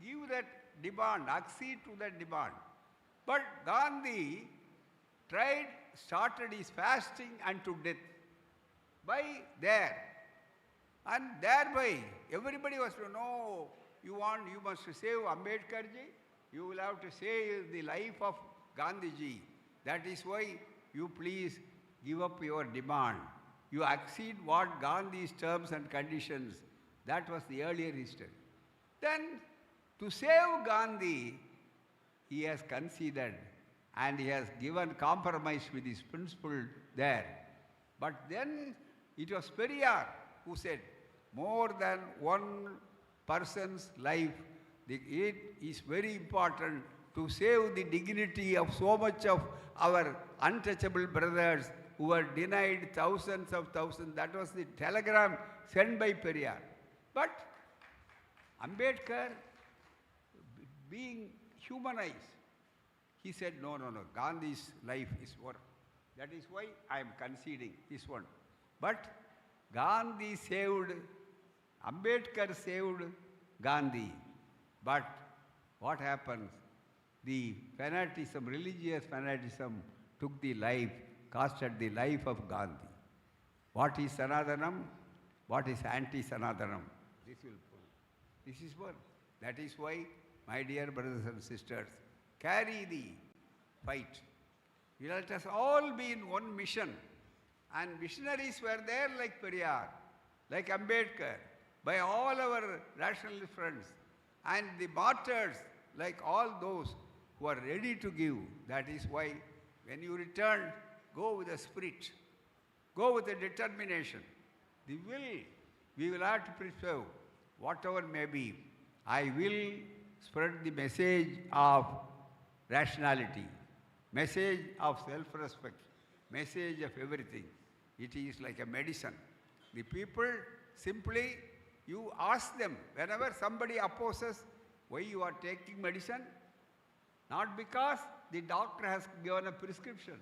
give that demand, accede to that demand. But Gandhi started his fasting unto death by there. And thereby, everybody was to know, you must save Ambedkarji, you will have to save the life of Gandhiji. That is why you please give up your demand. You accede what Gandhi's terms and conditions. That was the earlier history. Then, to save Gandhi, he has conceded and he has given compromise with his principle there. But then it was Periyar who said, more than one person's life, it is very important to save the dignity of so much of our untouchable brothers who were denied thousands of thousands. That was the telegram sent by Periyar. But Ambedkar, being humanized, he said, no, Gandhi's life is worth. That is why I am conceding this one. But Gandhi saved, Ambedkar saved Gandhi. But what happens? The fanaticism, religious fanaticism took the life, costed the life of Gandhi. What is Sanatanam? What is anti-Sanatanam? This will prove. This is one. That is why, my dear brothers and sisters, carry the fight. Let us all be in one mission. And missionaries were there like Periyar, like Ambedkar, by all our rationalist friends and the martyrs, like all those who are ready to give. That is why when you return, go with a spirit, go with a determination. The will, we will have to preserve, whatever may be. I will spread the message of rationality, message of self-respect, message of everything. It is like a medicine. The people simply, you ask them, whenever somebody opposes, why you are taking medicine? Not because the doctor has given a prescription,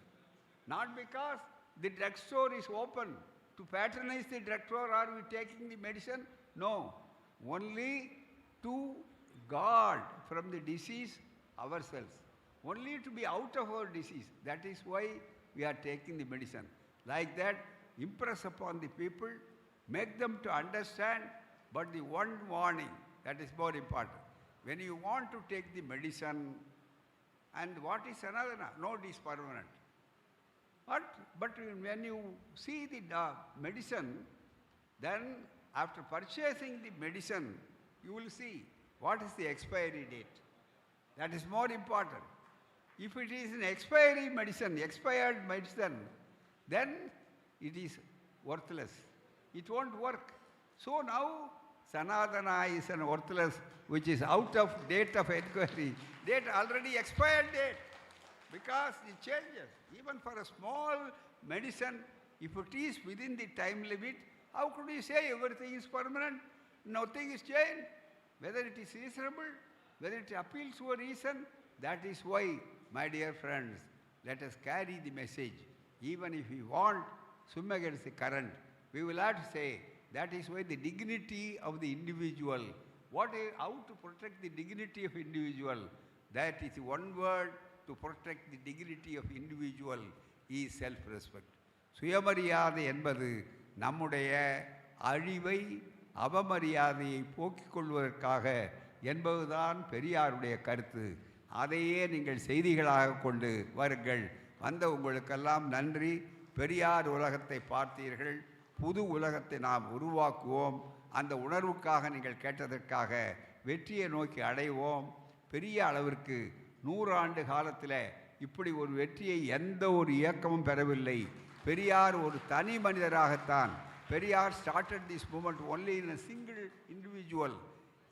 not because the drugstore is open. To patronize the drugstore, are we taking the medicine? No. Only to guard from the disease ourselves. Only to be out of our disease. That is why we are taking the medicine. Like that, impress upon the people, make them to understand, but the one warning, that is more important. When you want to take the medicine, and what is another? No, it is permanent. But when you see the medicine, then after purchasing the medicine, you will see what is the expiry date. That is more important. If it is an expired medicine, then it is worthless. It won't work. So now, Sanadana is an worthless, which is out of date of inquiry. Date already expired date. Because it changes. Even for a small medicine, if it is within the time limit, how could you say everything is permanent? Nothing is changed. Whether it is reasonable, whether it appeals to a reason, that is why, my dear friends, let us carry the message. Even if we want swim against the current, we will have to say, that is why the dignity of the individual, how to protect the dignity of individual, that is one word to protect the dignity of individual is self-respect. சுயமரியாதை என்பது நம்முடைய அழிவை அவமரியாதையை போக்கிக் கொள்வதற்காக என்பதுதான் பெரியாருடைய கருத்து. அதையே நீங்கள் செய்திகளாக கொண்டு வருங்கள். வந்த உங்களுக்கெல்லாம் நன்றி. பெரியார் உலகத்தை பார்த்தீர்கள். புது உலகத்தை நாம் உருவாக்குவோம். அந்த உணர்வுக்காக நீங்கள் கேட்டதற்காக வெற்றியை நோக்கி அடைவோம். பெரிய அளவிற்கு 100 ஆண்டு காலத்தில் இப்படி ஒரு வெற்றியை எந்த ஒரு இயக்கமும் பெறவில்லை. பெரியார் ஒரு தனி மனிதராகத்தான். Periyar started this movement only in a single individual.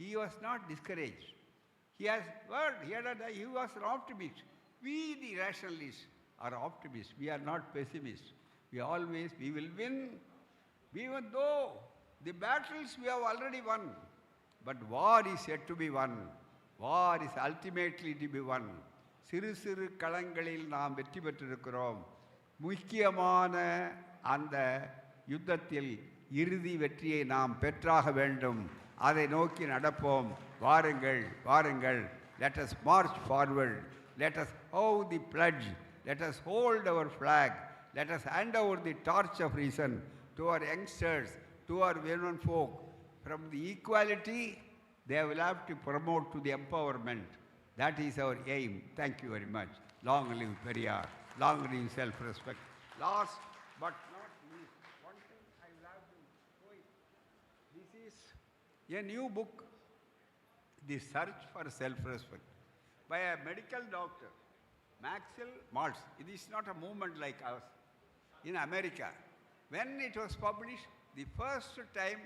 He was not discouraged. He was an optimist. We, the rationalists, are optimists. We are not pessimists. We will win, even though the battles we have already won. But war is yet to be won. War is ultimately to be won. சிறு சிறு களங்களில் நாம் வெற்றி பெற்றிருக்கிறோம். முக்கியமான அந்த யுத்தத்தில் இறுதி வெற்றியை நாம் பெற்றாக வேண்டும். அதை நோக்கி நடப்போம். வாருங்கள், வாருங்கள். Let us march forward. Let us hold the pledge. Let us hold our flag. Let us hand over the torch of reason to our youngsters, to our women folk. From the equality, they will have to promote to the empowerment. That is our aim. Thank you very much. Long live Periyar. Long live self-respect. Last but not least, one thing I will have to show you. This is a new book, The Search for Self-Respect, by a medical doctor, Maxwell Maltz. It is not a movement like ours. In America, when it was published, the first time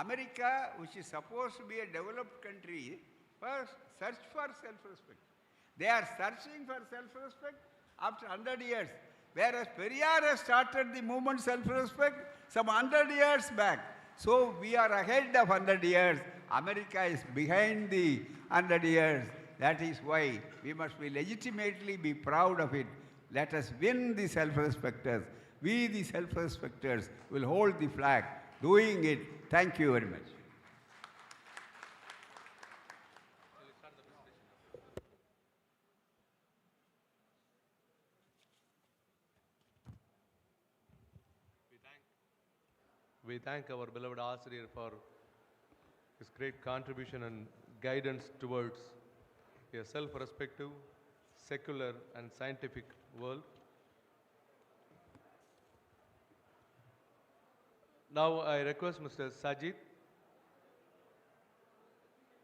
America, which is supposed to be a developed country, first search for self-respect. They are searching for self-respect after 100 years. Whereas Periyar has started the movement self-respect some 100 years back. So we are ahead of 100 years. America is behind the 100 years. That is why we must legitimately be proud of it. Let us win the self-respecters. We, the self-respecters, will hold the flag. Doing it. Thank you very much. We thank our beloved Asiriyar for his great contribution and guidance towards a self-respective, secular and scientific world. Now I request Mr. Sajid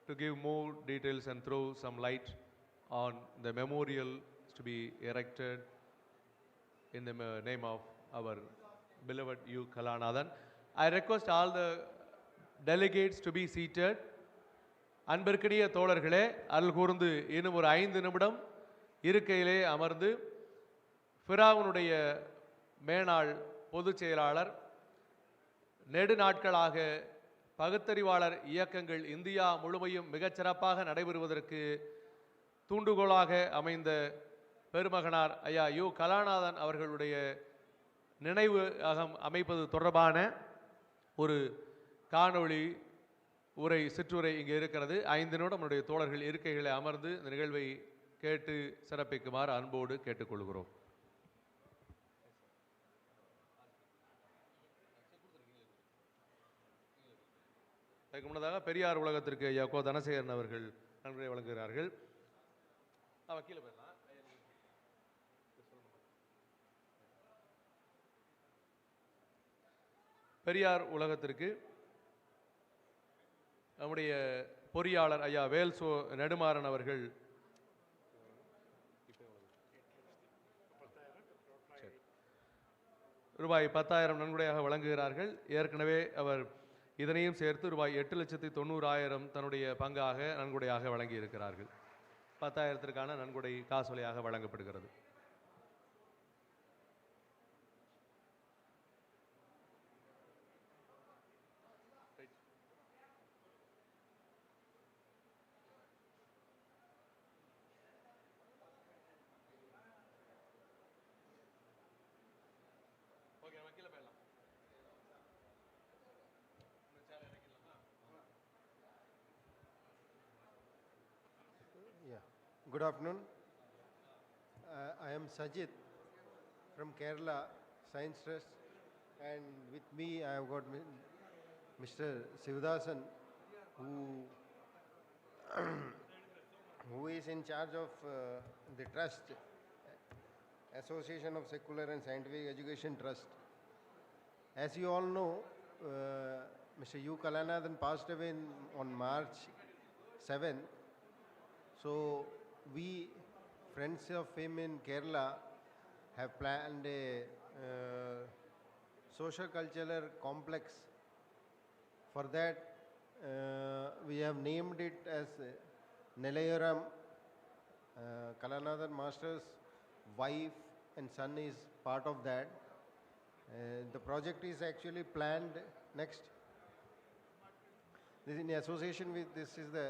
to give more details and throw some light on the memorial to be erected in the name of our beloved U. Kalanathan. I request all the delegates to be seated. அன்பிற்கினிய தோழர்களே, அருள் கூர்ந்து இன்னும் ஒரு 5 நிமிடம் இருக்கையிலே அமர்ந்து ஃபிராவுனுடைய மேனாள் பொதுச் செயலாளர், நெடு நாட்களாக பகுத்தறிவாளர் இயக்கங்கள் இந்தியா முழுமையும் மிகச்சிறப்பாக நடைபெறுவதற்கு தூண்டுகோலாக அமைந்த பெருமகனார் ஐயா யு கலாநாதன் அவர்களுடைய நினைவு அமைப்பது தொடர்பான ஒரு காணொளி உரை சிற்றுரை இங்கே இருக்கிறது. 5 நிமிடம் நம்முடைய தோழர்கள் இருக்கைகளை அமர்ந்து இந்த நிகழ்வை கேட்டு சிறப்பிக்குமாறு அன்போடு கேட்டுக்கொள்கிறோம். அதுக்கு முன்னதாக பெரியார் உலகத்திற்கு ஐயா கோ தனசேகரன் அவர்கள் நன்றியை வழங்குகிறார்கள். கீழே போயிடலாம். பெரியார் உலகத்திற்கு நம்முடைய பொறியாளர் ஐயா வேல்சோ நெடுமாறன் அவர்கள் ரூபாய் 10,000 நன்கொடையாக வழங்குகிறார்கள். ஏற்கனவே அவர் இதனையும் சேர்த்து ரூபாய் 8,90,000 தன்னுடைய பங்காக நன்கொடையாக வழங்கியிருக்கிறார்கள். 10,000த்திற்கான நன்கொடை காசோலையாக வழங்கப்படுகிறது. Good afternoon. I am Sajid from Kerala Science Trust, and with me I have got Mr. Sivadasan, who is in charge of the trust, Association of Secular and Scientific Education Trust. As you all know, Mr. U. Kalanathan passed away on March 7th. So we, friends of him in Kerala, have planned a social cultural complex. For that, we have named it as Nelayaram. Kalanathan Master's wife and son is part of that. The project is actually planned next. This is in association with, this is the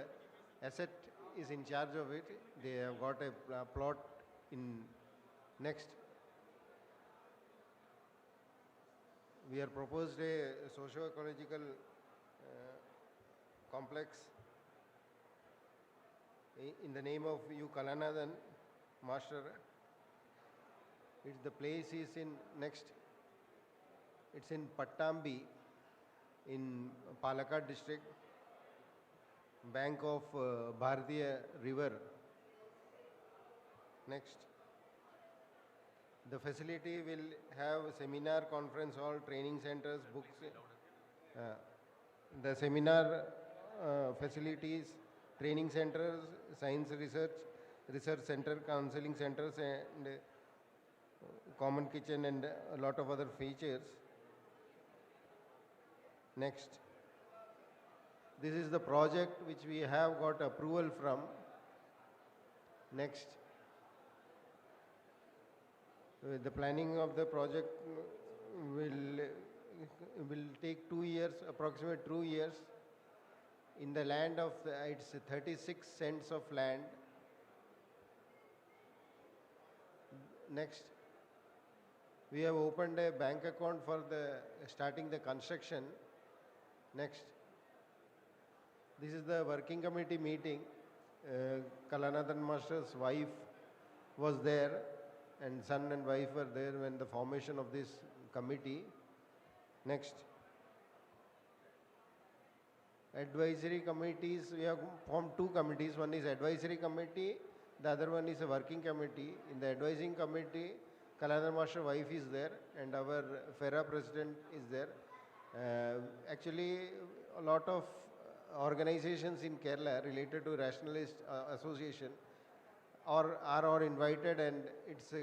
asset is in charge of it. They have got a plot in next. We are proposed a socio-ecological complex in the name of U. Kalanathan Master. The place is in next. It's in Pattambi in Palakkad district, bank of Bharatiya river. Next, the facility will have seminar, conference hall, training centers, books. The seminar facilities, training centers, science research center, counseling centers, and common kitchen, and a lot of other features. Next, this is the project which we have got approval from. Next, the planning of the project will take 2 years, approximately 2 years. In the land of, it's 36 cents of land. Next, we have opened a bank account for the starting the construction. Next, this is the working committee meeting. Kalanathan Master's wife was there, and son and wife were there when the formation of this committee. Next, advisory committees, we have formed 2 committees. One is advisory committee, the other one is a working committee. In the advising committee, Kalanathan Master wife is there, and our FIRA president is there. Actually, a lot of organizations in Kerala related to Rationalist Association are invited, and it's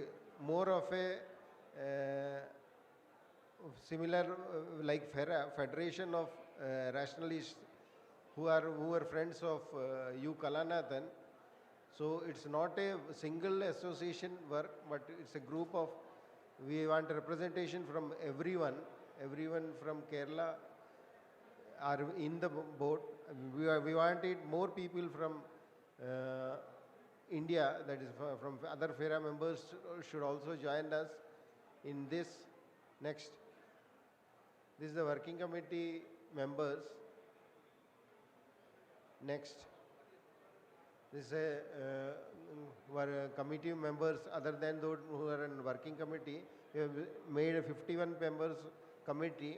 more of a similar like FIRA, Federation of Rationalists, who were friends of U. Kalanathan. So it's not a single association work, but it's a group of, we want representation from everyone from Kerala are in the board. We wanted more people from India, that is from other FIRA members, should also join us in this. Next, this is the working committee members. Next, this is were committee members other than those who are in working committee. We have made a 51 members committee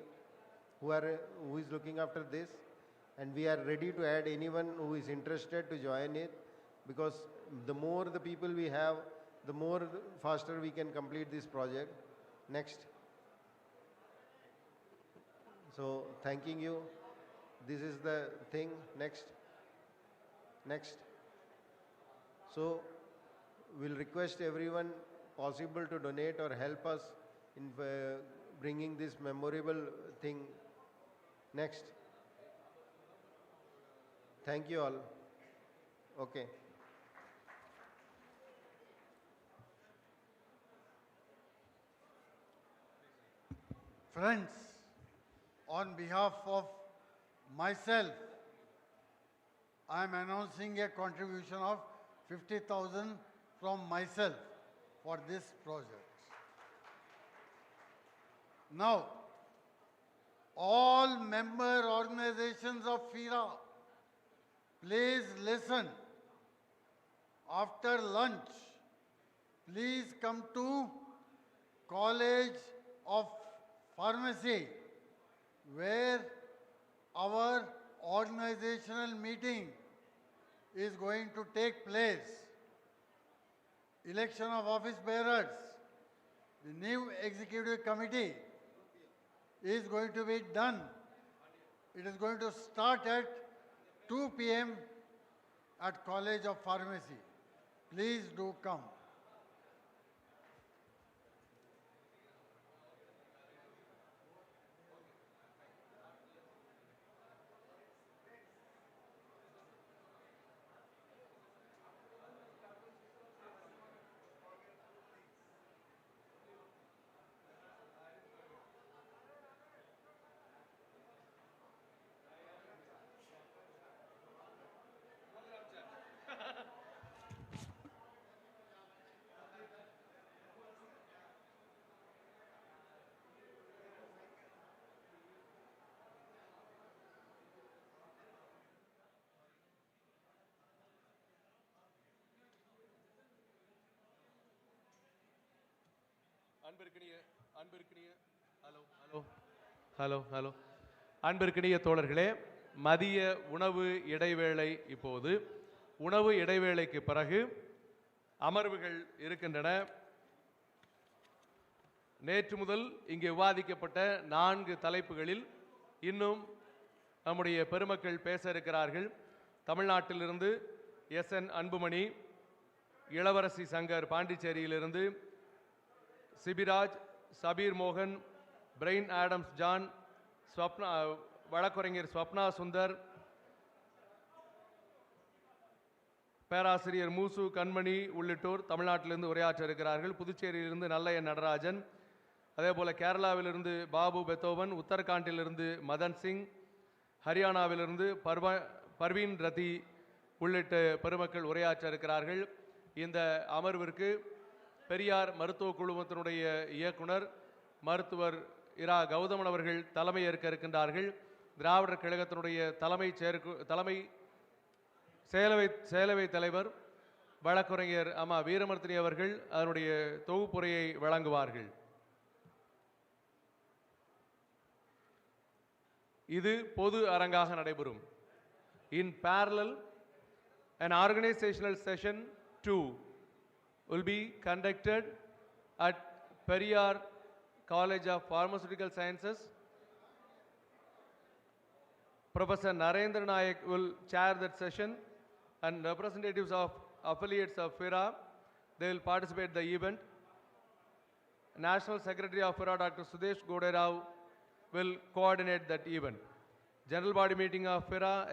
who is looking after this, and we are ready to add anyone who is interested to join it, because the more the people we have, the more faster we can complete this project. Next. So thanking you. This is the thing. Next. So we'll request everyone possible to donate or help us in bringing this memorable thing. Next. Thank you all. Okay. Friends, on behalf of myself, I am announcing a contribution of 50,000 from myself for this project. Now, all member organizations of FIRA, please listen. After lunch, please come to College of Pharmacy, where our organizational meeting is going to take place. Election of office bearers, the new executive committee is going to be done. It is going to start at 2 p.m. at College of Pharmacy. Please do come. அன்பிற்கினிய தோழர்களே, மதிய உணவு இடைவேளை. இப்போது உணவு இடைவேளைக்கு பிறகு அமர்வுகள் இருக்கின்றன. நேற்று முதல் இங்கே விவாதிக்கப்பட்ட 4 தலைப்புகளில் இன்னும் நம்முடைய பெருமக்கள் பேச இருக்கிறார்கள். தமிழ்நாட்டிலிருந்து எஸ்.என். அன்புமணி, இளவரசி சங்கர் பாண்டிச்சேரியிலிருந்து, சிபிராஜ், சபீர் மோகன், பிரெயின் ஆடம்ஸ் ஜான், வழக்கறிஞர் ஸ்வப்னா சுந்தர், பேராசிரியர் மூசு கண்மணி உள்ளிட்டோர் தமிழ்நாட்டிலிருந்து உரையாற்ற இருக்கிறார்கள். புதுச்சேரியிலிருந்து நல்லையன் நடராஜன், அதே போல கேரளாவிலிருந்து பாபு பெத்தோவன், உத்தரகாண்டிலிருந்து மதன் சிங், ஹரியானாவிலிருந்து பர்வீன் ரதி உள்ளிட்ட பெருமக்கள் உரையாற்ற இருக்கிறார்கள். இந்த அமர்விற்கு பெரியார் மருத்துவ குழுமத்தினுடைய இயக்குனர் மருத்துவர் இரா கௌதமன் அவர்கள் தலைமை ஏற்க இருக்கின்றார்கள். திராவிடர் கழகத்தினுடைய தலைமை செயலவை தலைவர் வழக்கறிஞர் அம்மா வீரமர்த்தினி அவர்கள் அதனுடைய தொகுப்புரையை வழங்குவார்கள். இது பொது அரங்காக நடைபெறும். In parallel, an organizational session 2 will be conducted at Periyar College of Pharmaceutical Sciences, Professor Narendra Nayak will chair that session, and representatives of affiliates of FIRA, they will participate in the event. National Secretary of FIRA, Dr. Sudesh Goderao, will coordinate that event. General Body Meeting of FIRA